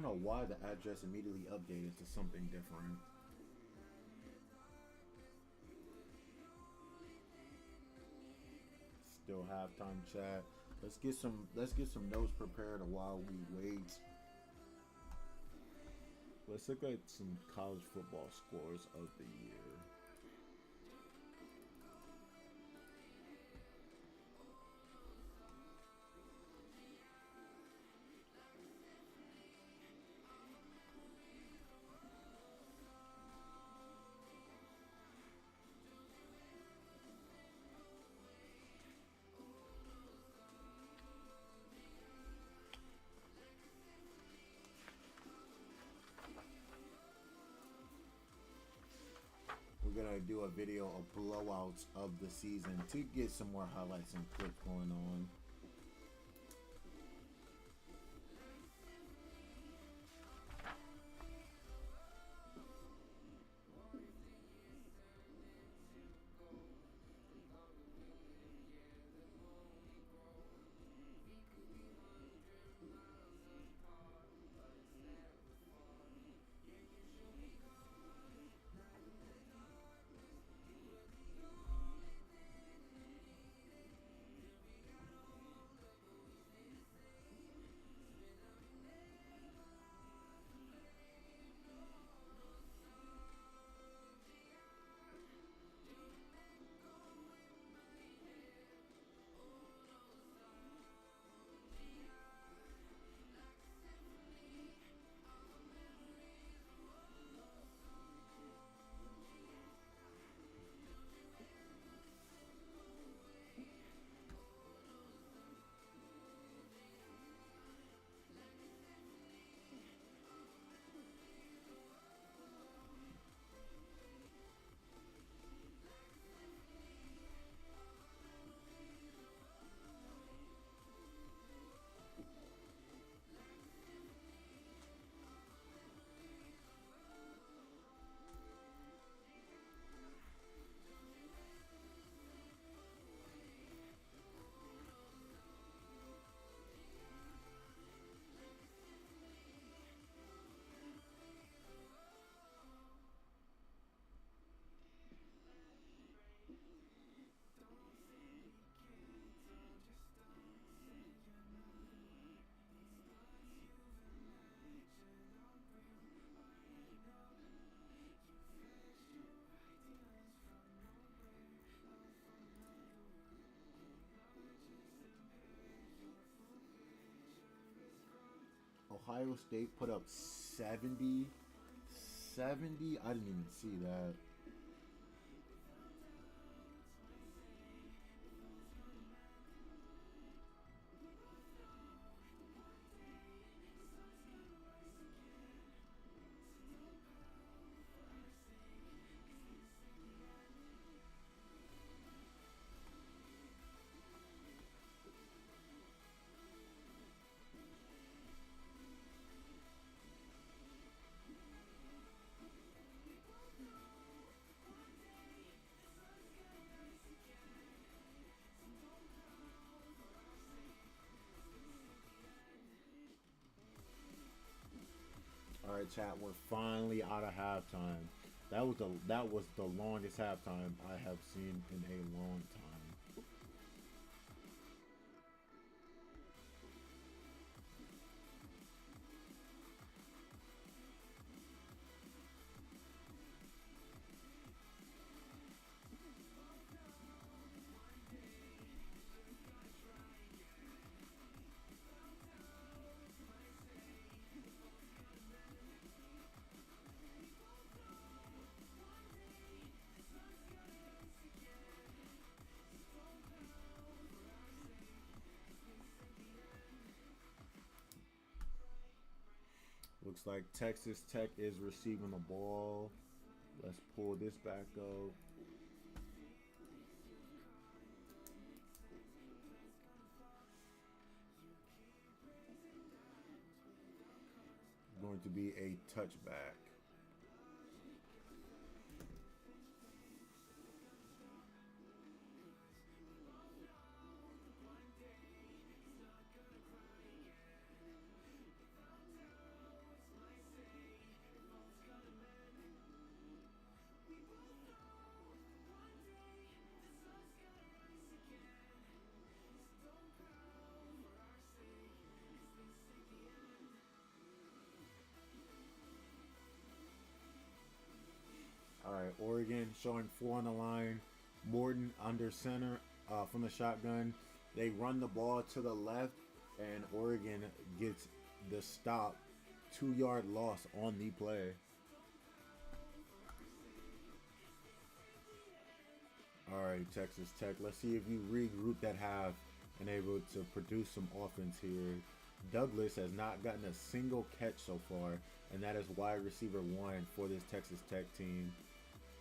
know why the address immediately updated to something different. Still halftime chat. Let's get some notes prepared while we wait. Let's look at some college football scores of the year. We're gonna do a video of blowouts of the season to get some more highlights and clips going on. Ohio State put up 70. 70? I didn't even see that. All right, chat. We're finally out of halftime. That was the longest halftime I have seen in a long time. Looks like Texas Tech is receiving the ball. Let's pull this back up. Going to be a touchback. Oregon showing 4 on the line. Morton under center from the shotgun. They run the ball to the left, and Oregon gets the stop. 2-yard loss on the play. All right, Texas Tech. Let's see if you regroup that half and able to produce some offense here. Douglas has not gotten a single catch so far, and that is wide receiver 1 for this Texas Tech team.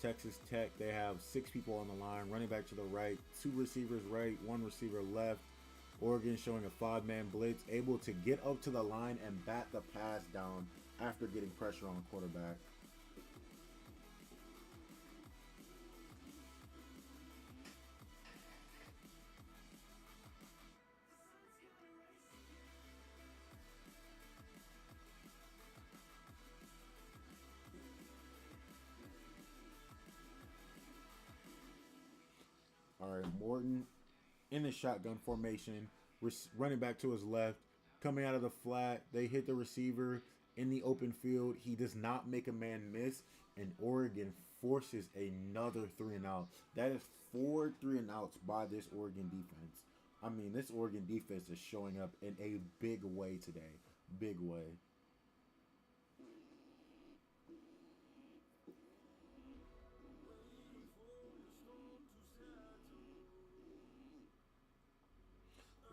Texas Tech, they have 6 people on the line, running back to the right, 2 receivers right, 1 receiver left. Oregon showing a 5-man blitz, able to get up to the line and bat the pass down after getting pressure on the quarterback. All right, Morton in the shotgun formation, running back to his left, coming out of the flat. They hit the receiver in the open field. He does not make a man miss, and Oregon forces another 3-and-out. That is 4 3-and-outs by this Oregon defense. I mean, this Oregon defense is showing up in a big way today. Big way.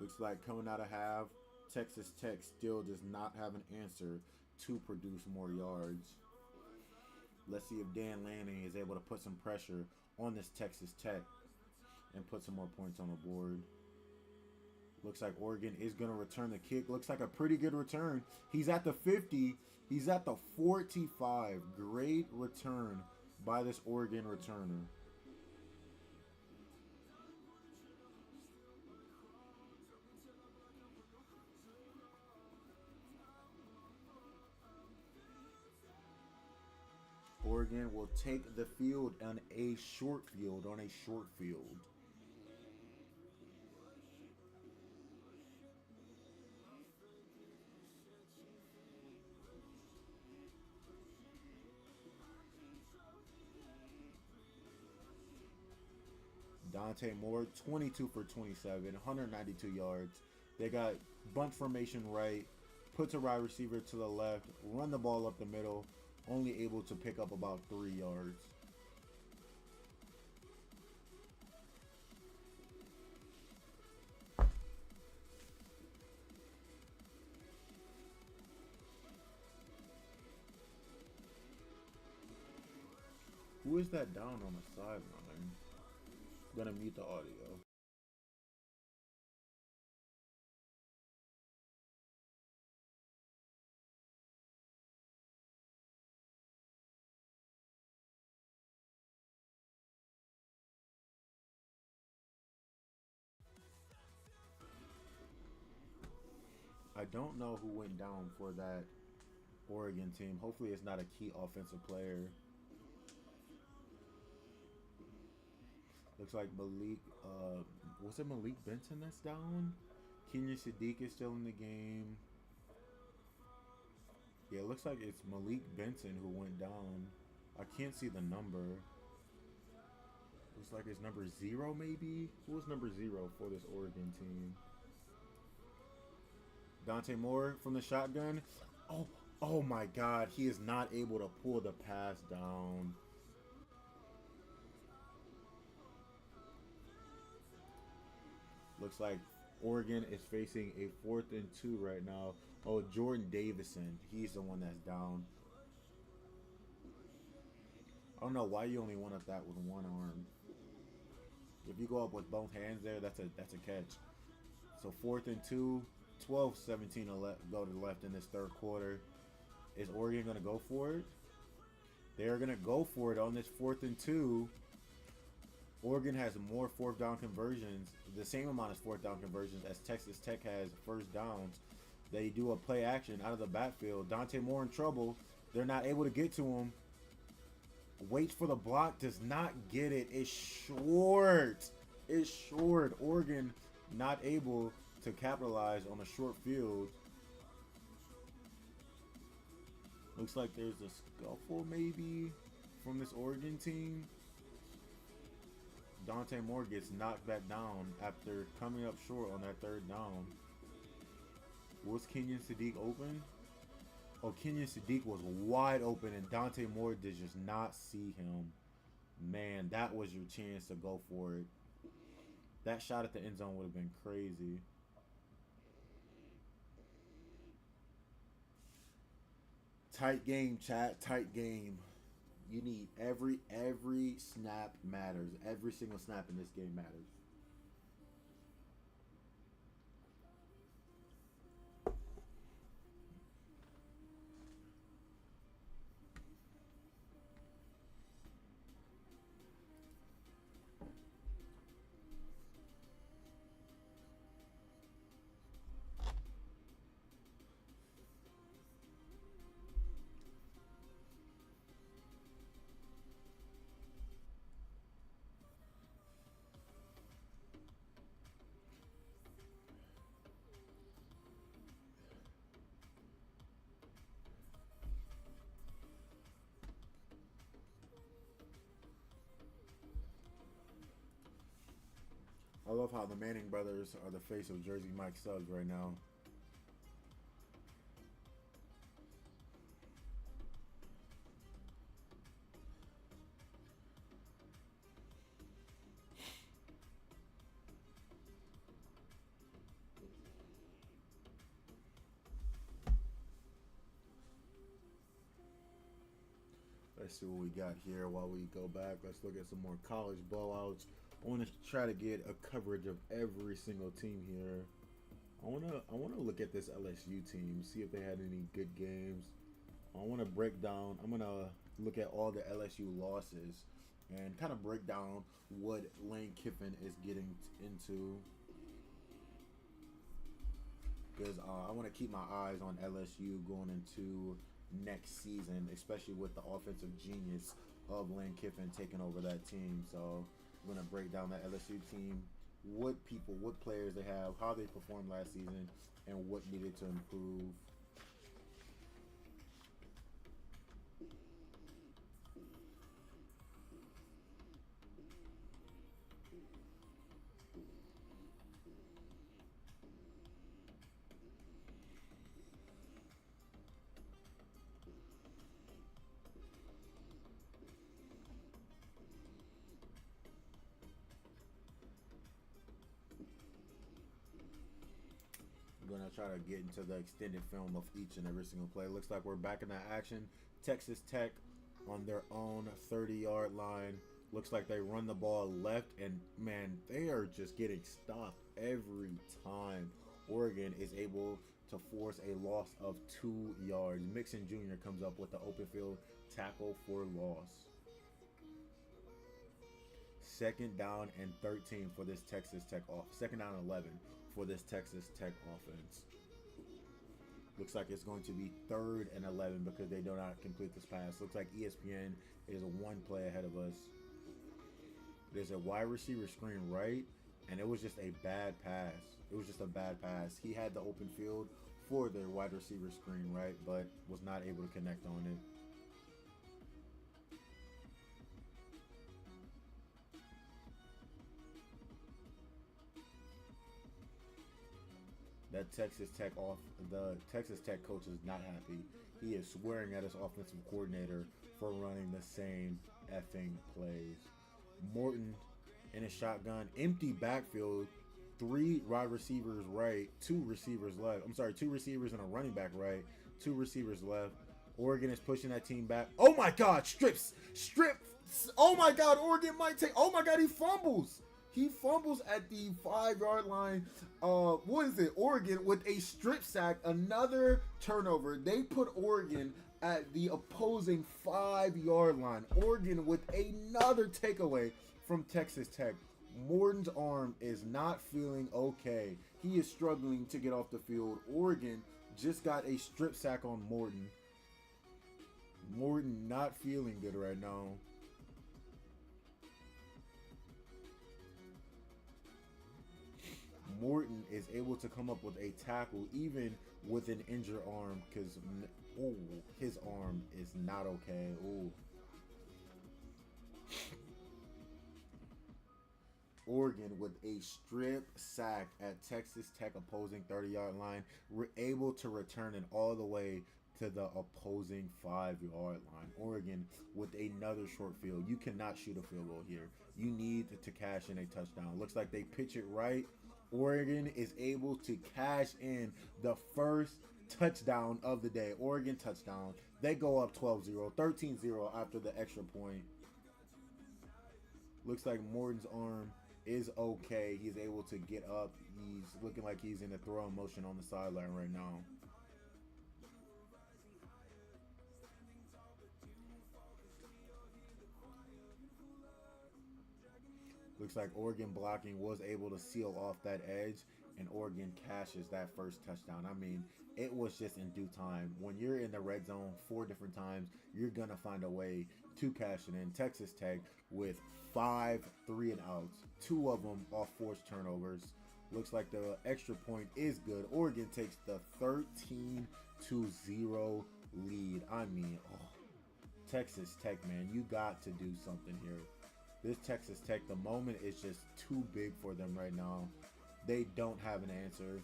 Looks like coming out of half, Texas Tech still does not have an answer to produce more yards. Let's see if Dan Lanning is able to put some pressure on this Texas Tech and put some more points on the board. Looks like Oregon is going to return the kick. Looks like a pretty good return. He's at the 50. He's at the 45. Great return by this Oregon returner. Oregon will take the field on a short field. Dante Moore, 22 for 27, 192 yards. They got bunch formation right, puts a wide receiver to the left, run the ball up the middle, only able to pick up about 3 yards. Who is that down on the sideline? I'm gonna mute the audio. I don't know who went down for that Oregon team. Hopefully it's not a key offensive player. Looks like Malik, was it Malik Benson that's down? Kenyon Sadiq is still in the game. Yeah, it looks like it's Malik Benson who went down. I can't see the number. Looks like it's number 0 maybe? Who was number 0 for this Oregon team? Dante Moore from the shotgun. Oh my God. He is not able to pull the pass down. Looks like Oregon is facing a 4th and 2 right now. Oh, Jordan Davison. He's the one that's down. I don't know why you only went up that with one arm. If you go up with both hands there, that's a catch. So 4th and 2, 12-17 to go to the left in this third quarter. Is Oregon going to go for it? They're going to go for it on this 4th and 2. Oregon has more 4th down conversions, the same amount of 4th down conversions as Texas Tech has first downs. They do a play action out of the backfield. Dante Moore in trouble. They're not able to get to him. Waits for the block, does not get it. It's short. It's short. Oregon not able to capitalize on a short field. Looks like there's a scuffle maybe. from this Oregon team. Dante Moore gets knocked back down after coming up short on that third down. Was Kenyon Sadiq open? Oh, Kenyon Sadiq was wide open, and Dante Moore did just not see him. Man, that was your chance to go for it. That shot at the end zone would have been crazy. Tight game, chat. Tight game. You need every snap matters. Every single snap in this game matters. I love how the Manning brothers are the face of Jersey Mike Suggs right now. Let's see what we got here while we go back. Let's look at some more college blowouts. I want to try to get a coverage of every single team here. I want to look at this LSU team, see if they had any good games. I want to break down. I'm gonna look at all the LSU losses and kind of break down what Lane Kiffin is getting into. Because I want to keep my eyes on LSU going into next season, especially with the offensive genius of Lane Kiffin taking over that team. So I'm going to break down that LSU team, what players they have, how they performed last season, and what needed to improve. I'm going to try to get into the extended film of each and every single play. Looks like we're back in the action. Texas Tech on their own 30-yard line. Looks like they run the ball left, and man, they are just getting stopped every time. Oregon is able to force a loss of 2 yards. Mixon Jr. comes up with the open field tackle for loss. 2nd down and 13 for this Texas Tech off. 2nd down and 11 for this Texas Tech offense. Looks like it's going to be 3rd and 11 because they do not complete this pass. Looks like ESPN is a 1 play ahead of us. There's a wide receiver screen right, and it was just a bad pass. It was just a bad pass. He had the open field for their wide receiver screen right, but was not able to connect on it. That Texas Tech coach is not happy. He is swearing at his offensive coordinator for running the same effing plays. Morton in a shotgun, empty backfield, 3 wide receivers right, 2 receivers left. I'm sorry, 2 receivers and a running back right, 2 receivers left. Oregon is pushing that team back. Oh my God, strips. Oh my God, Oregon might take. Oh my God, he fumbles. He fumbles at the 5-yard line. What is it? Oregon with a strip sack, another turnover. They put Oregon at the opposing 5-yard line. Oregon with another takeaway from Texas Tech. Morton's arm is not feeling okay. He is struggling to get off the field. Oregon just got a strip sack on Morton. Morton not feeling good right now. Morton is able to come up with a tackle even with an injured arm because his arm is not okay. Ooh. Oregon with a strip sack at Texas Tech opposing 30-yard line. We're able to return it all the way to the opposing 5-yard line. Oregon with another short field. You cannot shoot a field goal here. You need to cash in a touchdown. Looks like they pitch it right. Oregon is able to cash in the first touchdown of the day. Oregon touchdown. They go up 12-0, 13-0 after the extra point. Looks like Morton's arm is okay. He's able to get up. He's looking like he's in a throwing motion on the sideline right now. Looks like Oregon blocking was able to seal off that edge, and Oregon cashes that first touchdown. I mean, it was just in due time. When you're in the red zone 4 different times, you're going to find a way to cash it in. Texas Tech with 5 3-and-outs, 2 of them off forced turnovers. Looks like the extra point is good. Oregon takes the 13-0 lead. I mean, Texas Tech, man, you got to do something here. This Texas Tech, the moment is just too big for them right now. They don't have an answer.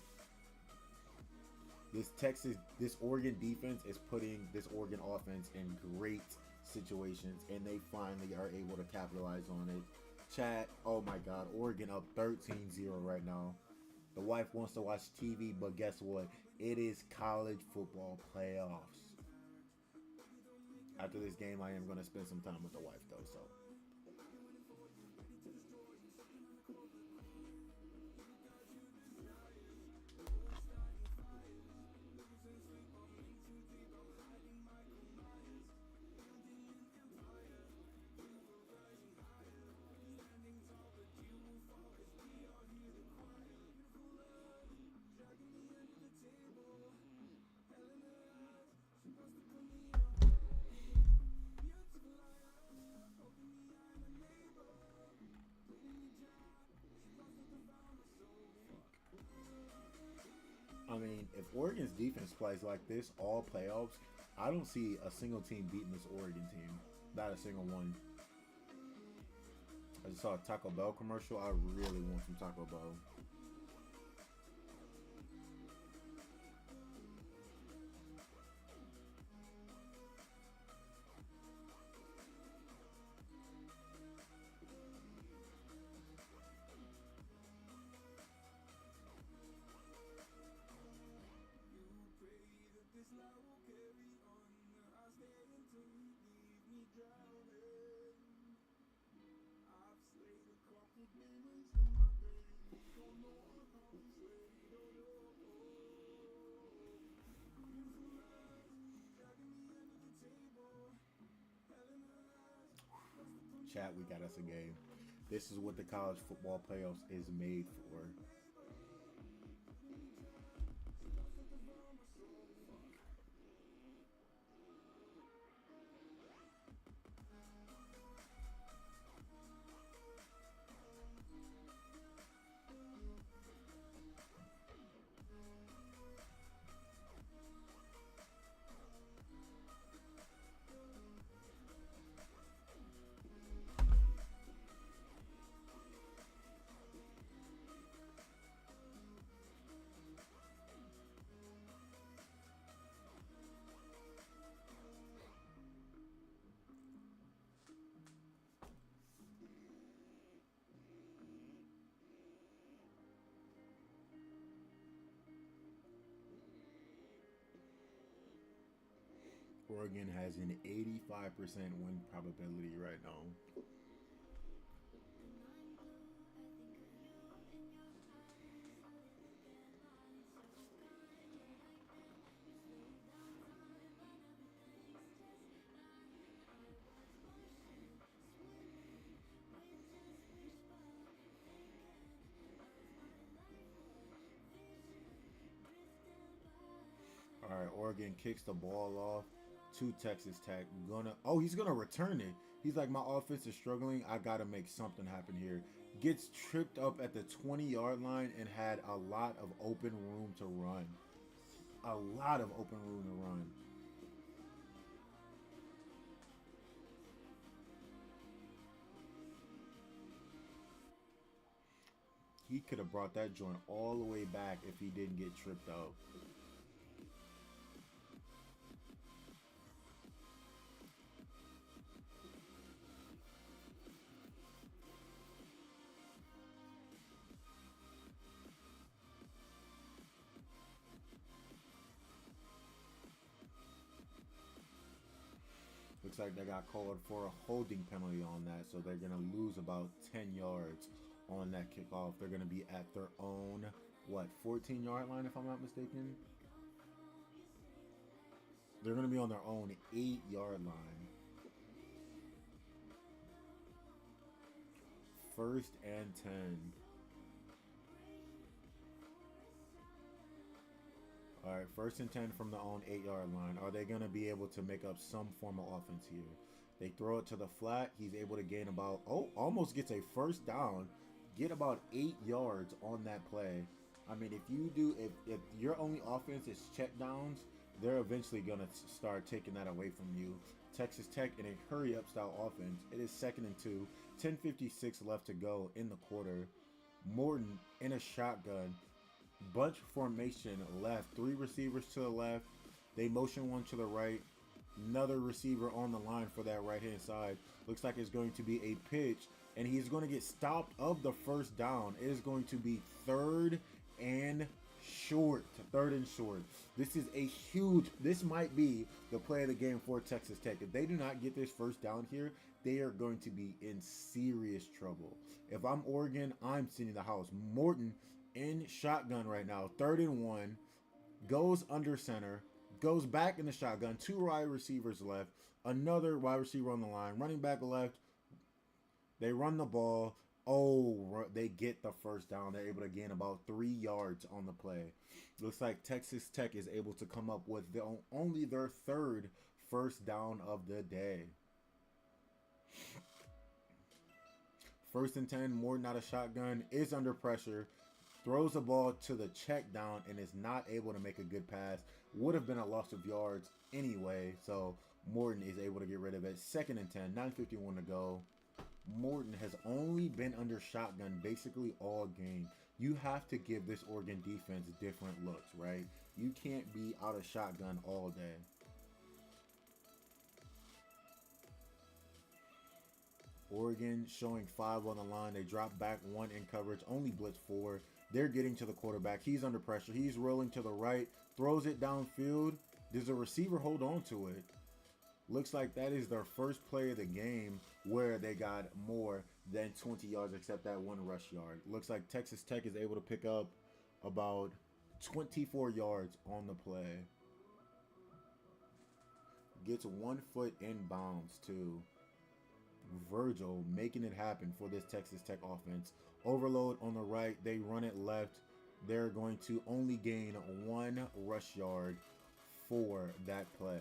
This Oregon defense is putting this Oregon offense in great situations, and they finally are able to capitalize on it. Chat, oh my God, Oregon up 13-0 right now. The wife wants to watch TV, but guess what? It is college football playoffs. After this game, I am going to spend some time with the wife, though, so. I mean, if Oregon's defense plays like this all playoffs, I don't see a single team beating this Oregon team. Not a single one. I just saw a Taco Bell commercial. I really want some Taco Bell. Chat, we got us a game. This is what the college football playoffs is made for. Oregon has an 85% win probability right now. All right, Oregon kicks the ball off to Texas Tech. He's gonna return it. He's like, my offense is struggling. I gotta make something happen here. Gets tripped up at the 20-yard line and had a lot of open room to run. A lot of open room to run. He could have brought that joint all the way back if he didn't get tripped out. Looks like they got called for a holding penalty on that, so they're going to lose about 10 yards on that kickoff. They're going to be at their own, 14-yard line if I'm not mistaken? They're going to be on their own 8-yard line. First and 10. All right, first and 10 from the own 8-yard line. Are they going to be able to make up some form of offense here? They throw it to the flat. He's able to gain about, almost gets a first down. Get about 8 yards on that play. I mean, if your only offense is check downs, they're eventually going to start taking that away from you. Texas Tech in a hurry-up style offense. It is 2nd and 2. 10:56 left to go in the quarter. Morton in a shotgun. Bunch formation left. 3 receivers to the left. They motion one to the right. Another receiver on the line for that right-hand side. Looks like it's going to be a pitch. And he's going to get stopped of the first down. It is going to be 3rd and short. 3rd and short. This is a huge... This might be the play of the game for Texas Tech. If they do not get this first down here, they are going to be in serious trouble. If I'm Oregon, I'm sitting the house. Morton in shotgun right now. 3rd and 1. Goes under center. Goes back in the shotgun. 2 wide receivers left. Another wide receiver on the line. Running back left. They run the ball. They get the first down. They're able to gain about 3 yards on the play. Looks like Texas Tech is able to come up with only their 3rd first down of the day. First and 10, Morton out of shotgun, is under pressure, throws the ball to the check down and is not able to make a good pass. Would have been a loss of yards anyway, so Morton is able to get rid of it. 2nd and 10, 9:51 to go. Morton has only been under shotgun basically all game. You have to give this Oregon defense different looks, right? You can't be out of shotgun all day. Oregon showing 5 on the line. They drop back 1 in coverage, only blitz 4. They're getting to the quarterback. He's under pressure. He's rolling to the right, throws it downfield. Does a receiver hold on to it? Looks like that is their first play of the game where they got more than 20 yards except that 1 rush yard. Looks like Texas Tech is able to pick up about 24 yards on the play. Gets 1 foot in bounds too. Virgil making it happen for this Texas Tech offense. Overload on the right. They run it left. They're going to only gain 1 rush yard for that play.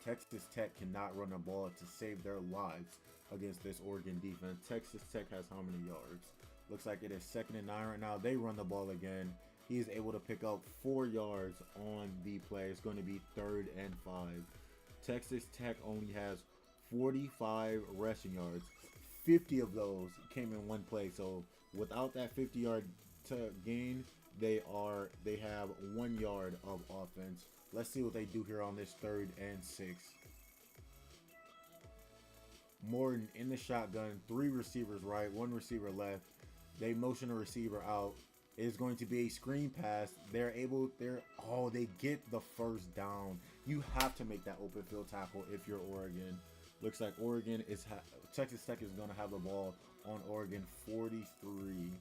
Texas Tech cannot run the ball to save their lives against this Oregon defense. Texas Tech has how many yards? Looks like it is 2nd and 9 right now. They run the ball again. He is able to pick up 4 yards on the play. It's going to be 3rd and 5. Texas Tech only has 45 rushing yards. 50 of those came in 1 play. So without that 50-yard gain, they have 1 yard of offense. Let's see what they do here on this 3rd and 6. Morton in the shotgun, 3 receivers right, 1 receiver left. They motion a receiver out. It is going to be a screen pass. They get the first down. You have to make that open field tackle if you're Oregon. Looks like Texas Tech is going to have the ball on Oregon 43.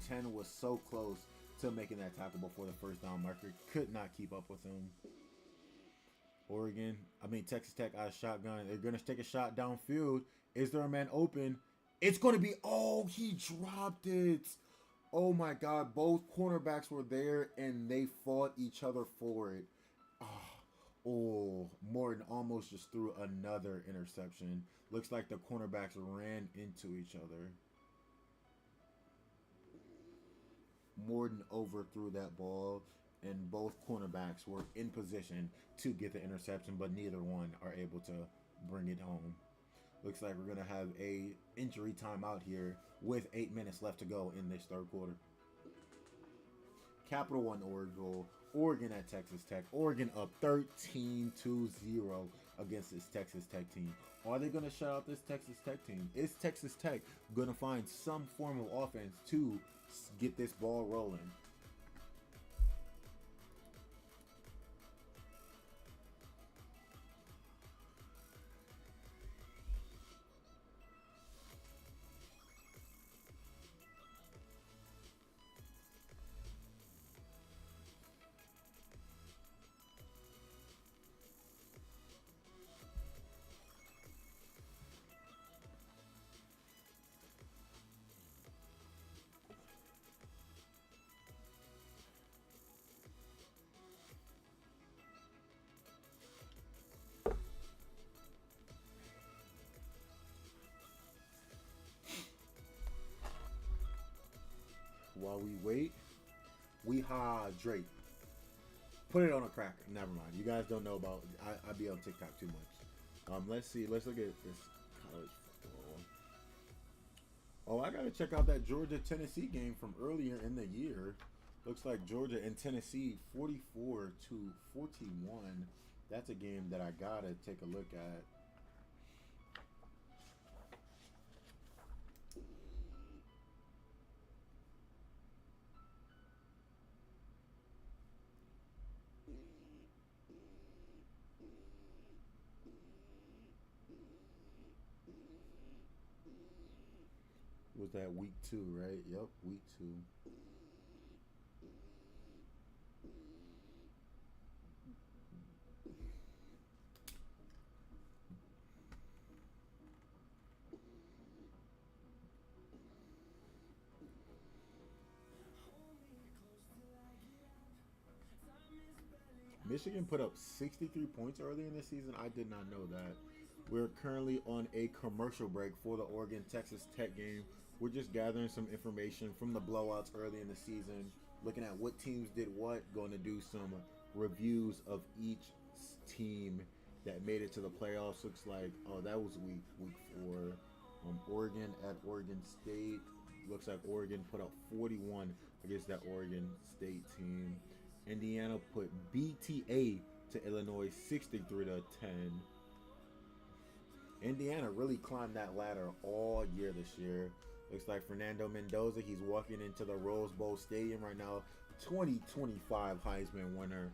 Ten was so close to making that tackle before the first down marker. Could not keep up with him. Texas Tech out of shotgun. They're going to take a shot downfield. Is there a man open? It's going to be, he dropped it. Oh my God, both cornerbacks were there and they fought each other for it. Morton almost just threw another interception. Looks like the cornerbacks ran into each other. Morton overthrew that ball. and both cornerbacks were in position to get the interception, but neither one are able to bring it home. Looks like we're gonna have a injury timeout here with 8 minutes left to go in this third quarter. Capital One Oregon, Oregon at Texas Tech. Oregon up 13-0 against this Texas Tech team. Are they gonna shut out this Texas Tech team? Is Texas Tech gonna find some form of offense to get this ball rolling? While we wait, we hydrate. Put it on a cracker. Never mind. You guys don't know about. I be on TikTok too much. Let's see. Let's look at this college football. Oh, I gotta check out that Georgia Tennessee game from earlier in the year. Looks like Georgia and Tennessee 44-41. That's a game that I gotta take a look at. Was that week 2, right? Yep, week 2. Michigan put up 63 points early in the season. I did not know that. We're currently on a commercial break for the Oregon-Texas Tech game. We're just gathering some information from the blowouts early in the season, looking at what teams did what, going to do some reviews of each team that made it to the playoffs. Looks like, oh, that was week 4. Oregon at Oregon State. Looks like Oregon put up 41 against that Oregon State team. Indiana put BTA to Illinois 63-10. Indiana really climbed that ladder all year this year. Looks like Fernando Mendoza, he's walking into the Rose Bowl Stadium right now. 2025 Heisman winner.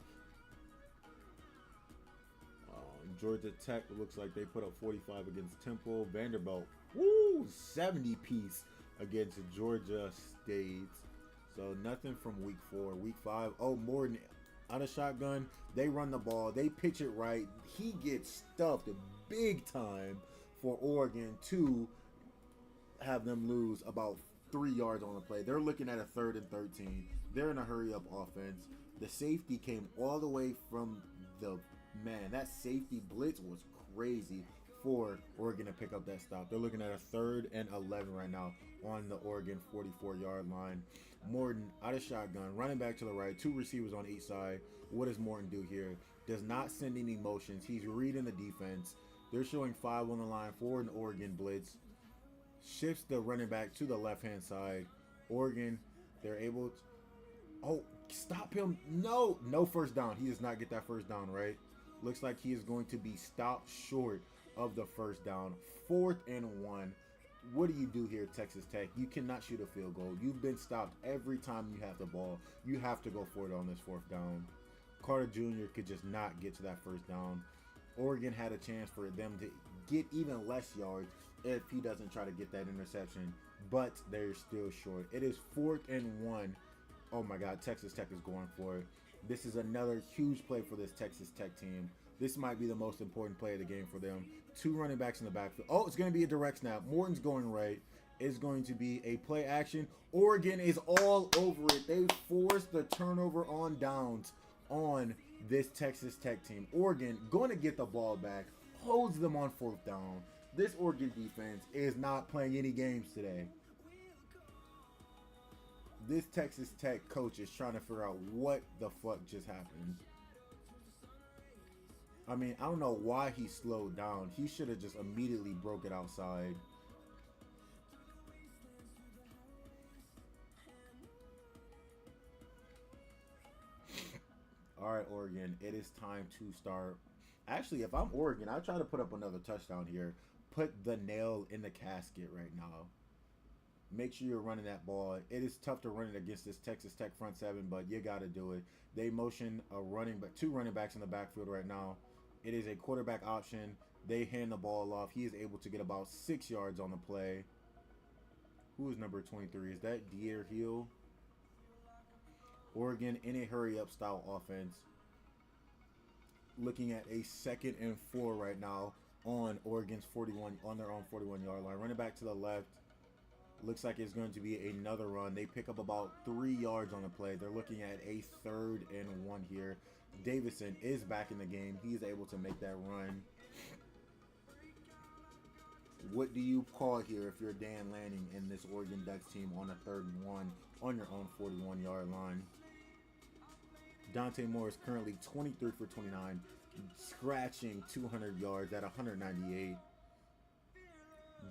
Georgia Tech looks like they put up 45 against Temple. Vanderbilt, 70 piece against Georgia State. So nothing from week 4. Week 5, Morton out of shotgun. They run the ball. They pitch it right. He gets stuffed big time for Oregon to have them lose about 3 yards on the play. They're looking at a 3rd and 13. They're in a hurry-up offense. The safety came all the way from the man. That safety blitz was crazy for Oregon to pick up that stop. They're looking at a 3rd and 11 right now on the Oregon 44-yard line. Morton out of shotgun, running back to the right, 2 receivers on each side. What does Morton do here? Does not send any motions. He's reading the defense. They're showing 5 on the line for an Oregon blitz. Shifts the running back to the left-hand side. Oregon, they're able to... Oh, stop him. No first down. He does not get that first down, right? Looks like he is going to be stopped short of the first down. 4th and 1. What do you do here, Texas Tech? You cannot shoot a field goal. You've been stopped every time you have the ball. You have to go for it on this 4th down. Carter Jr. could just not get to that first down. Oregon had a chance for them to get even less yards if he doesn't try to get that interception, but they're still short. It is 4th and 1. Oh my God, Texas Tech is going for it. This is another huge play for this Texas Tech team. This might be the most important play of the game for them. 2 running backs in the backfield. Oh, it's going to be a direct snap. Morton's going right. It's going to be a play action. Oregon is all over it. They forced the turnover on downs on this Texas Tech team. Oregon going to get the ball back, holds them on 4th down. This Oregon defense is not playing any games today. This Texas Tech coach is trying to figure out what the fuck just happened. I mean, I don't know why he slowed down. He should have just immediately broke it outside. All right, Oregon, it is time to start. Actually, if I'm Oregon, I try to put up another touchdown here. Put the nail in the casket right now. Make sure you're running that ball. It is tough to run it against this Texas Tech front seven, but you got to do it. They motion a running back, two running backs in the backfield right now. It is a quarterback option. They hand the ball off. He is able to get about 6 yards on the play. Who is number 23? Is that De'Aaron Hill? Oregon in a hurry-up style offense. Looking at a 2nd and 4 right now on Oregon's 41, on their own 41-yard line. Running back to the left. Looks like it's going to be another run. They pick up about 3 yards on the play. They're looking at a 3rd and 1 here. Davison is back in the game. He's able to make that run. What do you call here if you're Dan Lanning in this Oregon Ducks team on a 3rd and 1 on your own 41-yard line? Dante Moore is currently 23 for 29, scratching 200 yards at 198.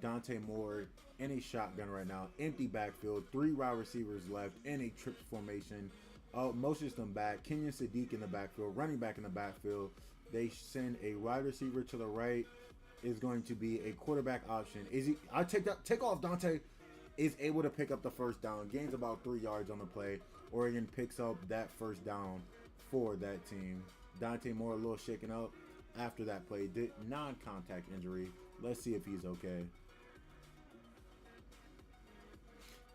Dante Moore in a shotgun right now. Empty backfield. 3 wide receivers left in a trips formation. Motions them back. Kenyon Sadiq in the backfield. Running back in the backfield. They send a wide receiver to the right. Is going to be a quarterback option. Is he? I take off. Dante is able to pick up the first down. Gains about 3 yards on the play. Oregon picks up that first down for that team. Dante Moore a little shaken up after that play. Did non-contact injury. Let's see if he's okay.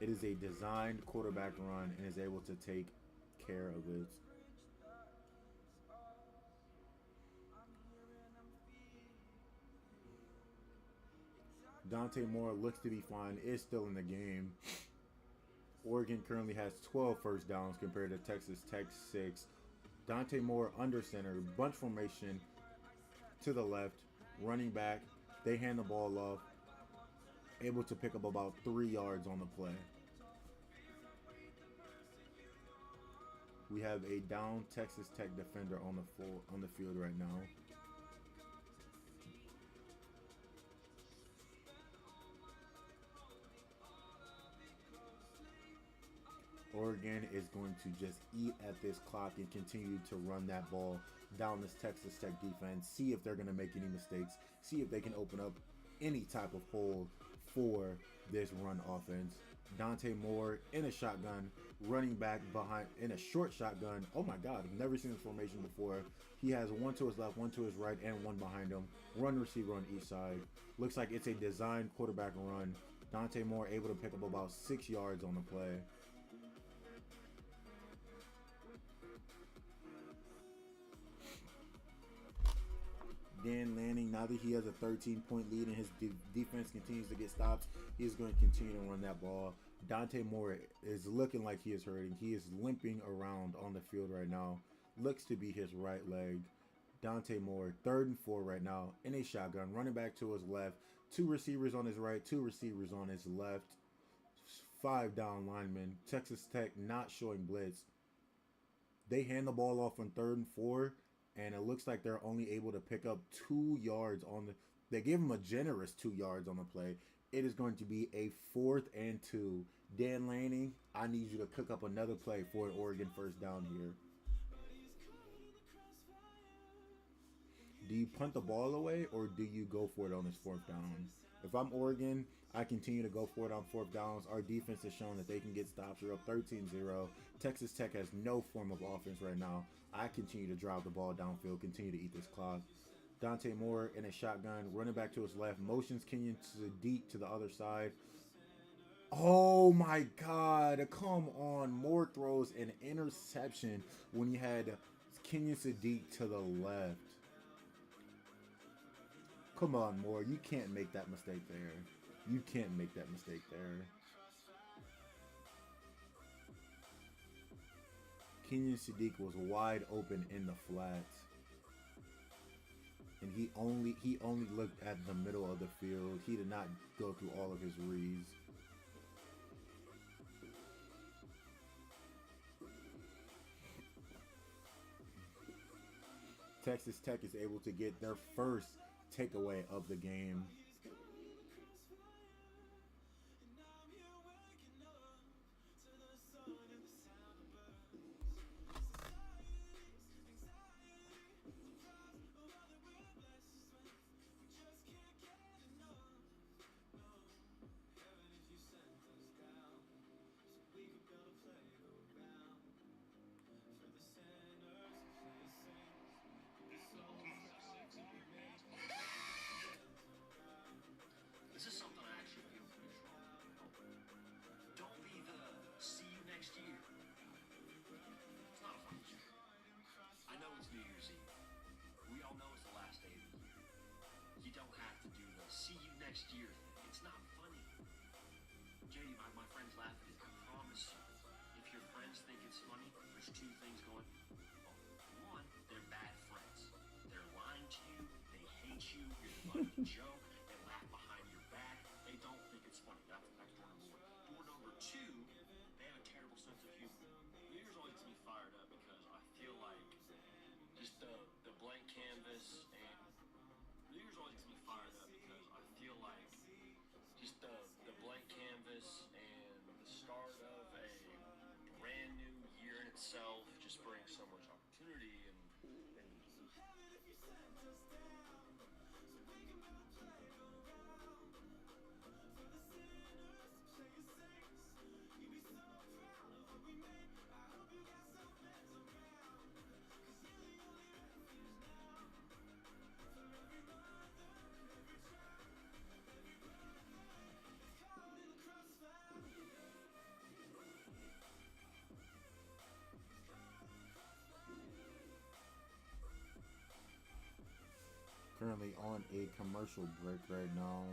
It is a designed quarterback run and is able to take care of it. Dante Moore looks to be fine, is still in the game. Oregon currently has 12 first downs compared to Texas Tech 6. Dante Moore under center, bunch formation to the left, running back. They hand the ball off, able to pick up about 3 yards on the play. We have a down Texas Tech defender on the field right now. Oregon is going to just eat at this clock and continue to run that ball down this Texas Tech defense. See if they're going to make any mistakes. See if they can open up any type of hole for this run offense. Dante Moore in a shotgun, running back behind in a short shotgun. Oh my God, I've never seen this formation before. He has one to his left, one to his right, and one behind him. One receiver on each side. Looks like it's a designed quarterback run. Dante Moore able to pick up about 6 yards on the play. Dan Lanning, now that he has a 13-point lead and his defense continues to get stops, he is going to continue to run that ball. Dante Moore is looking like he is hurting. He is limping around on the field right now. Looks to be his right leg. Dante Moore, 3rd and 4 right now in a shotgun. Running back to his left. 2 receivers on his right, 2 receivers on his left. 5 down linemen. Texas Tech not showing blitz. They hand the ball off on 3rd and 4. And it looks like they're only able to pick up 2 yards on the... They gave him a generous 2 yards on the play. It is going to be a 4th and 2. Dan Lanning, I need you to cook up another play for an Oregon first down here. Do you punt the ball away or do you go for it on this 4th down? If I'm Oregon, I continue to go for it on 4th downs. Our defense has shown that they can get stops. We're up 13-0. Texas Tech has no form of offense right now. I continue to drive the ball downfield, continue to eat this clock. Dante Moore in a shotgun, running back to his left, motions Kenyon Sadiq to the other side. Oh my God, come on. Moore throws an interception when he had Kenyon Sadiq to the left. Come on, Moore, you can't make that mistake there. You can't make that mistake there. Kenyon Sadiq was wide open in the flats. And he only looked at the middle of the field. He did not go through all of his reads. Texas Tech is able to get their first takeaway of the game. This is something I actually feel pretty strong about. Don't be the see you next year. It's not a fun year. I know it's New Year's Eve. We all know it's the last day of the year. You don't have to do the see you next year thing. It's not funny. JD, my friends laugh at it. I promise you. If your friends think it's funny, there's two things going on. One, they're bad friends. They're lying to you. They hate you. You're the butt of the joke. They laugh behind your back. They don't think it's funny. That's door number one. Door number two, they have a terrible sense of humor. New Year's always gets me fired up because I feel like just the blank canvas and New Year's always gets me fired up because I feel like just the blank canvas and the start of a brand new year in itself just brings so much opportunity and Currently on a commercial break right now.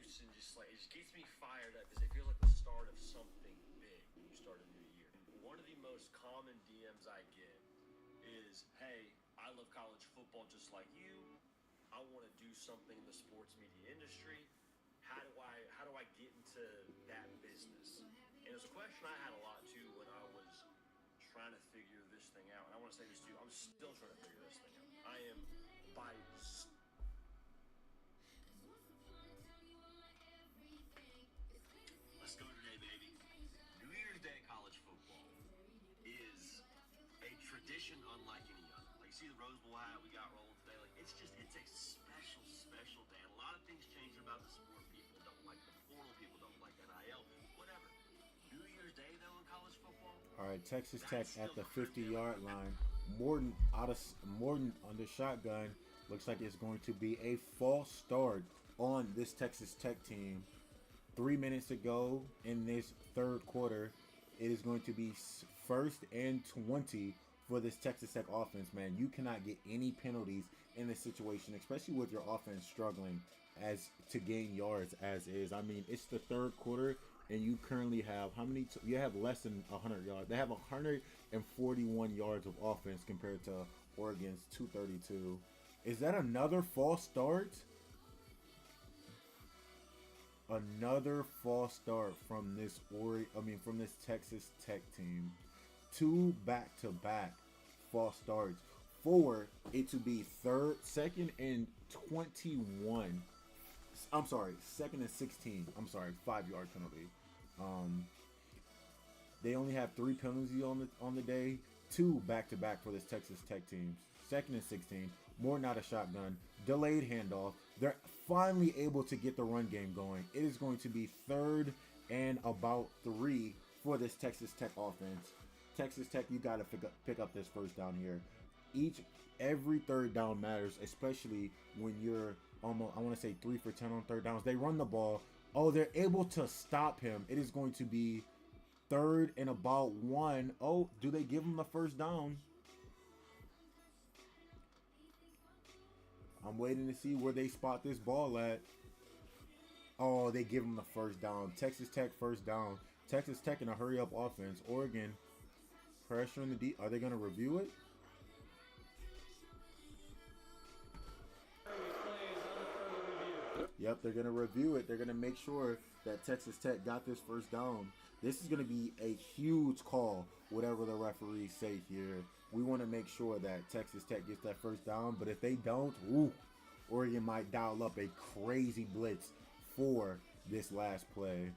juice and just like it just gets me fired up because it feels like the start of something big when you start a new year. One of the most common DMs I get is, "Hey, I love college football just like you. I want to do something in the sports media industry. How do I get into that business?" And it was a question I had a lot too when I was trying to figure this thing out. And I want to say this too, I'm still trying to figure this thing out. I am by Let's go today, baby. New Year's Day college football is a tradition unlike any other. Like, you see the Rose Bowl hat we got rolling today. Like, it's a special, special day. And a lot of things changing about the sport. People don't like the portal. People don't like NIL. Whatever. New Year's Day, though, in college football. All right, Texas Tech at the 50-yard line. Morton on the shotgun. Looks like it's going to be a false start on this Texas Tech team. 3 minutes to go in this third quarter. It is going to be 1st and 20 for this Texas Tech offense, man. You cannot get any penalties in this situation, especially with your offense struggling as to gain yards as is. I mean, it's the third quarter, and you currently have you have less than 100 yards. They have 141 yards of offense compared to Oregon's 232. Is that another false start? Another false start from this Texas Tech team. 2 back-to-back false starts for it to be 2nd and 21. I'm sorry, 2nd and 16. I'm sorry, 5-yard penalty. They only have 3 penalties on the day. 2 back-to-back for this Texas Tech team. 2nd and 16. More not a shotgun. Delayed handoff. They're finally able to get the run game going. It is going to be 3rd and about 3 for this Texas Tech offense. Texas Tech, you got to pick up this first down here. Every third down matters, especially when you're almost, I want to say 3 for 10 on third downs. They run the ball. Oh, they're able to stop him. It is going to be 3rd and about 1. Oh, do they give him the first down? I'm waiting to see where they spot this ball at. Oh, they give them the first down. Texas Tech first down. Texas Tech in a hurry up offense. Oregon pressuring the deep. Are they going to review it? Yep, they're going to review it. They're going to make sure that Texas Tech got this first down. This is going to be a huge call, whatever the referees say here. We want to make sure that Texas Tech gets that first down. But if they don't, ooh, Oregon might dial up a crazy blitz for this last play.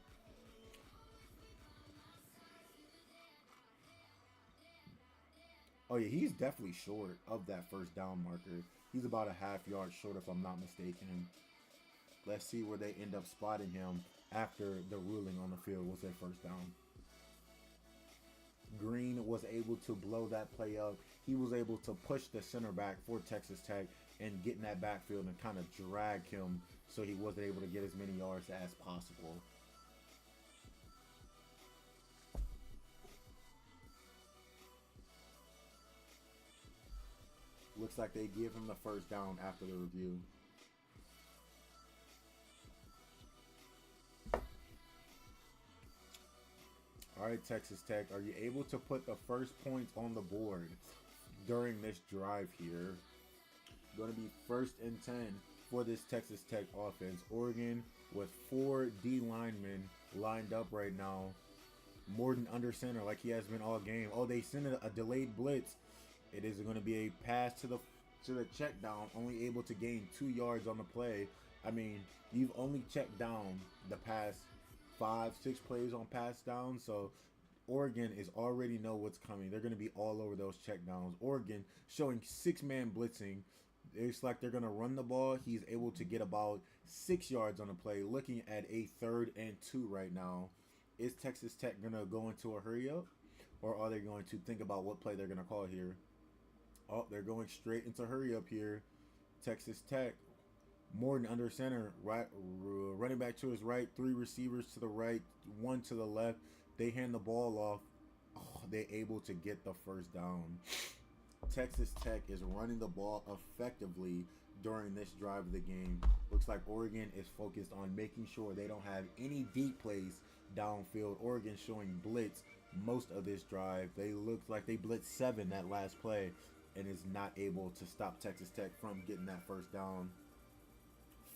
Oh, yeah, he's definitely short of that first down marker. He's about a half yard short, if I'm not mistaken. Let's see where they end up spotting him after the ruling on the field was their first down. Green was able to blow that play up. He was able to push the center back for Texas Tech and get in that backfield and kind of drag him so he wasn't able to get as many yards as possible. Looks like they give him the first down after the review. All right, Texas Tech, are you able to put the first points on the board during this drive here? Going to be 1st and 10 for this Texas Tech offense. Oregon with 4 D linemen lined up right now. Morton under center like he has been all game. Oh, they sent a delayed blitz. It is going to be a pass to the check down, only able to gain 2 yards on the play. I mean, you've only checked down the past 5-6 plays on pass down, so Oregon is already know what's coming. They're going to be all over those check downs. Oregon showing 6-man blitzing. It's like they're going to run the ball. He's able to get about 6 yards on the play, looking at a 3rd and 2 right now. Is Texas Tech going to go into a hurry up, or are they going to think about what play they're going to call here? Oh, they're going straight into hurry up here. Texas Tech. Morton under center, right, running back to his right, 3 receivers to the right, 1 to the left. They hand the ball off. Oh, they're able to get the first down. Texas Tech is running the ball effectively during this drive of the game. Looks like Oregon is focused on making sure they don't have any deep plays downfield. Oregon showing blitz most of this drive. They look like they blitzed 7 that last play and is not able to stop Texas Tech from getting that first down.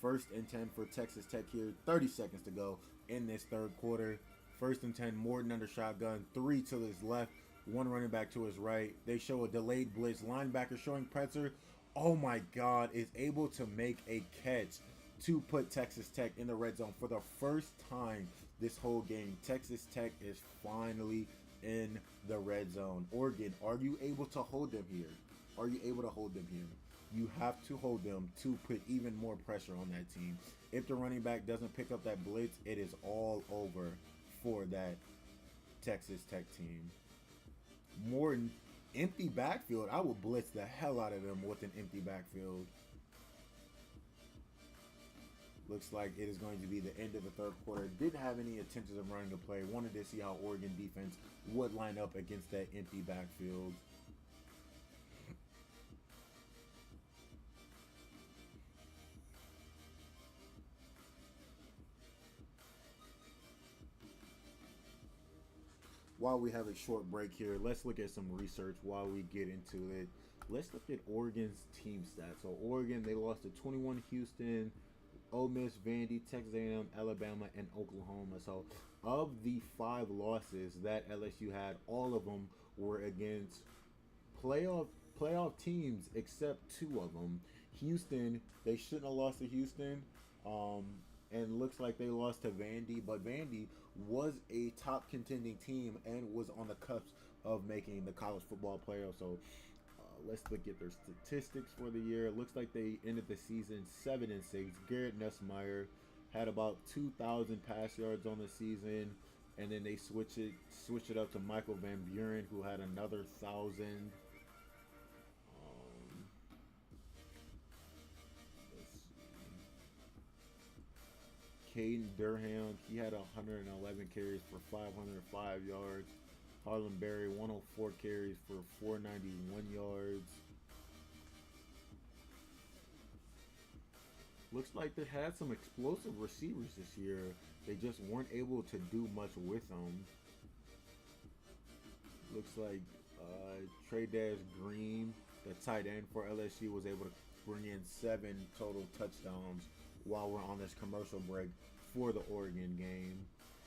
1st and 10 for Texas Tech here. 30 seconds to go in this 3rd quarter. 1st and 10, Morton under shotgun. 3 to his left, 1 running back to his right. They show a delayed blitz. Linebacker showing pressure. Oh my God, is able to make a catch to put Texas Tech in the red zone for the first time this whole game. Texas Tech is finally in the red zone. Oregon, are you able to hold them here? Are you able to hold them here? You have to hold them to put even more pressure on that team. If the running back doesn't pick up that blitz, it is all over for that Texas Tech team. Morton, empty backfield. I will blitz the hell out of them with an empty backfield. Looks like it is going to be the end of the 3rd quarter. Didn't have any intentions of running a play. Wanted to see how Oregon defense would line up against that empty backfield. While we have a short break here, let's look at some research while we get into it. Let's look at Oregon's team stats. So Oregon, they lost to 21 Houston, Ole Miss, Vandy, Texas A&M, Alabama, and Oklahoma. So of the 5 losses that LSU had, all of them were against playoff teams except 2 of them. Houston, they shouldn't have lost to Houston. And looks like they lost to Vandy, but Vandy was a top contending team and was on the cusp of making the college football playoff. So let's look at their statistics for the year. It looks like they ended the season 7-6. Garrett Nussmeier had about 2,000 pass yards on the season, and then they switch it up to Michael Van Buren, who had another 1,000. Caden Durham, he had 111 carries for 505 yards. Harlan Berry, 104 carries for 491 yards. Looks like they had some explosive receivers this year. They just weren't able to do much with them. Looks like Trey Dez Green, the tight end for LSU, was able to bring in 7 total touchdowns while we're on this commercial break for the Oregon game.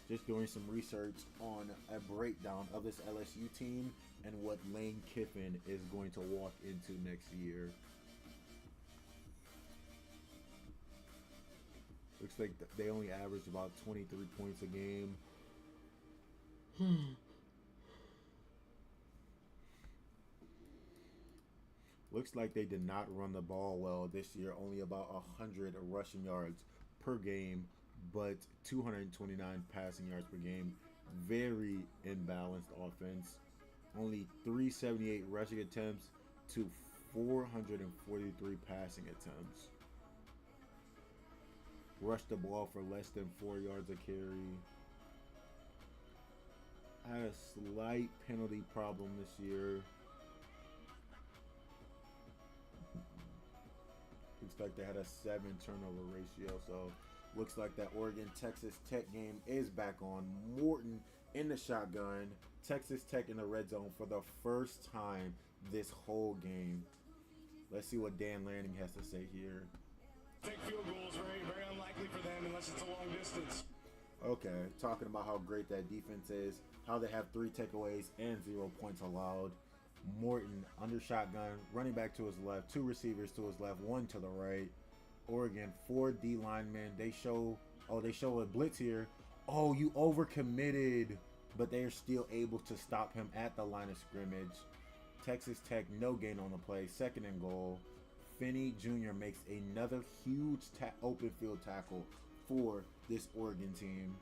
Just doing some research on a breakdown of this LSU team and what Lane Kiffin is going to walk into next year. Looks like they only average about 23 points a game. Looks like they did not run the ball well this year. Only about 100 rushing yards per game, but 229 passing yards per game. Very imbalanced offense. Only 378 rushing attempts to 443 passing attempts. Rushed the ball for less than 4 yards a carry. Had a slight penalty problem this year. Looks like they had a 7 turnover ratio. So looks like that Oregon Texas Tech game is back on. Morton in the shotgun. Texas Tech in the red zone for the first time this whole game. Let's see what Dan Lanning has to say here. Take field goals, very, very unlikely for them unless it's a long distance. Okay, talking about how great that defense is, how they have 3 takeaways and 0 points allowed. Morton under shotgun, running back to his left, 2 receivers to his left, 1 to the right. Oregon, 4 D linemen. They show a blitz here. Oh, you overcommitted, but they are still able to stop him at the line of scrimmage. Texas Tech, no gain on the play, 2nd and goal. Finney Jr. makes another huge open field tackle for this Oregon team.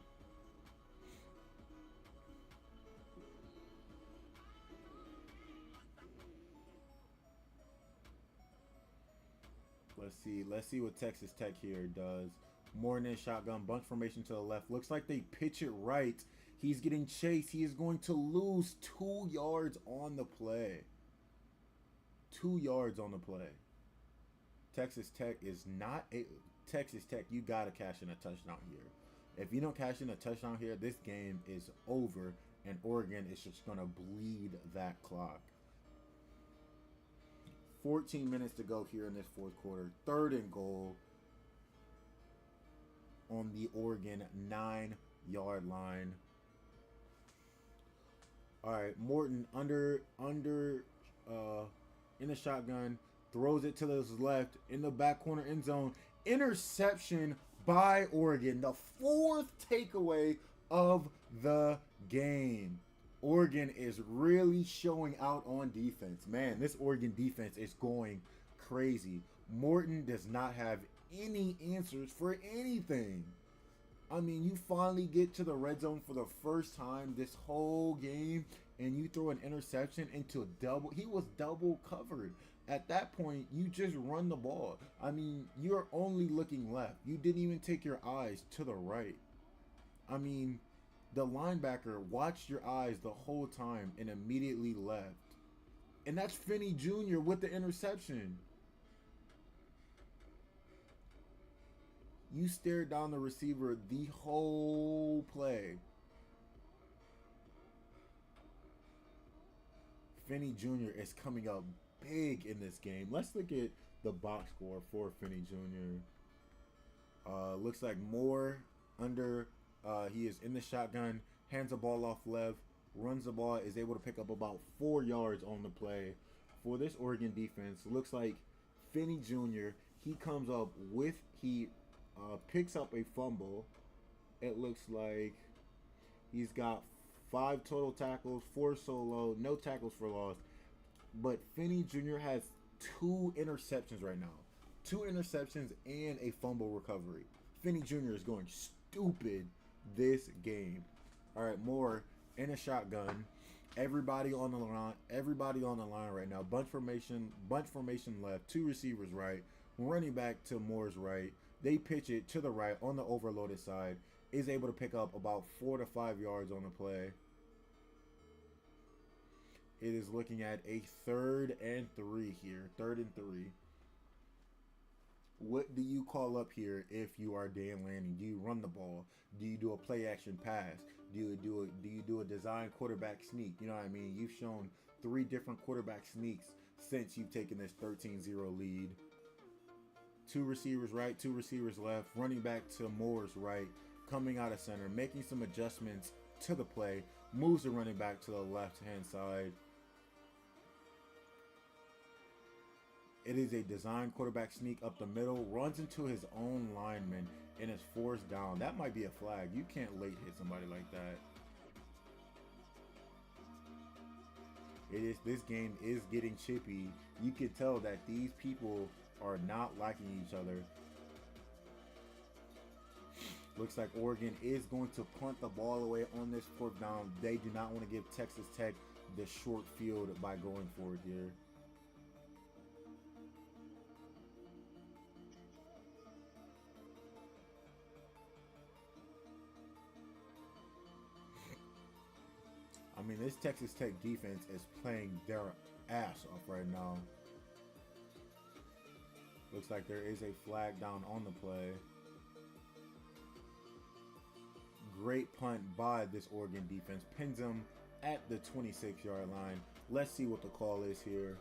Let's see what Texas Tech here does. Morton shotgun, bunch formation to the left. Looks like they pitch it right. He's getting chased. He is going to lose 2 yards on the play. 2 yards on the play. Texas Tech is not a Texas Tech. You gotta cash in a touchdown here. If you don't cash in a touchdown here, this game is over, and Oregon is just gonna bleed that clock. 14 minutes to go here in this 4th quarter. 3rd and goal on the Oregon 9-yard line. All right, Morton under in the shotgun, throws it to his left in the back corner end zone. Interception by Oregon, the 4th takeaway of the game. Oregon is really showing out on defense. Man, this Oregon defense is going crazy. Morton does not have any answers for anything. I mean, you finally get to the red zone for the first time this whole game, and you throw an interception into double. He was double covered. At that point, you just run the ball. I mean, you're only looking left. You didn't even take your eyes to the right. I mean, the linebacker watched your eyes the whole time and immediately left. And that's Finney Jr. with the interception. You stared down the receiver the whole play. Finney Jr. is coming up big in this game. Let's look at the box score for Finney Jr. Looks like Moore under, he is in the shotgun, hands the ball off left, runs the ball, is able to pick up about 4 yards on the play. For this Oregon defense, looks like Finney Jr., he comes up with, he picks up a fumble. It looks like he's got 5 total tackles, 4 solo, no tackles for loss. But Finney Jr. has 2 interceptions right now. 2 interceptions and a fumble recovery. Finney Jr. is going stupid this game. All right, Moore in a shotgun. Everybody on the line right now. Bunch formation left. 2 receivers right. Running back to Moore's right. They pitch it to the right on the overloaded side. Is able to pick up about 4 to 5 yards on the play. It is looking at a 3rd and 3 here. 3rd and 3. What do you call up here if you are Dan Lanning? Do you run the ball? Do you do a play action pass? Do you do a design quarterback sneak? You know what I mean? You've shown 3 different quarterback sneaks since you've taken this 13-0 lead. 2 receivers right, 2 receivers left, running back to Moore's right, coming out of center, making some adjustments to the play, moves the running back to the left-hand side. It is a design quarterback sneak up the middle, runs into his own lineman, and is forced down. That might be a flag. You can't late hit somebody like that. This game is getting chippy. You can tell that these people are not liking each other. Looks like Oregon is going to punt the ball away on this 4th down. They do not want to give Texas Tech the short field by going for it here. I mean, this Texas Tech defense is playing their ass off right now. Looks like there is a flag down on the play. Great punt by this Oregon defense. Pins them at the 26-yard line. Let's see what the call is here.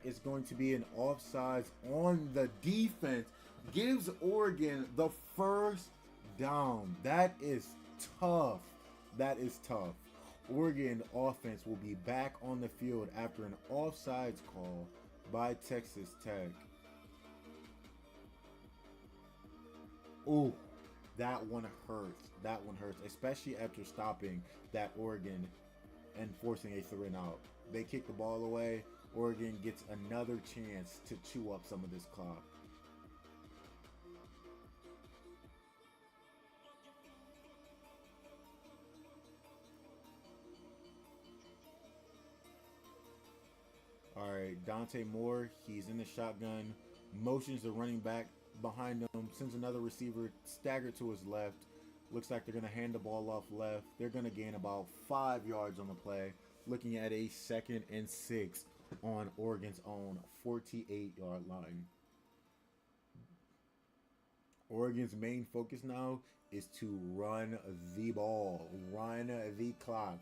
It's going to be an offsides on the defense. Gives Oregon the 1st down. That is tough. That is tough. Oregon offense will be back on the field after an offsides call by Texas Tech. Ooh, that one hurts. That one hurts, especially after stopping that Oregon and forcing a 3-and-out. They kick the ball away. Oregon gets another chance to chew up some of this clock. All right, Dante Moore, he's in the shotgun, motions the running back behind him, sends another receiver staggered to his left. Looks like they're going to hand the ball off left. They're going to gain about 5 yards on the play, looking at a 2nd and 6 on Oregon's own 48-yard line. Oregon's main focus now is to run the ball, run the clock,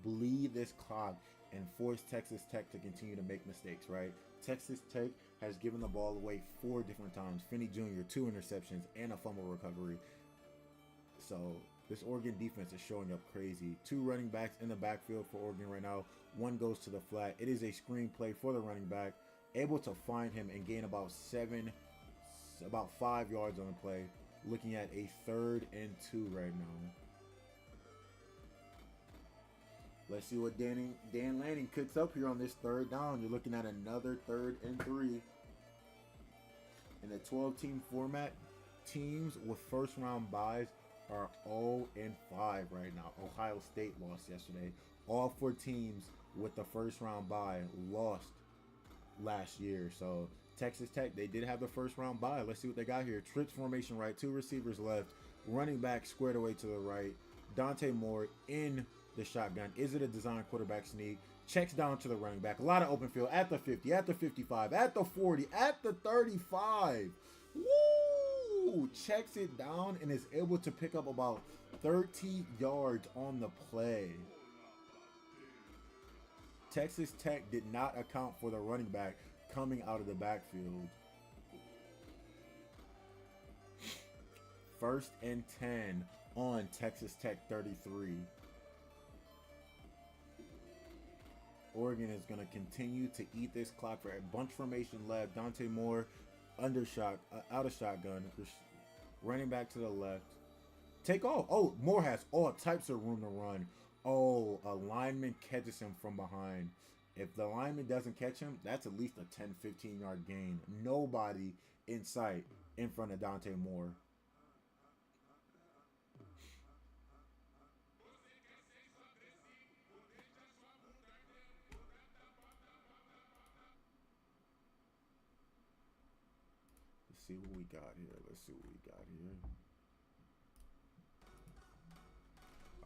bleed this clock, and force Texas Tech to continue to make mistakes, right? Texas Tech has given the ball away 4 different times. Finney Jr., 2 interceptions, and a fumble recovery. So this Oregon defense is showing up crazy. 2 running backs in the backfield for Oregon right now. 1 goes to the flat. It is a screen play for the running back. Able to find him and gain about 5 yards on the play. Looking at a 3rd and 2 right now. Let's see what Dan Lanning cooks up here on this 3rd down. You're looking at another 3rd and 3. In the 12-team format, teams with first-round byes are 0-5 right now. Ohio State lost yesterday. All 4 teams with the first-round bye lost last year. So Texas Tech, they did have the first-round bye. Let's see what they got here. Trips formation right, 2 receivers left. Running back squared away to the right. Dante Moore in the shotgun. Is it a design quarterback sneak? Checks down to the running back. A lot of open field at the 50, at the 55, at the 40, at the 35. Woo! Checks it down and is able to pick up about 30 yards on the play. Texas Tech did not account for the running back coming out of the backfield. 1st and 10 on Texas Tech 33. Oregon is going to continue to eat this clock for a bunch formation left. Dante Moore out of shotgun. Running back to the left. Take off. Oh, Moore has all types of room to run. Oh, a lineman catches him from behind. If the lineman doesn't catch him, that's at least a 10, 15-yard gain. Nobody in sight in front of Dante Moore. Let's see what we got here.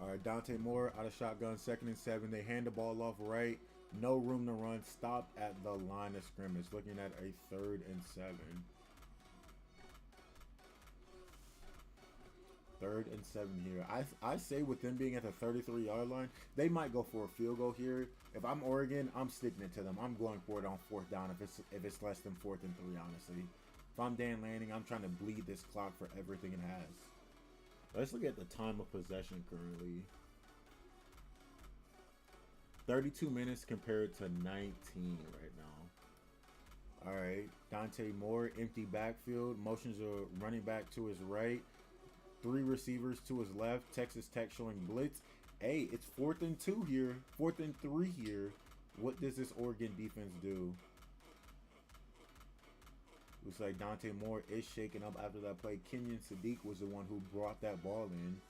All right, Dante Moore out of shotgun, 2nd and 7. They hand the ball off right. No room to run. Stopped at the line of scrimmage. Looking at a 3rd and 7. 3rd and 7 here. I say with them being at the 33-yard line, they might go for a field goal here. If I'm Oregon, I'm sticking it to them. I'm going for it on 4th down if it's less than 4th and 3, honestly. If I'm Dan Lanning, I'm trying to bleed this clock for everything it has. Let's look at the time of possession currently. 32 minutes compared to 19 right now. All right, Dante Moore, empty backfield. Motions a running back to his right. 3 receivers to his left. Texas Tech showing blitz. Hey, it's 4th and 2 here. 4th and 3 here. What does this Oregon defense do? Looks like Dante Moore is shaking up after that play. Kenyon Sadiq was the one who brought that ball in.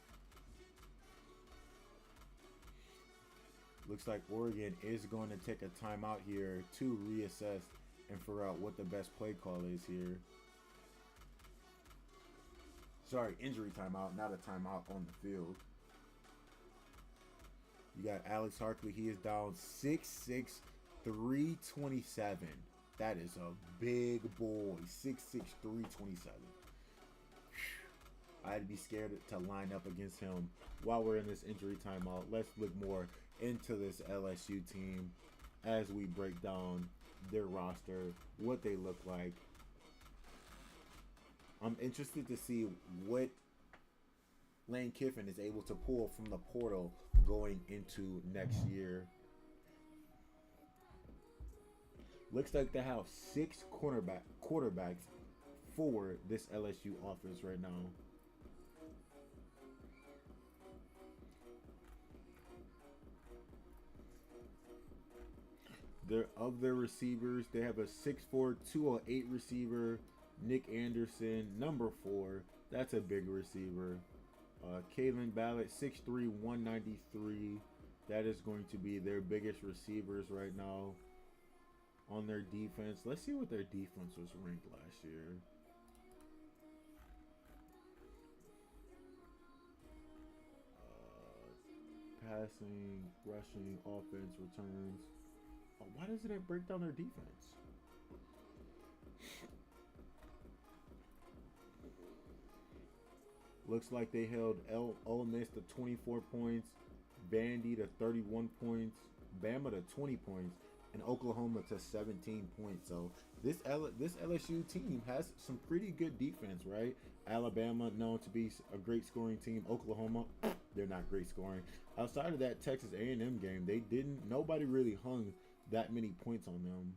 Looks like Oregon is going to take a timeout here to reassess and figure out what the best play call is here. Sorry, injury timeout, not a timeout on the field. You got Alex Harkley. He is down 6'6", 327. That is a big boy. 6'6", 327. I had to be scared to line up against him while we're in this injury timeout. Let's look more into this LSU team as we break down their roster, what they look like. I'm interested to see what Lane Kiffin is able to pull from the portal going into next year. Looks like they have 6 quarterbacks for this LSU offense right now. Of their receivers, they have a 6'4", 208 receiver, Nick Anderson, number 4. That's a big receiver. Kalen Ballard, 6'3", 193. That is going to be their biggest receivers right now on their defense. Let's see what their defense was ranked last year. Passing, rushing, offense, returns. Oh, why doesn't it break down their defense? Looks like they held Ole Miss to 24 points, Vandy to 31 points, Bama to 20 points, and Oklahoma to 17 points. So this LSU team has some pretty good defense, right? Alabama known to be a great scoring team. Oklahoma, they're not great scoring. Outside of that Texas A&M game, nobody really hung that many points on them.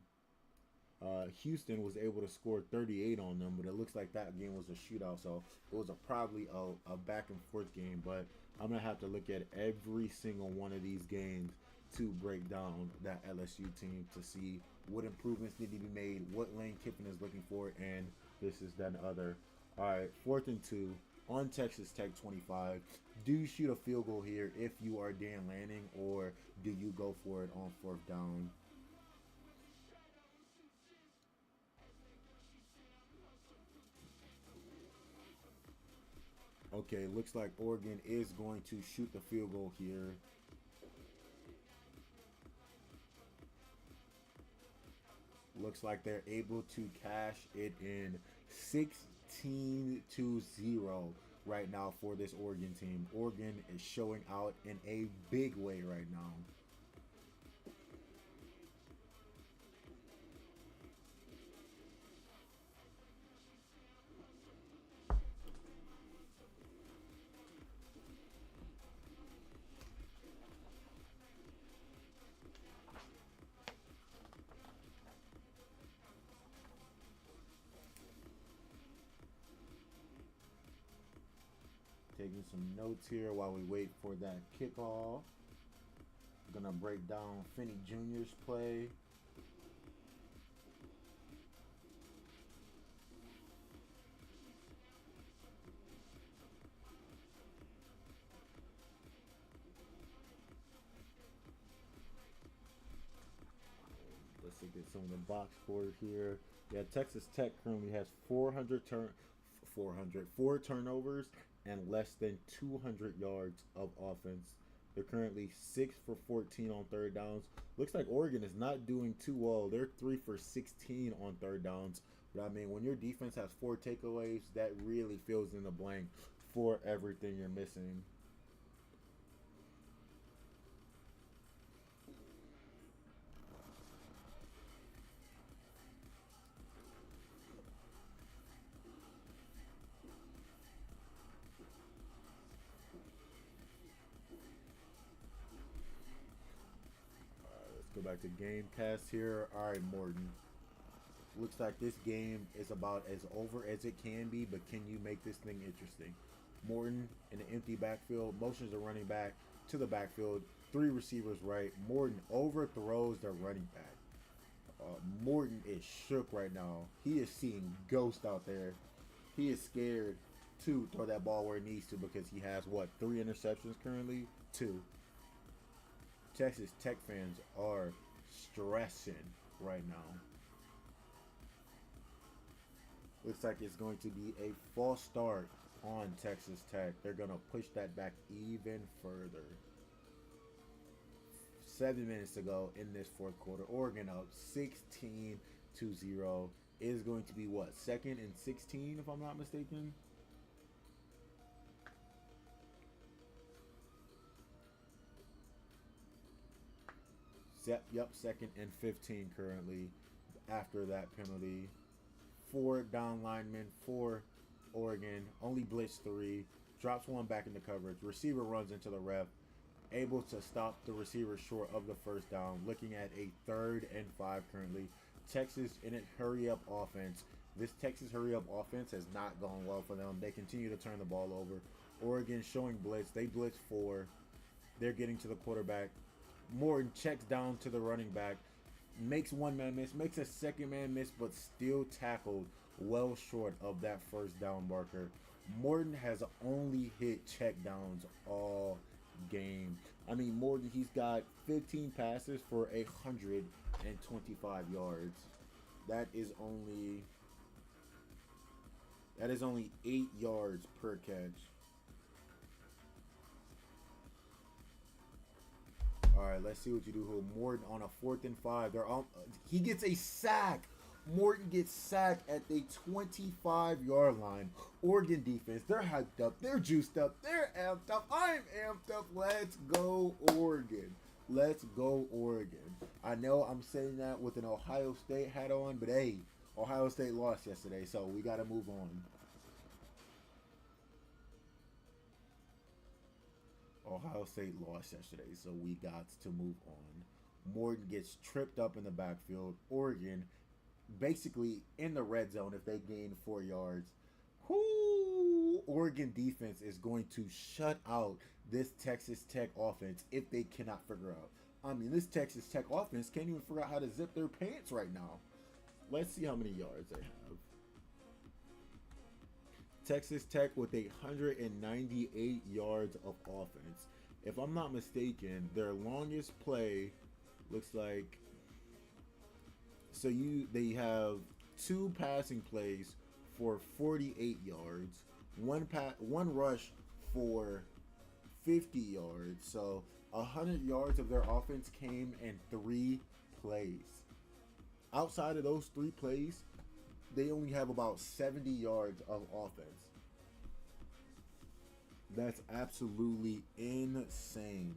Houston was able to score 38 on them, but it looks like that game was a shootout, so it was probably a back and forth game. But I'm gonna have to look at every single one of these games to break down that LSU team to see what improvements need to be made, what Lane Kiffin is looking for, and this is that other. All right, 4th and 2 on Texas Tech 25. Do you shoot a field goal here if you are Dan Lanning, or do you go for it on 4th down? Okay, looks like Oregon is going to shoot the field goal here. Looks like they're able to cash it in 16-0 right now for this Oregon team. Oregon is showing out in a big way right now. Taking some notes here while we wait for that kickoff. I'm gonna break down Finney Jr.'s play. Let's look at some of the box scores here. Yeah, Texas Tech currently has 4 turnovers and less than 200 yards of offense. They're currently 6 for 14 on third downs. Looks like Oregon is not doing too well. They're 3 for 16 on third downs. But I mean, when your defense has 4 takeaways, that really fills in the blank for everything you're missing. Let's go back to Game Cast here. All right, Morton. Looks like this game is about as over as it can be, but can you make this thing interesting? Morton in an empty backfield, motions the running back to the backfield, 3 receivers right. Morton overthrows the running back. Morton is shook right now. He is seeing ghosts out there. He is scared to throw that ball where it needs to because he has, what, 3 interceptions currently? 2. Texas Tech fans are stressing right now. Looks like it's going to be a false start on Texas Tech. They're going to push that back even further. 7 minutes ago in this fourth quarter, Oregon up 16-0. Is going to be what? 2nd and 16, if I'm not mistaken. Yep, 2nd and 15 currently after that penalty. 4 down linemen for Oregon. Only blitz 3. Drops 1 back into coverage. Receiver runs into the ref. Able to stop the receiver short of the first down. Looking at a 3rd and 5 currently. Texas in a hurry-up offense. This Texas hurry-up offense has not gone well for them. They continue to turn the ball over. Oregon showing blitz. They blitz 4. They're getting to the quarterback. Morton checks down to the running back. Makes 1 man miss, makes a 2nd man miss, but still tackled well short of that first down marker. Morton has only hit check downs all game. I mean, Morton, he's got 15 passes for 125 yards. That is only 8 yards per catch. All right, let's see what you do here. Morton on a 4th and 5. He gets a sack. Morton gets sacked at the 25-yard line. Oregon defense, they're hyped up. They're juiced up. They're amped up. I'm amped up. Let's go, Oregon. Let's go, Oregon. I know I'm saying that with an Ohio State hat on, but hey, Ohio State lost yesterday, so we got to move on. Ohio State lost yesterday, so we got to move on. Morton gets tripped up in the backfield. Oregon basically in the red zone if they gain 4 yards. Oregon defense is going to shut out this Texas Tech offense if they cannot figure out. I mean, this Texas Tech offense can't even figure out how to zip their pants right now. Let's see how many yards they have. Texas Tech with 198 yards of offense. If I'm not mistaken, their longest play looks like they have 2 passing plays for 48 yards, one rush for 50 yards. So 100 yards of their offense came in 3 plays. Outside of those 3 plays, they only have about 70 yards of offense. That's absolutely insane.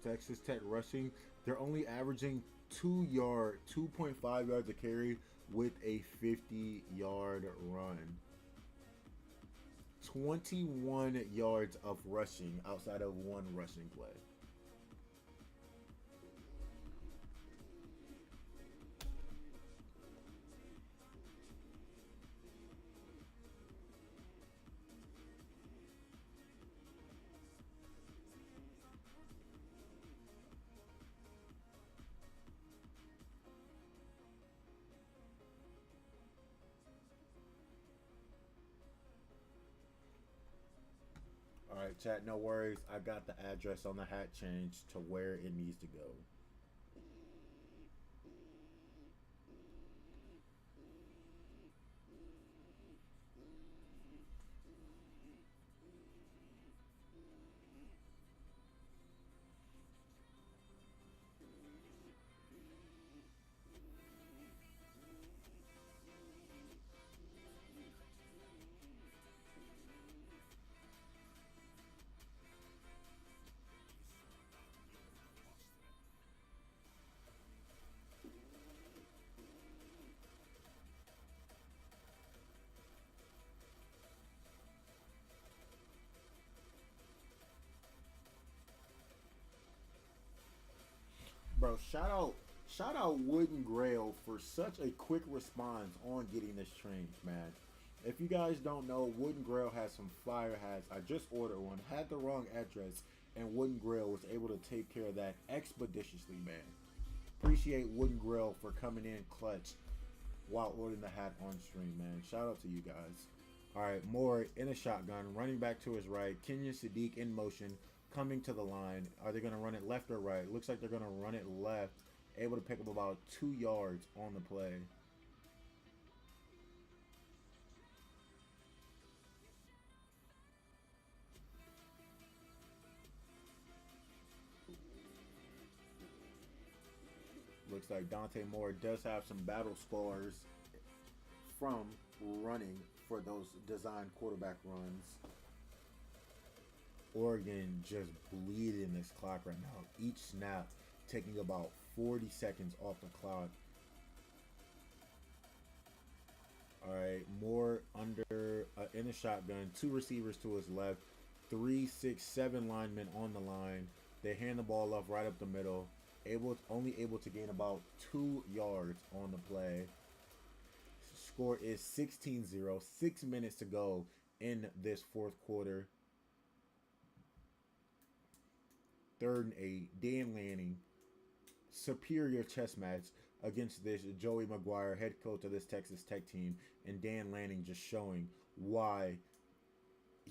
Texas Tech rushing, they're only averaging 2.5 yards a carry with a 50-yard run. 21 yards of rushing outside of 1 rushing play. Alright, chat, no worries. I got the address on the hat changed to where it needs to go. Bro, shout out Wooden Grail for such a quick response on getting this changed, man. If you guys don't know, Wooden Grail has some fire hats. I just ordered one, had the wrong address, and Wooden Grail was able to take care of that expeditiously, man. Appreciate Wooden Grail for coming in clutch while ordering the hat on stream, man. Shout out to you guys. Alright, Moore in a shotgun, running back to his right. Kenyon Sadiq in motion, coming to the line. Are they going to run it left or right? Looks like they're going to run it left. Able to pick up about 2 yards on the play. Looks like Dante Moore does have some battle scars from running for those design quarterback runs. Oregon just bleeding this clock right now. Each snap taking about 40 seconds off the clock. Alright, Moore under in a shotgun. 2 receivers to his left. 3, 6, 7 linemen on the line. They hand the ball off right up the middle. Only able to gain about 2 yards on the play. Score is 16-0. 6 minutes to go in this fourth quarter. 3rd and 8. Dan Lanning. Superior chess match against this Joey McGuire, head coach of this Texas Tech team. And Dan Lanning just showing why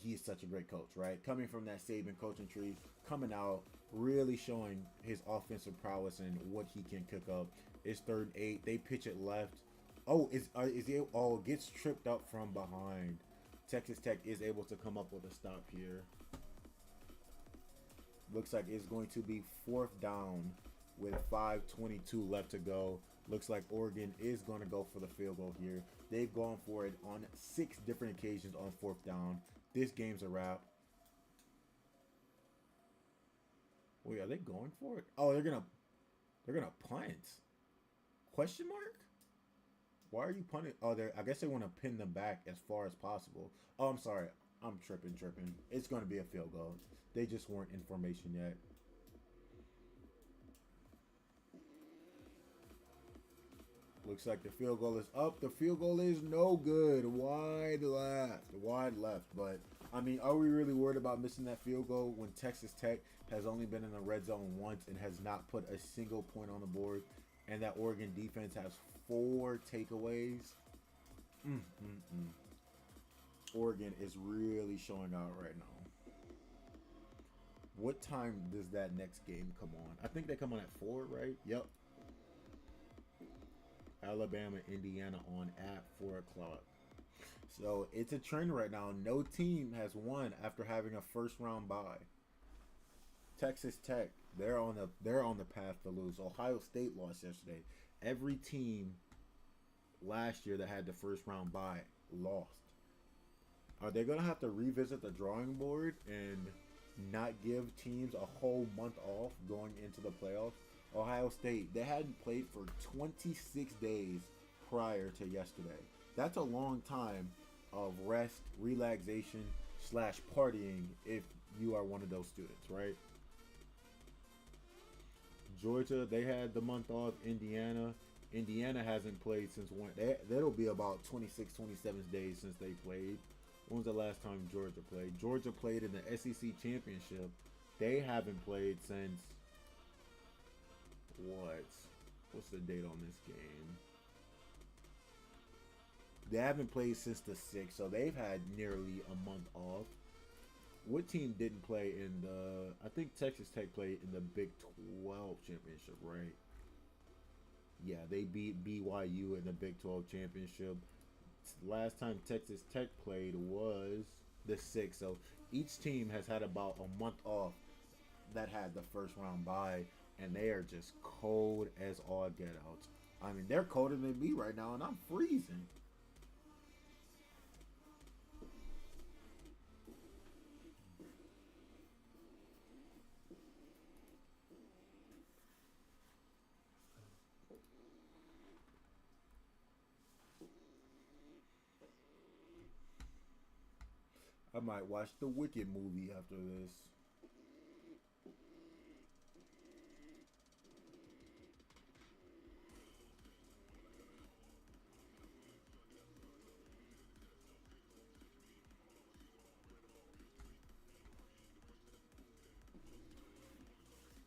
he's such a great coach, right? Coming from that Saban coaching tree, coming out, really showing his offensive prowess and what he can cook up. It's 3rd and 8. They pitch it left. Oh, gets tripped up from behind. Texas Tech is able to come up with a stop here. Looks like it's going to be 4th down with 5:22 left to go. Looks like Oregon is going to go for the field goal here. They've gone for it on 6 different occasions on 4th down. This game's a wrap. Wait, are they going for it? Oh, they're gonna punt. Question mark? Why are you punting? Oh, I guess they want to pin them back as far as possible. Oh, I'm sorry. I'm tripping. It's going to be a field goal. They just weren't in formation yet. Looks like the field goal is up. The field goal is no good. Wide left. But, I mean, are we really worried about missing that field goal when Texas Tech has only been in the red zone once and has not put a single point on the board? And that Oregon defense has 4 takeaways. Oregon is really showing out right now. What time does that next game come on? I think they come on at 4, right? Yep. Alabama, Indiana on at 4 o'clock. So it's a trend right now. No team has won after having a first round bye. Texas Tech, they're on the path to lose. Ohio State lost yesterday. Every team last year that had the first round bye lost. Are they going to have to revisit the drawing board and not give teams a whole month off going into the playoffs? Ohio State, they hadn't played for 26 days prior to yesterday. That's a long time of rest, relaxation, / partying if you are one of those students, right? Georgia, they had the month off. Indiana hasn't played since when? That'll be about 26, 27 days since they played. When was the last time Georgia played? Georgia played in the SEC Championship. They haven't played since what? What's the date on this game? They haven't played since the 6th, so they've had nearly a month off. What team didn't play in the? I think Texas Tech played in the Big 12 championship, right? Yeah, they beat BYU in the Big 12 championship. Last time Texas Tech played was the sixth. So each team has had about a month off that had the first round bye, and they are just cold as all get out. I mean, they're colder than me right now, and I'm freezing. I might watch the Wicked movie after this.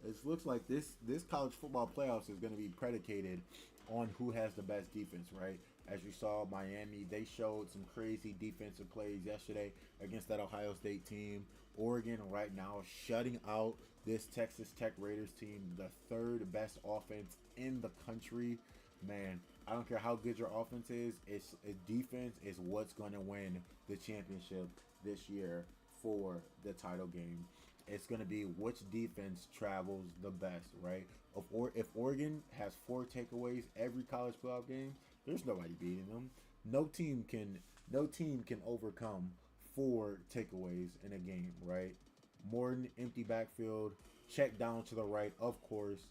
It looks like this college football playoffs is going to be predicated on who has the best defense, right? As you saw, Miami, they showed some crazy defensive plays yesterday against that Ohio State team. Oregon right now shutting out this Texas Tech Raiders team, the third best offense in the country. Man, I don't care how good your offense is, it's defense is what's going to win the championship this year for the title game. It's going to be which defense travels the best, right? If Oregon has 4 takeaways every college playoff game, there's nobody beating them. No team can overcome 4 takeaways in a game, right? Morton, empty backfield, check down to the right, of course.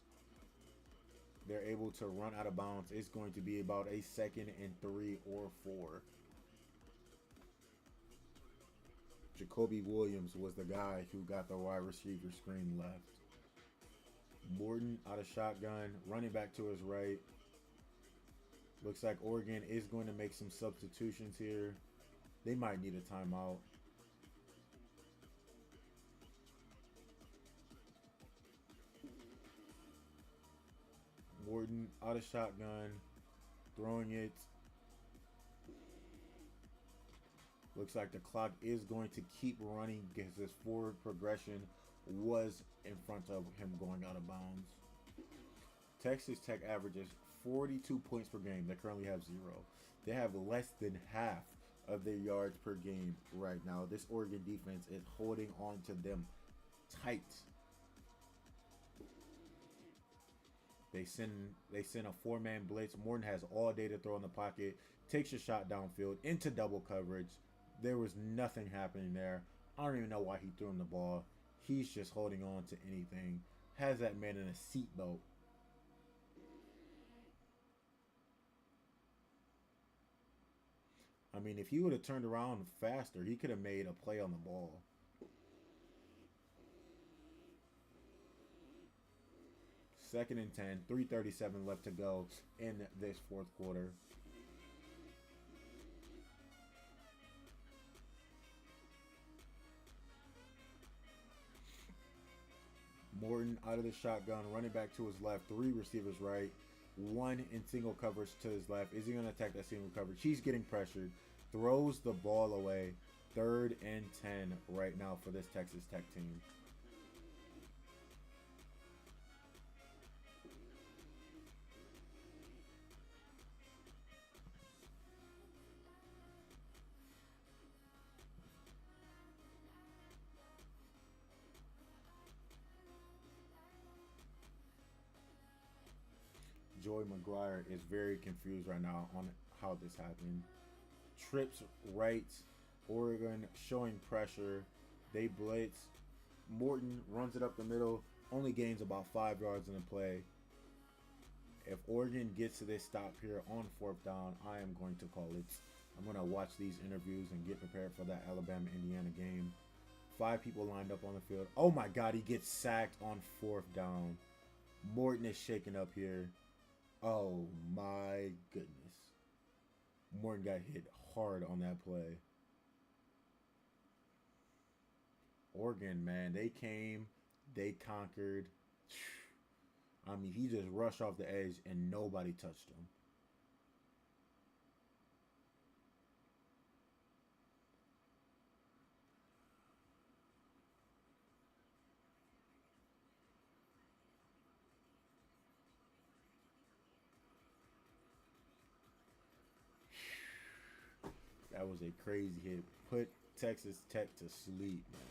They're able to run out of bounds. It's going to be about a 2nd and 3 or 4. Jacoby Williams was the guy who got the wide receiver screen left. Morton out of shotgun, running back to his right. Looks like Oregon is going to make some substitutions here. They might need a timeout. Morton out of shotgun, throwing it. Looks like the clock is going to keep running because his forward progression was in front of him going out of bounds. Texas Tech averages 42 points per game. They currently have 0. They have less than half of their yards per game right now. This Oregon defense is holding on to them tight. They send a 4-man blitz. Morton has all day to throw in the pocket. Takes a shot downfield into double coverage. There was nothing happening there. I don't even know why he threw him the ball. He's just holding on to anything. Has that man in a seatbelt. I mean, if he would have turned around faster, he could have made a play on the ball. Second and 10, 3:37 left to go in this fourth quarter. Morton out of the shotgun, running back to his left, 3 receivers right, 1 in single coverage to his left. Is he going to attack that single coverage? He's getting pressured, throws the ball away. 3rd and 10 right now for this Texas Tech team. Joey McGuire is very confused right now on how this happened. Trips right, Oregon showing pressure. They blitz. Morton runs it up the middle, only gains about 5 yards in the play. If Oregon gets to this stop here on 4th down, I am going to call it. I'm going to watch these interviews and get prepared for that Alabama-Indiana game. 5 people lined up on the field. Oh my God, he gets sacked on 4th down. Morton is shaken up here. Oh my goodness. Morton got hit hard on that play. Oregon, man, they came, they conquered. I mean, he just rushed off the edge and nobody touched him. That was a crazy hit. Put Texas Tech to sleep, man.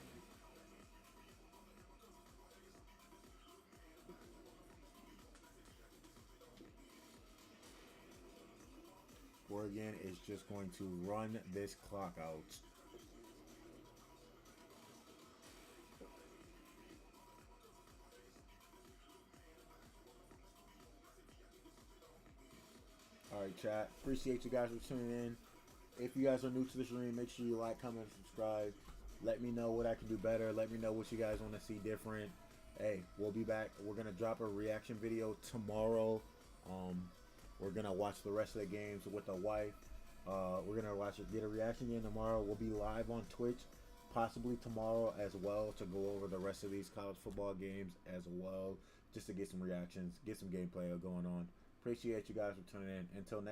Oregon is just going to run this clock out. Alright, chat. Appreciate you guys for tuning in. If you guys are new to the stream, make sure you like, comment, and subscribe. Let me know what I can do better. Let me know what you guys want to see different. Hey, we'll be back. We're going to drop a reaction video tomorrow. We're going to watch the rest of the games with the wife. We're going to get a reaction again tomorrow. We'll be live on Twitch, possibly tomorrow as well, to go over the rest of these college football games as well, just to get some reactions, get some gameplay going on. Appreciate you guys for tuning in. Until next